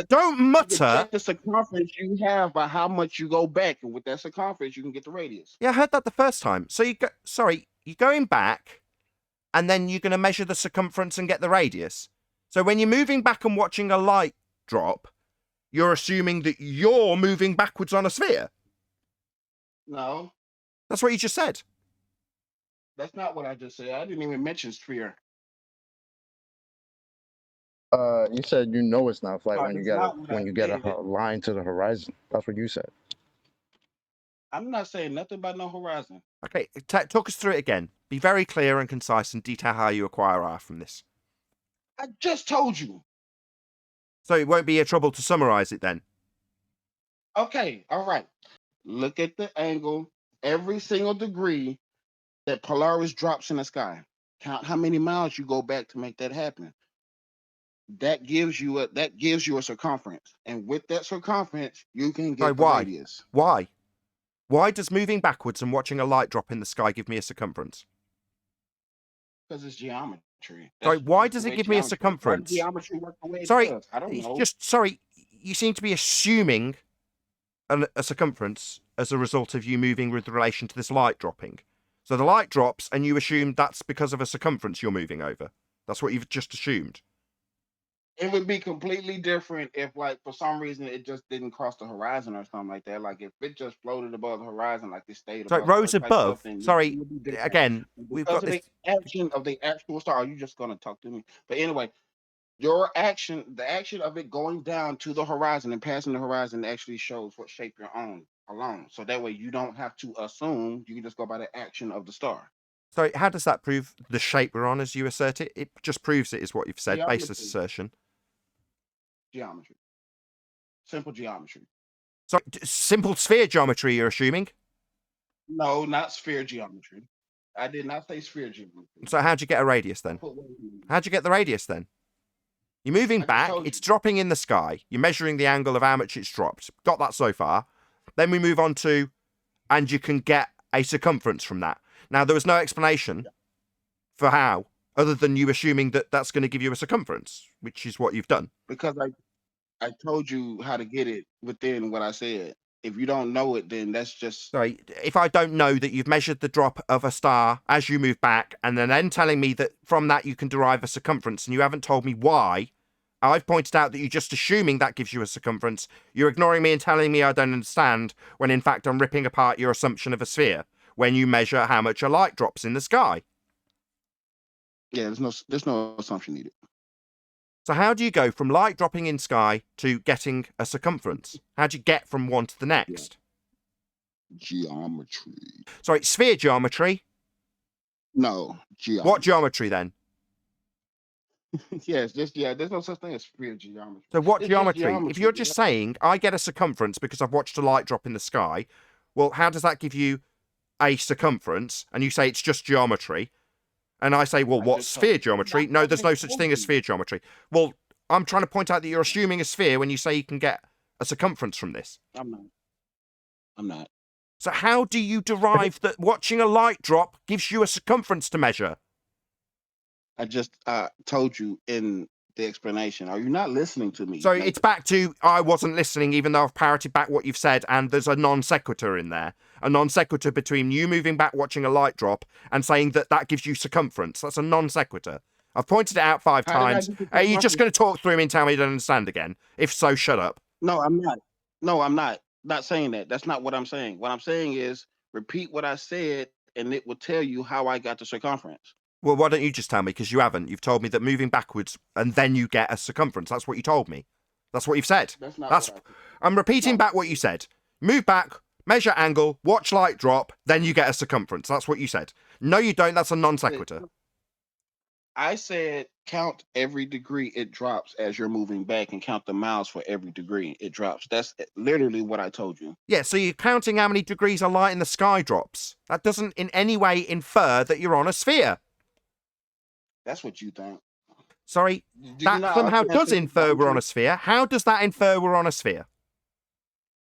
Don't You mutter. check the circumference you have by how much you go back, and with that circumference, you can get the radius. Yeah, I heard that the first time. So you're going back, and then you're going to measure the circumference and get the radius. So when you're moving back and watching a light drop, you're assuming that you're moving backwards on a sphere. No, That's what you just said. that's not what I just said. I didn't even mention sphere. You said you know it's not flat No, when you that's get not what I said. a line to the horizon. That's what you said. I'm not saying nothing about no horizon. Okay, talk us through it again. Be very clear and concise and detail how you acquire R from this. I just told you. So it won't be a trouble to summarize it then. Okay, all right. Look at the angle, every single degree that Polaris drops in the sky. Count how many miles you go back to make that happen. That gives you a circumference, and with that circumference, you can get the why? radius. Why? Why does moving backwards and watching a light drop in the sky give me a circumference? Because it's geometry. Sorry, That's why just the does it way give me a geometry works. Why does circumference? geometry work the way it Sorry, does? I don't it's know. just sorry. You seem to be assuming a circumference as a result of you moving with relation to this light dropping. So the light drops, and you assume that's because of a circumference you're moving over. That's what you've just assumed. It would be completely different if, like, for some reason it just didn't cross the horizon or something like that. Like if it just floated above the horizon, like it stayed So it above the rose earth type above. stuff, then it Sorry, would be different. again, we've Because got of this. the action of the actual star, you're just gonna talk to me. But anyway, your action, the action of it going down to the horizon and passing the horizon actually shows what shape you're on alone. So that way you don't have to assume, you can just go by the action of the star. Sorry, how does that prove the shape we're on as you assert it? It just proves it is what you've said, baseless Geometry. assertion. Geometry. Simple geometry. So simple sphere geometry you're assuming? No, not sphere geometry. I did not say sphere geometry. So how'd you get a radius then? How'd you get the radius then? You're moving back, it's dropping in the sky. You're measuring the angle of how much it's dropped. Got that so far. Then we move on to, and you can get a circumference from that. Now, there was no explanation for how, other than you assuming that that's going to give you a circumference, which is what you've done. Because I told you how to get it within what I said. If you don't know it, then that's just... Sorry, if I don't know that you've measured the drop of a star as you move back, and then telling me that from that you can derive a circumference, and you haven't told me why, I've pointed out that you're just assuming that gives you a circumference. You're ignoring me and telling me I don't understand, when in fact I'm ripping apart your assumption of a sphere, when you measure how much a light drops in the sky. Yeah, there's no assumption needed. So how do you go from light dropping in sky to getting a circumference? How do you get from one to the next? Geometry. Sorry, sphere geometry? No, geometry. What geometry then? Yes, there's no such thing as sphere geometry. So what It's just geometry? If you're just saying, I get a circumference because I've watched a light drop in the sky, well, how does that give you a circumference? And you say it's just geometry. And I say, well, what's sphere geometry? No, there's no such thing as sphere geometry. Well, I'm trying to point out that you're assuming a sphere when you say you can get a circumference from this. I'm not. So how do you derive that watching a light drop gives you a circumference to measure? I just told you in the explanation. Are you not listening to me? So it's back to I wasn't listening, even though I've parroted back what you've said, and there's a non sequitur in there. A non sequitur between you moving back, watching a light drop, and saying that that gives you circumference. That's a non sequitur. I've pointed it out 5 times. Are you just going to talk through me and tell me you don't understand again? If so, shut up. No, I'm not. No, I'm not. Not saying that. That's not what I'm saying. What I'm saying is repeat what I said, and it will tell you how I got the circumference. Well, why don't you just tell me? Because you haven't. You've told me that moving backwards and then you get a circumference. That's what you told me. That's what you've said. I'm repeating back what you said. Move back, measure angle, watch light drop, then you get a circumference. That's what you said. No, you don't. That's a non sequitur. I said count every degree it drops as you're moving back and count the miles for every degree it drops. That's literally what I told you. Yeah, so you're counting how many degrees a light in the sky drops. That doesn't in any way infer that you're on a sphere. That's what you think. Sorry, that somehow does infer we're on a sphere. How does that infer we're on a sphere?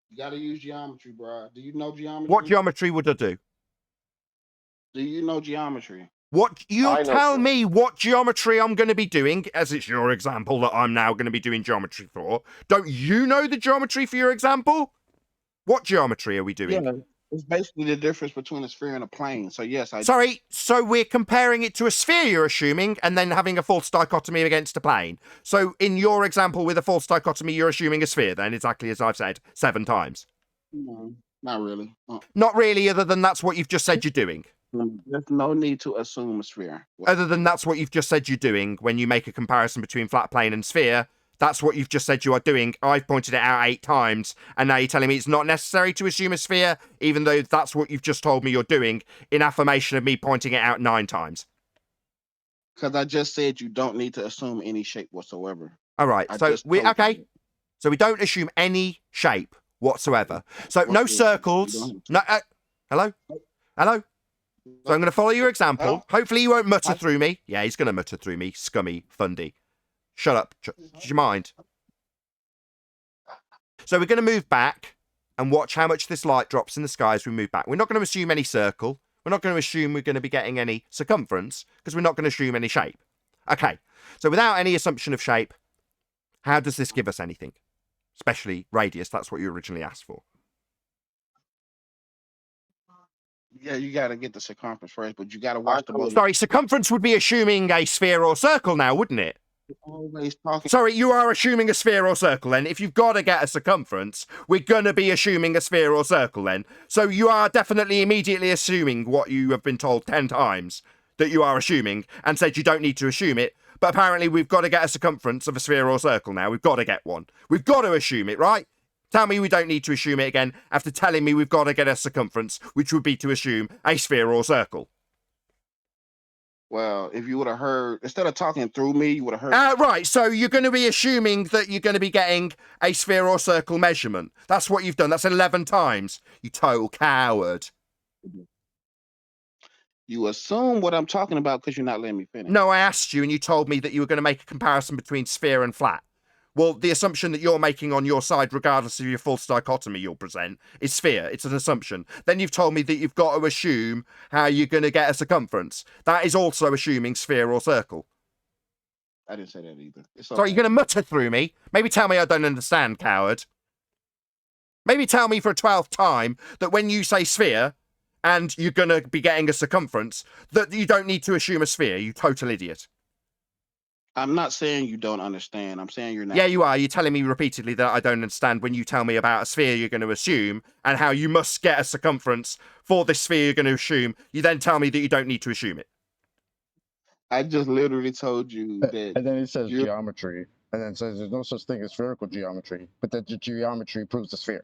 You gotta use geometry, bro. Do you know geometry? What geometry would I do? Do you know geometry? What you tell me what geometry I'm going to be doing, as it's your example that I'm now going to be doing geometry for. Don't you know the geometry for your example? What geometry are we doing? Yeah, it's basically the difference between a sphere and a plane. So yes, Sorry, so we're comparing it to a sphere, you're assuming, and then having a false dichotomy against a plane. So in your example with a false dichotomy, you're assuming a sphere then, exactly as I've said 7 times. No, not really. Not really, other than that's what you've just said you're doing. There's no need to assume a sphere. Other than that's what you've just said you're doing when you make a comparison between flat plane and sphere. That's what you've just said you are doing. I've pointed it out 8 times, and now you're telling me it's not necessary to assume a sphere, even though that's what you've just told me you're doing, in affirmation of me pointing it out 9 times. Because I just said you don't need to assume any shape whatsoever. All right, so we So we don't assume any shape whatsoever. So no circles. No. Hello. So I'm going to follow your example. Hopefully you won't mutter through me. Yeah, he's going to mutter through me. Scummy fundy. Shut up. Do you mind? So we're going to move back and watch how much this light drops in the sky as we move back. We're not going to assume any circle. We're not going to assume we're going to be getting any circumference because we're not going to assume any shape. Okay, so without any assumption of shape, how does this give us anything? Especially radius, that's what you originally asked for. Yeah, you got to get the circumference first, but you got to watch the bubble. Sorry, circumference would be assuming a sphere or circle now, wouldn't it? Always talking. Sorry, you are assuming a sphere or circle then. If you've got to get a circumference, we're going to be assuming a sphere or circle then. So you are definitely immediately assuming what you have been told 10 times that you are assuming and said you don't need to assume it. But apparently we've got to get a circumference of a sphere or circle now. We've got to get one. We've got to assume it, right? Tell me we don't need to assume it again after telling me we've got to get a circumference, which would be to assume a sphere or circle. Well, if you would have heard, instead of talking through me, you would have heard. Right, so you're going to be assuming that you're going to be getting a sphere or circle measurement. That's what you've done. That's 11 times. You total coward. You assume what I'm talking about because you're not letting me finish. No, I asked you and you told me that you were going to make a comparison between sphere and flat. Well, the assumption that you're making on your side, regardless of your false dichotomy you'll present, is sphere. It's an assumption. Then you've told me that you've got to assume how you're going to get a circumference. That is also assuming sphere or circle. I didn't say that either. Sorry, you're going to mutter through me? Maybe tell me I don't understand, coward. Maybe tell me for a 12th time that when you say sphere and you're going to be getting a circumference, that you don't need to assume a sphere, you total idiot. I'm not saying you don't understand. I'm saying you're not. Yeah, you are. You're telling me repeatedly that I don't understand when you tell me about a sphere you're going to assume and how you must get a circumference for this sphere you're going to assume. You then tell me that you don't need to assume it. I just literally told you that. And then it says geometry, and then it says there's no such thing as spherical geometry, but that the geometry proves the sphere.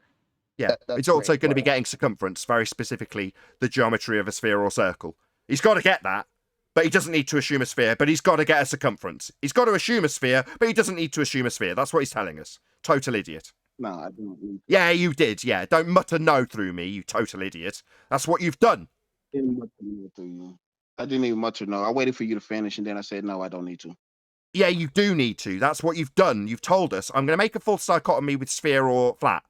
Yeah, it's also going to be getting circumference, very specifically the geometry of a sphere or circle. He's got to get that. But he doesn't need to assume a sphere, but he's got to get a circumference. He's got to assume a sphere, but he doesn't need to assume a sphere. That's what he's telling us. Total idiot. No, I didn't. Yeah, you did. Yeah, don't mutter no through me, you total idiot. That's what you've done. I didn't even mutter no. I waited for you to finish, and then I said, no, I don't need to. Yeah, you do need to. That's what you've done. You've told us, I'm going to make a false dichotomy with sphere or flat.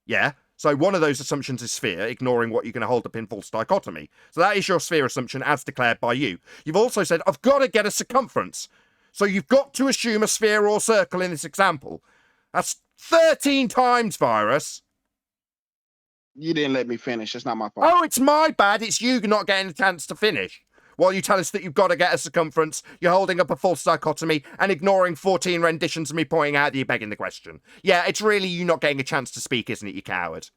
Yeah? So one of those assumptions is sphere, ignoring what you're going to hold up in false dichotomy. So that is your sphere assumption as declared by you. You've also said, I've got to get a circumference. So you've got to assume a sphere or circle in this example. That's 13 times, Virus. You didn't let me finish. It's not my fault. Oh, it's my bad. It's you not getting a chance to finish. While you tell us that you've got to get a circumference, you're holding up a false dichotomy and ignoring 14 renditions of me pointing out that you're begging the question. Yeah, it's really you not getting a chance to speak, isn't it, you coward?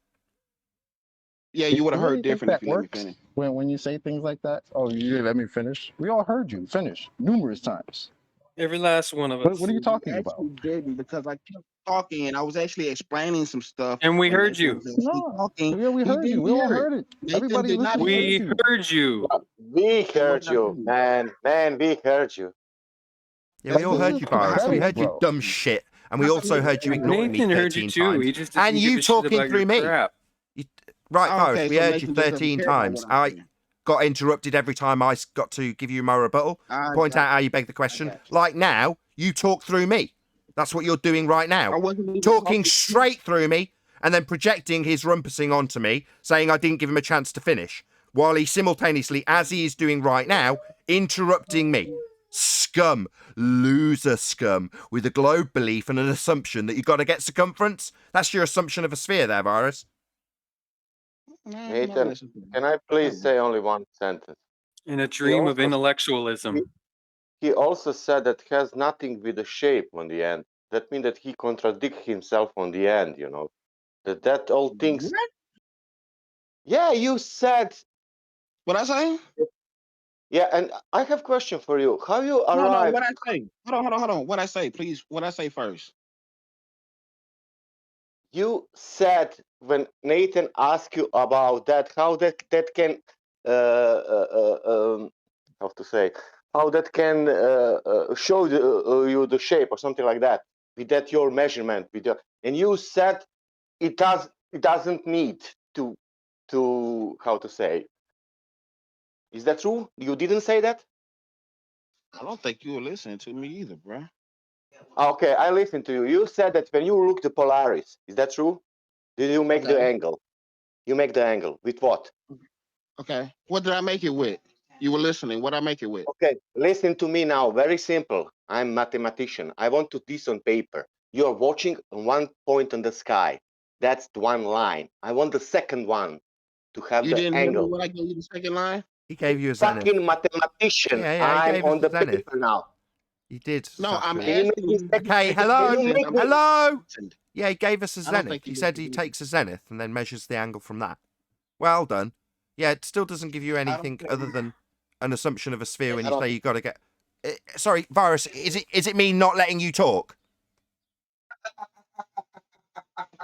Yeah, you would have heard different if you let me finish. When you say things like that, oh, you didn't let me finish. We all heard you finish numerous times. Every last one of us. What are you talking You about? actually didn't, because I kept talking and I was actually explaining some stuff. And we heard you. Yeah, we heard you. We all heard it. Everybody listened. We heard you. We heard you, man. Man, we heard you. Yeah, we all heard you, Virus. We heard you dumb shit. And we also heard you ignoring me Nathan 13 heard you too. times. He just didn't And give you a shit talking about through your me. crap. Right, Virus, Okay, we so heard Nathan you doesn't 13 care about times. what I'm I got interrupted every time I got to give you my rebuttal. Point out how you beg the question. Like now, you talk through me. That's what you're doing right now. Talking straight through me and then projecting his rumpusing onto me, saying I didn't give him a chance to finish, while he simultaneously, as he is doing right now, interrupting me. Scum, loser scum, with a globe belief and an assumption that you've got to get circumference. That's your assumption of a sphere there, Virus. Nathan, can I please say only one sentence? In a dream of intellectualism. He also said that has nothing with the shape on the end. That means that he contradicts himself on the end, you know. That all things. What? Yeah, you said. What I say? Yeah, and I have a question for you. How you No, arrive? what I say? Hold on. What I say, please? What I say first? You said when Nathan asked you about that, how that can, how to say, how that can show you the shape or something like that with that your measurement with your, and you said it doesn't need to how to say. Is that true? You didn't say that? I don't think you were listening to me either, bro. Okay, I listened to you. You said that when you look the Polaris, is that true? Did you make the Okay. angle? You make the angle with what? Okay. What did I make it with? You were listening. What did I make it with? Okay, listen to me now. Very simple. I'm mathematician. I want to this on paper. You're watching on one point on the sky. That's the one line. I want the second one to have You the didn't hear me angle. when I gave you the second line? He gave you a zenith. Fucking mathematician. Yeah, he I'm gave us on the the zenith. paper now. He did. No, I'm Saku. Can you make asking me you. Okay, Can hello, you make me? hello. Yeah, he gave us a I don't zenith. think He you said he takes a zenith and then measures the angle from that. Well done. Yeah, it still doesn't give you anything other than an assumption of a sphere when I you don't say you got to get. Sorry, Virus. Is it me not letting you talk?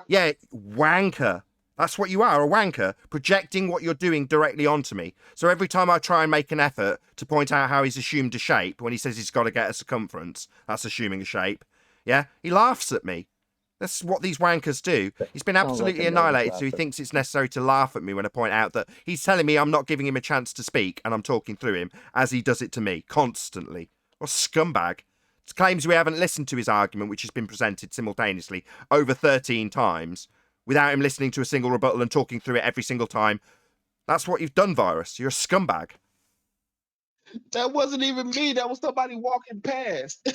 Yeah, wanker. That's what you are, a wanker, projecting what you're doing directly onto me. So every time I try and make an effort to point out how he's assumed a shape, when he says he's got to get a circumference, that's assuming a shape, yeah, he laughs at me. That's what these wankers do. He's been Sounds like absolutely a nervous annihilated, so he laughter. thinks it's necessary to laugh at me when I point out that he's telling me I'm not giving him a chance to speak, and I'm talking through him, as he does it to me, constantly. What a scumbag. Claims we haven't listened to his argument, which has been presented simultaneously over 13 times, without him listening to a single rebuttal and talking through it every single time. That's what you've done, Virus. You're a scumbag. That wasn't even me. That was somebody walking past.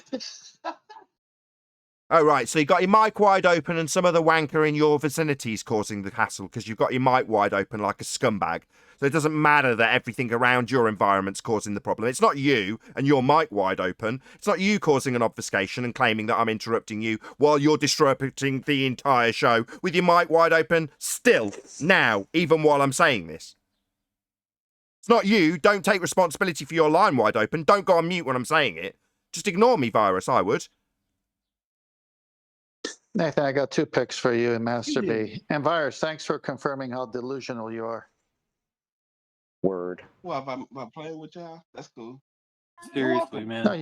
Oh, right. So you got your mic wide open and some other wanker in your vicinity is causing the hassle because you've got your mic wide open like a scumbag. So it doesn't matter that everything around your environment's causing the problem. It's not you and your mic wide open. It's not you causing an obfuscation and claiming that I'm interrupting you while you're disrupting the entire show with your mic wide open still, now, even while I'm saying this. It's not you. Don't take responsibility for your line wide open. Don't go on mute when I'm saying it. Just ignore me, Virus, I would. Nathan, I got 2 picks for you in Master B. And Virus, thanks for confirming how delusional you are. Word. Well, if I'm playing with y'all, that's cool. Seriously, man. No,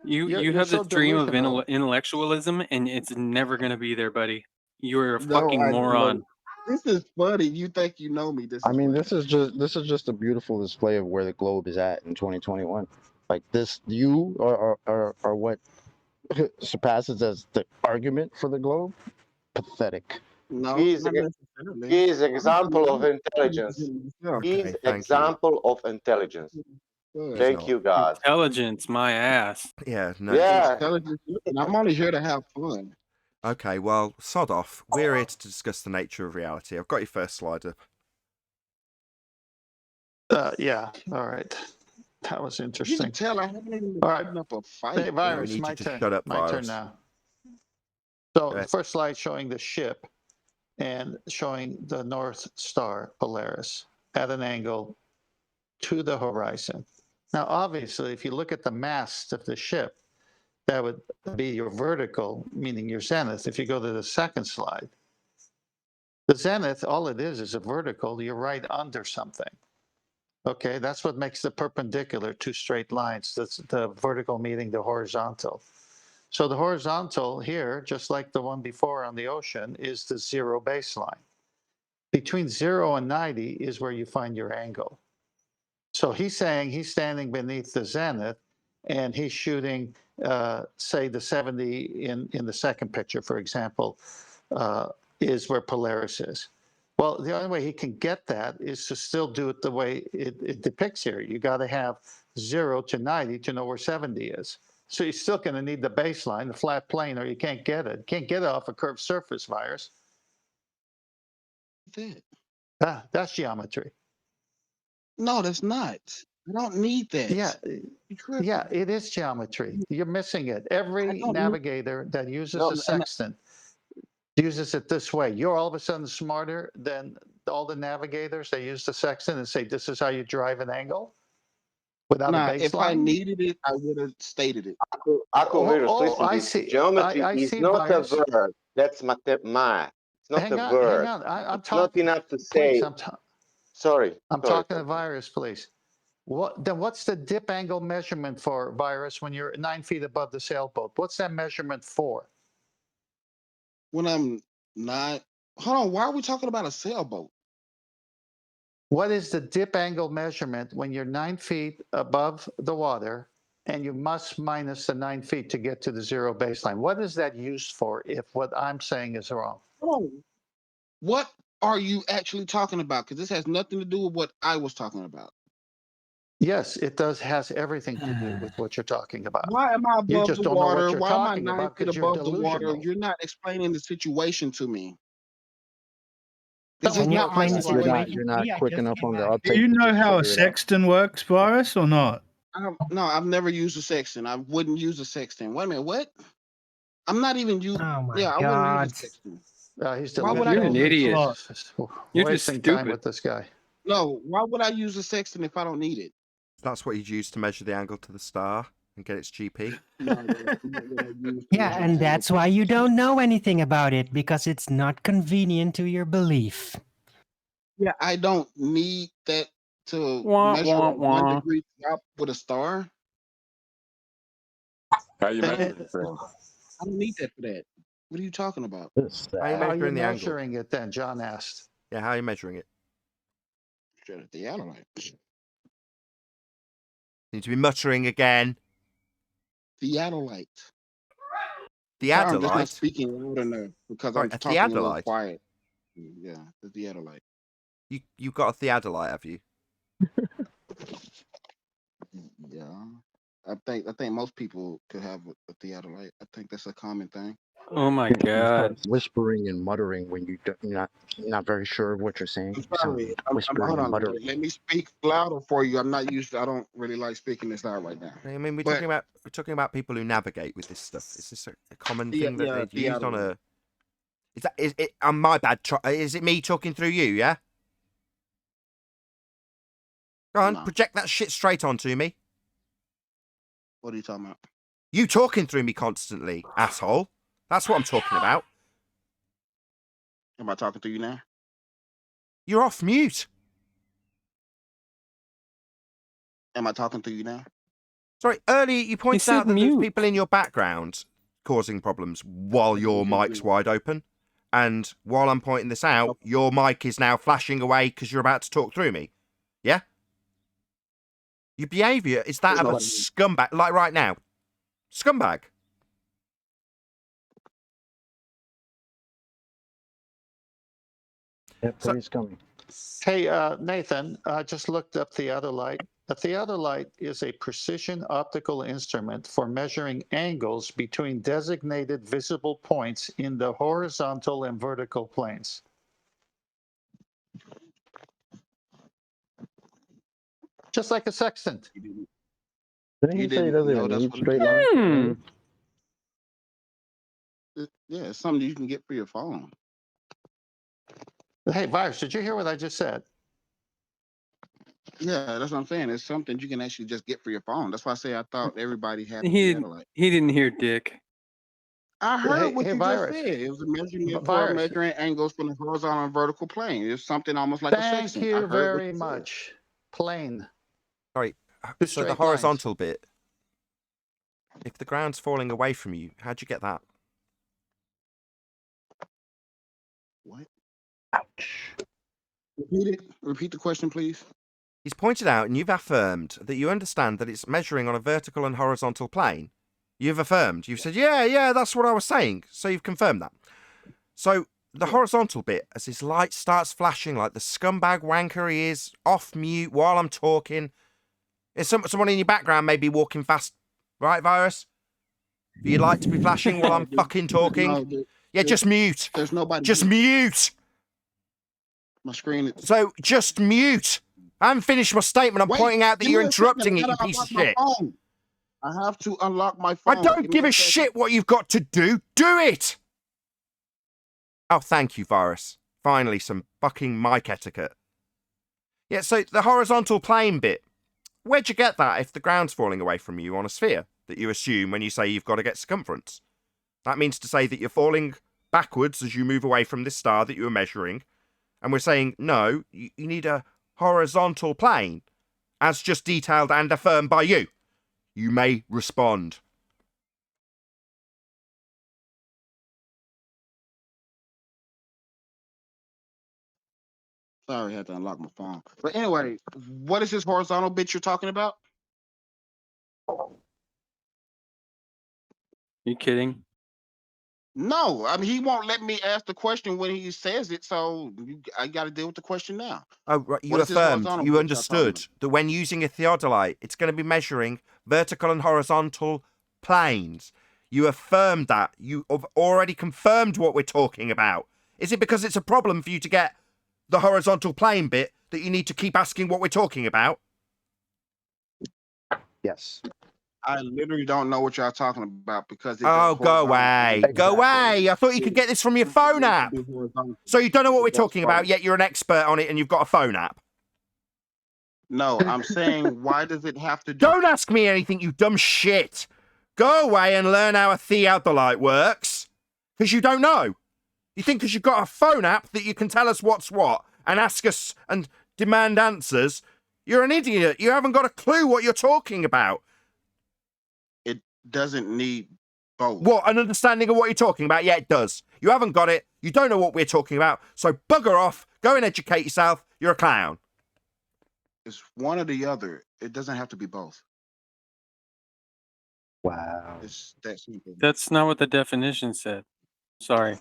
You have so this dream of delusional. intellectualism, and it's never gonna be there, buddy. You're a No, fucking I moron. know. This is funny. You think you know me. This is I mean, funny. this is just a beautiful display of where the globe is at in 2021. Like this, you are what surpasses as the argument for the globe. Pathetic. No, He's not necessarily. He's example of intelligence. Okay, He's thank you. example of intelligence. He's Thank not. you, God. Intelligence, my ass. Yeah, no. Yeah. Intelligence. And I'm only here to have fun. Okay, well, sod off. We're here to discuss the nature of reality. I've got your first slide up. Yeah, all right. That was You interesting. can tell I haven't even All right. putting up a Hey, fight. Virus, need my you to turn. shut up, My turn Virus. now. So Okay. the first slide showing the ship and showing the North Star Polaris at an angle to the horizon. Now, obviously, if you look at the mast of the ship, that would be your vertical, meaning your zenith. If you go to the second slide, the zenith, all it is a vertical. You're right under something. Okay, that's what makes the perpendicular 2 straight lines. That's the vertical meeting the horizontal. So the horizontal here, just like the one before on the ocean, is the 0 baseline. Between 0 and 90 is where you find your angle. So he's saying he's standing beneath the zenith and he's shooting, say, the 70 in the second picture, for example, is where Polaris is. Well, the only way he can get that is to still do it the way it depicts here. You got to have 0 to 90 to know where 70 is. So you're still going to need the baseline, the flat plane, or you can't get it. Can't get it off a curved surface, Virus. That's geometry. No, that's not. I don't need that. Yeah, it is geometry. You're missing it. Every navigator that uses a sextant uses it this way. You're all of a sudden smarter than all the navigators. They use the sextant and say, this is how you drive an angle without a baseline. If I needed it, I would have stated it. Virus, listen. I see. Geometry I is see, not Virus. a verb. That's math. It's not Hang a on, verb. hang on. I'm It's not talking. enough to Please, say. Sorry. I'm talking to Virus, please. What's the dip angle measurement for, Virus, when you're 9 feet above the sailboat? What's that measurement for? When I'm not, hold on. Why are we talking about a sailboat? What is the dip angle measurement when you're 9 feet above the water and you must minus the 9 feet to get to the 0 baseline? What is that used for if what I'm saying is wrong? Hold on. What are you actually talking about? Because this has nothing to do with what I was talking about. Yes, it does. Has everything to do with what you're talking about. Why am I You above just the don't know what water? you're Why am I talking 9 about feet because you're above the water? delusional. You're not explaining the situation to me. This Can is you not my explain the situation. You're not Yeah, quick just enough get on the back. Do uptake you to know just how a figure it out. sextant works, Virus, or not? No, I've never used a sextant. I wouldn't use a sextant. Wait a minute, what? I'm not even using. Oh my Yeah, I wouldn't god. use a sextant. He's Why would I You're delusional. an use a idiot. sextant? You're just Wasting time stupid. with this guy. No, why would I use a sextant if I don't need it? That's what you'd use to measure the angle to the star and get its GP. No, that's not what I use to Yeah, measure and the that's angle. why you don't know anything about it, because it's not convenient to your belief. Yeah, I don't need that to Wah, measure wah, a 1 wah. degree drop with a star. How you And measuring it then? I don't need that for that. What are you talking about? How are you How are you measuring the angle? measuring it then? John asked. Yeah, how are you measuring it? Straight at the Adelaide. You need to be muttering again. Theodolite. The Sorry, I'm just not Adelaide? speaking loud enough because Right, I'm a talking a little theodolite? quiet. Yeah, the theodolite. You've got a theodolite, have you? Yeah, I think most people could have a theodolite. I think that's a common thing. Oh my You start god. whispering and muttering when you're not very sure of what you're saying. I'm You sound sorry. whispering Hold and on. muttering. Let me speak louder for you. I'm not used. I don't really like speaking this loud right now. I mean, we're But talking about people who navigate with this stuff. Is this a common yeah, thing that they'd used on theodolite. a? Is it? My bad. Is it me talking through you? Yeah. Go on, No. project that shit straight onto me. What are you talking about? You talking through me constantly, asshole. That's what I'm talking about. Am I talking to you now? You're off mute. Am I talking to you now? Sorry, earlier you pointed said out that there's mute. people in your background causing problems while your mic's wide open. And while I'm pointing this out, your mic is now flashing away because you're about to talk through me. Yeah? Your behaviour is that of a scumbag, like right now. Scumbag. That praise coming. Hey, Nathan, I just looked up theodolite. A theodolite is a precision optical instrument for measuring angles between designated visible points in the horizontal and vertical planes. Just like a sextant. Didn't he say he doesn't even need straight is. lines? Yeah, it's something you can get for your phone. Hey, Virus, did you hear what I just said? Yeah, that's what I'm saying. It's something you can actually just get for your phone. That's why I say I thought everybody had a He theodolite. didn't hear Dick. I heard what Hey, you Virus. just said. It was a measurement for Virus. measuring angles from the horizontal and vertical plane. It's something almost like a Thank sextant. I you heard what very you said. much. Plain. Sorry, Two so the straight horizontal bit, if the ground's falling away from you, how'd you get that? What? Ouch. Repeat it. Repeat the question, please. He's pointed out and you've affirmed that you understand that it's measuring on a vertical and horizontal plane. You've affirmed. You've said, yeah, that's what I was saying. So you've confirmed that. So the horizontal bit, as his light starts flashing like the scumbag wanker he is, off mute while I'm talking. Is someone in your background maybe walking fast, right, Virus? For your light to be flashing while I'm fucking talking? Yeah, just mute. There's nobody. Just mute. My screen is. So just mute. I haven't finished my statement. I'm Wait, pointing out that give you're me a second. interrupting I it, you gotta piece of unlock shit. my phone. I have to unlock my phone. I don't give a shit what you've got to do. Do it. Oh, thank you, Virus. Finally, some fucking mic etiquette. Yeah, so the horizontal plane bit. Where'd you get that if the ground's falling away from you on a sphere that you assume when you say you've got to get circumference? That means to say that you're falling backwards as you move away from this star that you were measuring. And we're saying, no, you need a horizontal plane, as just detailed and affirmed by you. You may respond. Sorry, I had to unlock my phone. But anyway, what is this horizontal bit you're talking about? You kidding? No, I mean he won't let me ask the question when he says it, so I got to deal with the question now. Oh, right. You What is this affirmed, horizontal you plate y'all talking understood that when using a theodolite, it's going to be measuring vertical and horizontal planes. You affirmed that. You have already confirmed what we're talking about. Is it because it's a problem for you to get the horizontal plane bit that you need to keep asking what we're talking about? Yes. I literally don't know what y'all talking about because Oh, go away. Go away. I thought you could get this from your phone app. So you don't know what we're talking about, yet you're an expert on it and you've got a phone app. No, I'm saying why does it have to do? Don't ask me anything, you dumb shit. Go away and learn how a theodolite works. Because you don't know. You think because you've got a phone app that you can tell us what's what and ask us and demand answers. You're an idiot. You haven't got a clue what you're talking about. It doesn't need both. What, an understanding of what you're talking about? Yeah, it does. You haven't got it. You don't know what we're talking about. So bugger off. Go and educate yourself. You're a clown. It's one or the other. It doesn't have to be both. Wow. It's that simple. That's not what the definition said. Sorry.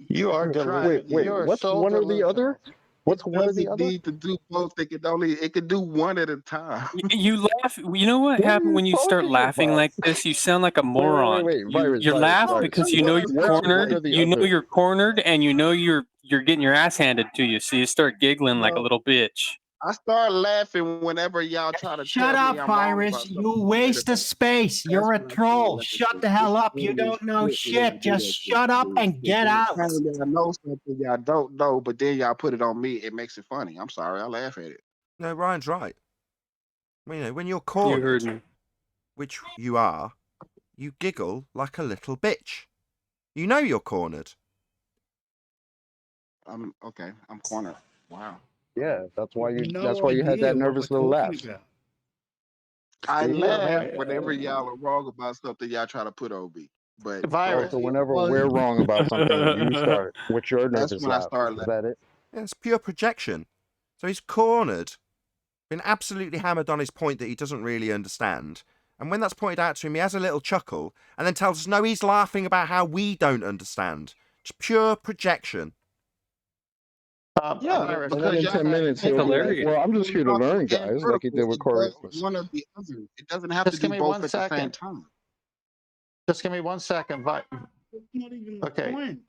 You are delusional. Wait, You are what's so one or the delusional. other? What's one or the Doesn't other? need to do both. It could do one at a time. You laugh. You know what What are happened you when you start talking laughing about? like this? You sound like a Wait, moron. Virus, You laugh Virus. because you know you're What's one or cornered. the You know other? you're cornered, and you know you're getting your ass handed to you. So you start giggling like a No, little bitch. I start laughing whenever y'all try to Shut tell me up, I'm wrong Virus. about You something I read waste the about. space. That's You're a when I start troll. laughing. Shut the hell up. You don't know shit. Just shut up and get out. Anytime y'all know something y'all don't know, but then y'all put it on me, it makes it funny. I'm sorry, I laugh at it. No, Ryan's right. Well, you know, when you're You cornered, heard me. which you are, you giggle like a little bitch. You know you're cornered. I'm okay. I'm cornered. Wow. Yeah, that's why you. No That's why you had that idea what nervous we're little talking laugh. about. I See? laugh whenever y'all are wrong about something y'all try to put on me. But Virus. So whenever Well, we're wrong about something, you start with your that's nervous when I laugh. start Is laughing. that it? Yeah, it's pure projection. So he's cornered, been absolutely hammered on his point that he doesn't really understand. And when that's pointed out to him, he has a little chuckle and then tells us, no, he's laughing about how we don't understand. It's pure projection. Yeah, Virus, And then in 10 minutes, That's he'll be like, hilarious. well, I'm just here to horizontal learn, and guys, like he did vertical, with it does Coriolis. one or the other. It doesn't have just to give do me both 1 at the same second. time. Just give me 1 second. That's not even the Okay. point.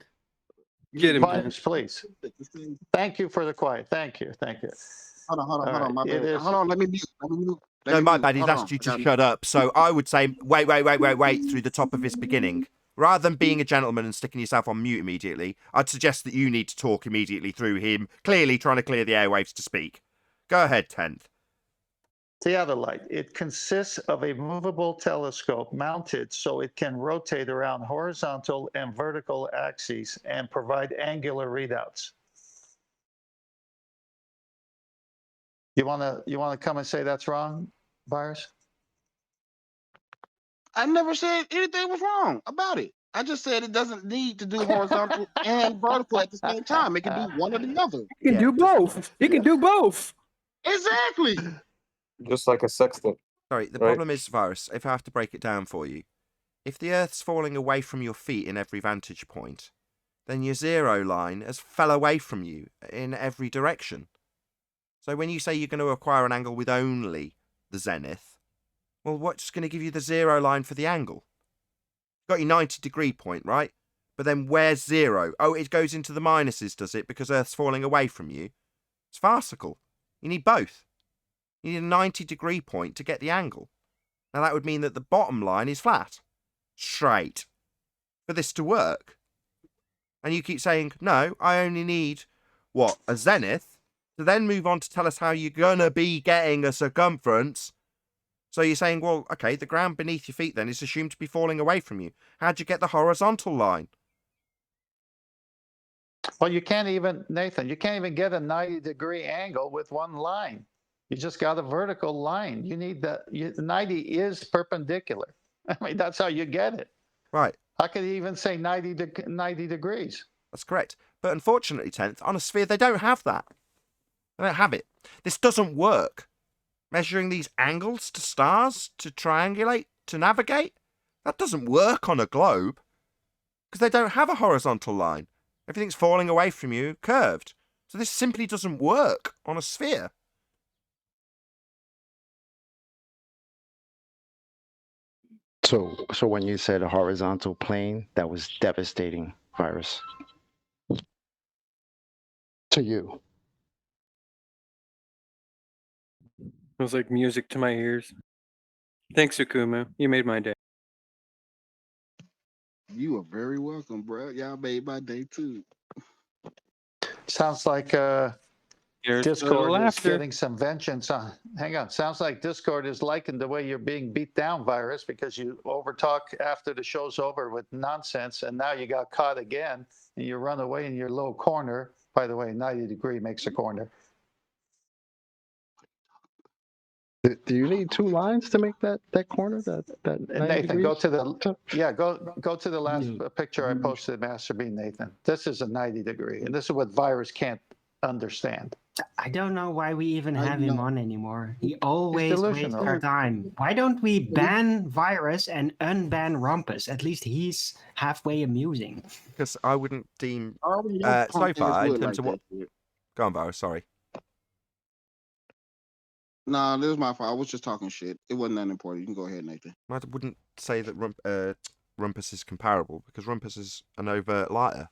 Get him, Ken. Virus, please. Thank you for the quiet. Thank you. Thank you. Hold on, All right, my it bad. is- Hold on, let me mute. Let me mute. No, my bad. He's asked you to shut up. So I would say, wait, through the top of his beginning. Rather than being a gentleman and sticking yourself on mute immediately, I'd suggest that you need to talk immediately through him, clearly trying to clear the airwaves to speak. Go ahead, 10th. Theodolite. It consists of a movable telescope mounted so it can rotate around horizontal and vertical axes and provide angular readouts. You wanna come and say that's wrong, Virus? I never said anything was wrong about it. I just said it doesn't need to do horizontal and vertical at the same time. It can do one or the other. You can do both. You can do both. Exactly. Just like a sextant. Sorry, the Right. problem is, Virus, if I have to break it down for you, if the Earth's falling away from your feet in every vantage point, then your zero line has fell away from you in every direction. So when you say you're going to acquire an angle with only the zenith, well, what's going to give you the zero line for the angle? You've got your 90-degree point, right? But then where's zero? Oh, it goes into the minuses, does it? Because Earth's falling away from you? It's farcical. You need both. You need a 90-degree point to get the angle. Now that would mean that the bottom line is flat. Straight. For this to work. And you keep saying, no, I only need, what, a zenith? To then move on to tell us how you're going to be getting a circumference. So you're saying, well, okay, the ground beneath your feet then is assumed to be falling away from you. How'd you get the horizontal line? Well, you can't even, Nathan, you can't even get a 90-degree angle with one line. You just got a vertical line. You need the 90 is perpendicular. I mean, that's how you get it. Right. How could you even say 90 degrees? That's correct. But unfortunately, 10th, on a sphere, they don't have that. They don't have it. This doesn't work. Measuring these angles to stars, to triangulate, to navigate, that doesn't work on a globe. because they don't have a horizontal line. Everything's falling away from you curved. So this simply doesn't work on a sphere. So when you said a horizontal plane, that was devastating, Virus. To you. It was like music to my ears. Thanks, Sukumu. You made my day. You are very welcome, bro. Y'all made my day too. Sounds like Here's Discord is laughter. getting some vengeance on. Hang on. Sounds like Discord is liking the way you're being beat down, Virus, because you overtalk after the show's over with nonsense, and now you got caught again, and you run away in your little corner. By the way, 90 degree makes a corner. Do you need 2 lines to make that corner? That And 90 Nathan, go degrees? to the go to the last picture I posted, Master B. Nathan. This is a 90 degree, and this is what Virus can't understand. I don't know why we even I have him know. on anymore. He always wastes delusional. our time. Why don't we ban Virus and unban Rumpus? At least he's halfway amusing. Because I wouldn't deem Your so punk ass far in look terms like of what. that shit. Go on, Virus. Sorry. Nah, this was my fault. I was just talking shit. It wasn't that important. You can go ahead, Nathan. I wouldn't say that Rumpus is comparable because Rumpus is an overt liar.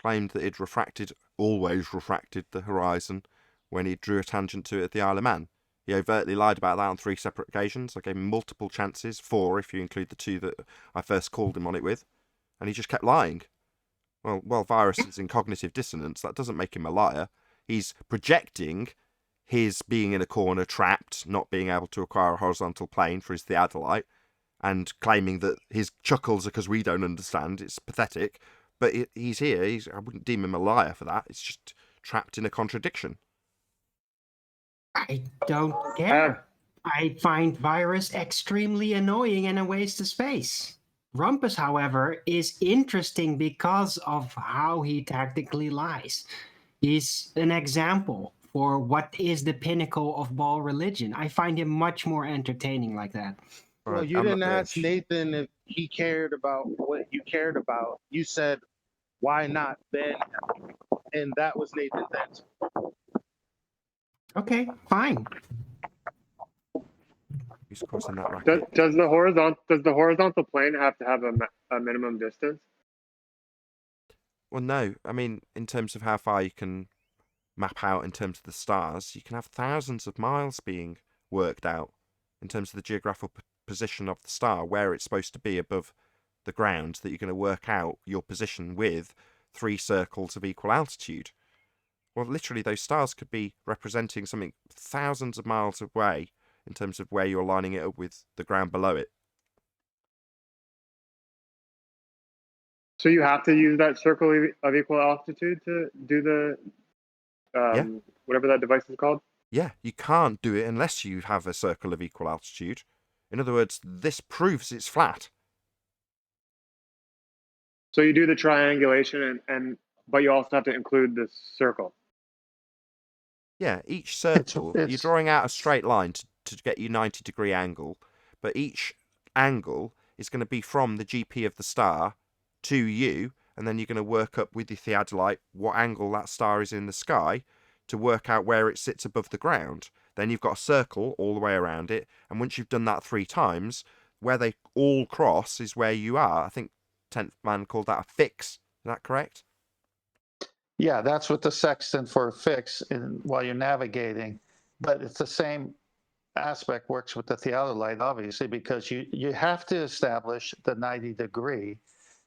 Claimed that it always refracted the horizon when he drew a tangent to it at the Isle of Man. He overtly lied about that on 3 separate occasions. I gave him multiple chances, 4 if you include the 2 that I first called him on it with, and he just kept lying. Well, Virus is in cognitive dissonance. That doesn't make him a liar. He's projecting his being in a corner, trapped, not being able to acquire a horizontal plane for his theodolite, and claiming that his chuckles are because we don't understand. It's pathetic. But he's here. I wouldn't deem him a liar for that. It's just trapped in a contradiction. I don't care. I find Virus extremely annoying and a waste of space. Rumpus, however, is interesting because of how he tactically lies. He's an example for what is the pinnacle of ball religion. I find him much more entertaining like that. Well, you didn't ask Nathan if he cared about what you cared about. You said, why not Ben? And that was Nathan's answer. Okay, fine. He's crossing that racket. Does the horizontal plane have to have a minimum distance? Well, no. I mean, in terms of how far you can map out in terms of the stars, you can have thousands of miles being worked out in terms of the geographical position of the star, where it's supposed to be above the ground, that you're going to work out your position with 3 circles of equal altitude. Well, literally, those stars could be representing something thousands of miles away in terms of where you're lining it up with the ground below it. So you have to use that circle of equal altitude to do the whatever that device is called? Yeah, you can't do it unless you have a circle of equal altitude. In other words, this proves it's flat. So you do the triangulation, but you also have to include the circle. Yeah, each circle, you're drawing out a straight line to get you 90-degree angle, but each angle is going to be from the GP of the star to you, and then you're going to work up with your theodolite what angle that star is in the sky to work out where it sits above the ground. Then you've got a circle all the way around it, and once you've done that 3 times, where they all cross is where you are. I think 10th man called that a fix. Is that correct? Yeah, that's what the sextant for a fix while you're navigating. But it's the same aspect works with the theodolite, obviously, because you have to establish the 90 degree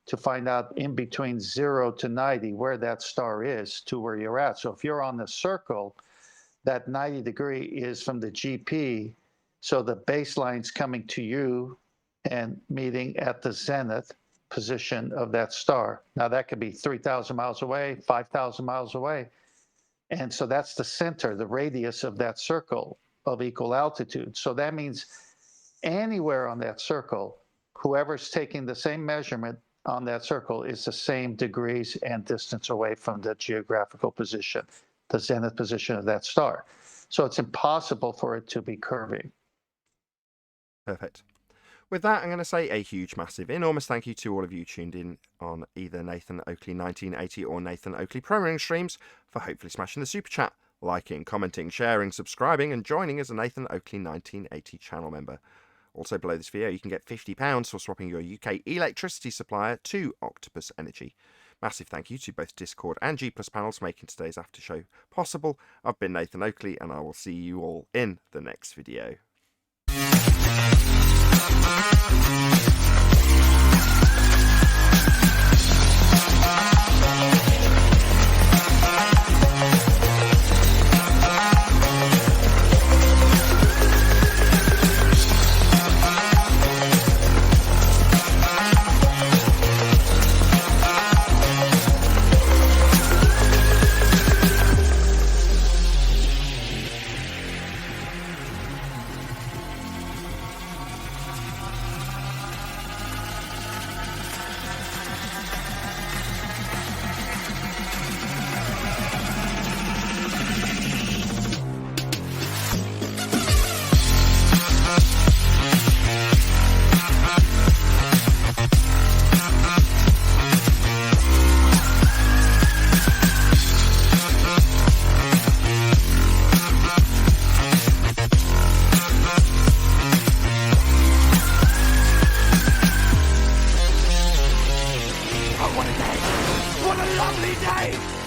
to find out in between 0 to 90 where that star is to where you're at. So if you're on the circle, that 90 degree is from the GP. So the baseline's coming to you and meeting at the zenith position of that star. Now that could be 3,000 miles away, 5,000 miles away. And so that's the center, the radius of that circle of equal altitude. So that means anywhere on that circle, whoever's taking the same measurement on that circle is the same degrees and distance away from the geographical position, the zenith position of that star. So it's impossible for it to be curving. Perfect. With that, I'm going to say a huge, massive, enormous thank you to all of you tuned in on either Nathan Oakley 1980 or Nathan Oakley Programming streams for hopefully smashing the super chat, liking, commenting, sharing, subscribing, and joining as a Nathan Oakley 1980 channel member. Also, below this video, you can get £50 for swapping your UK electricity supplier to Octopus Energy. Massive thank you to both Discord and G Plus panels making today's after show possible. I've been Nathan Oakley, and I will see you all in the next video. What a lovely day!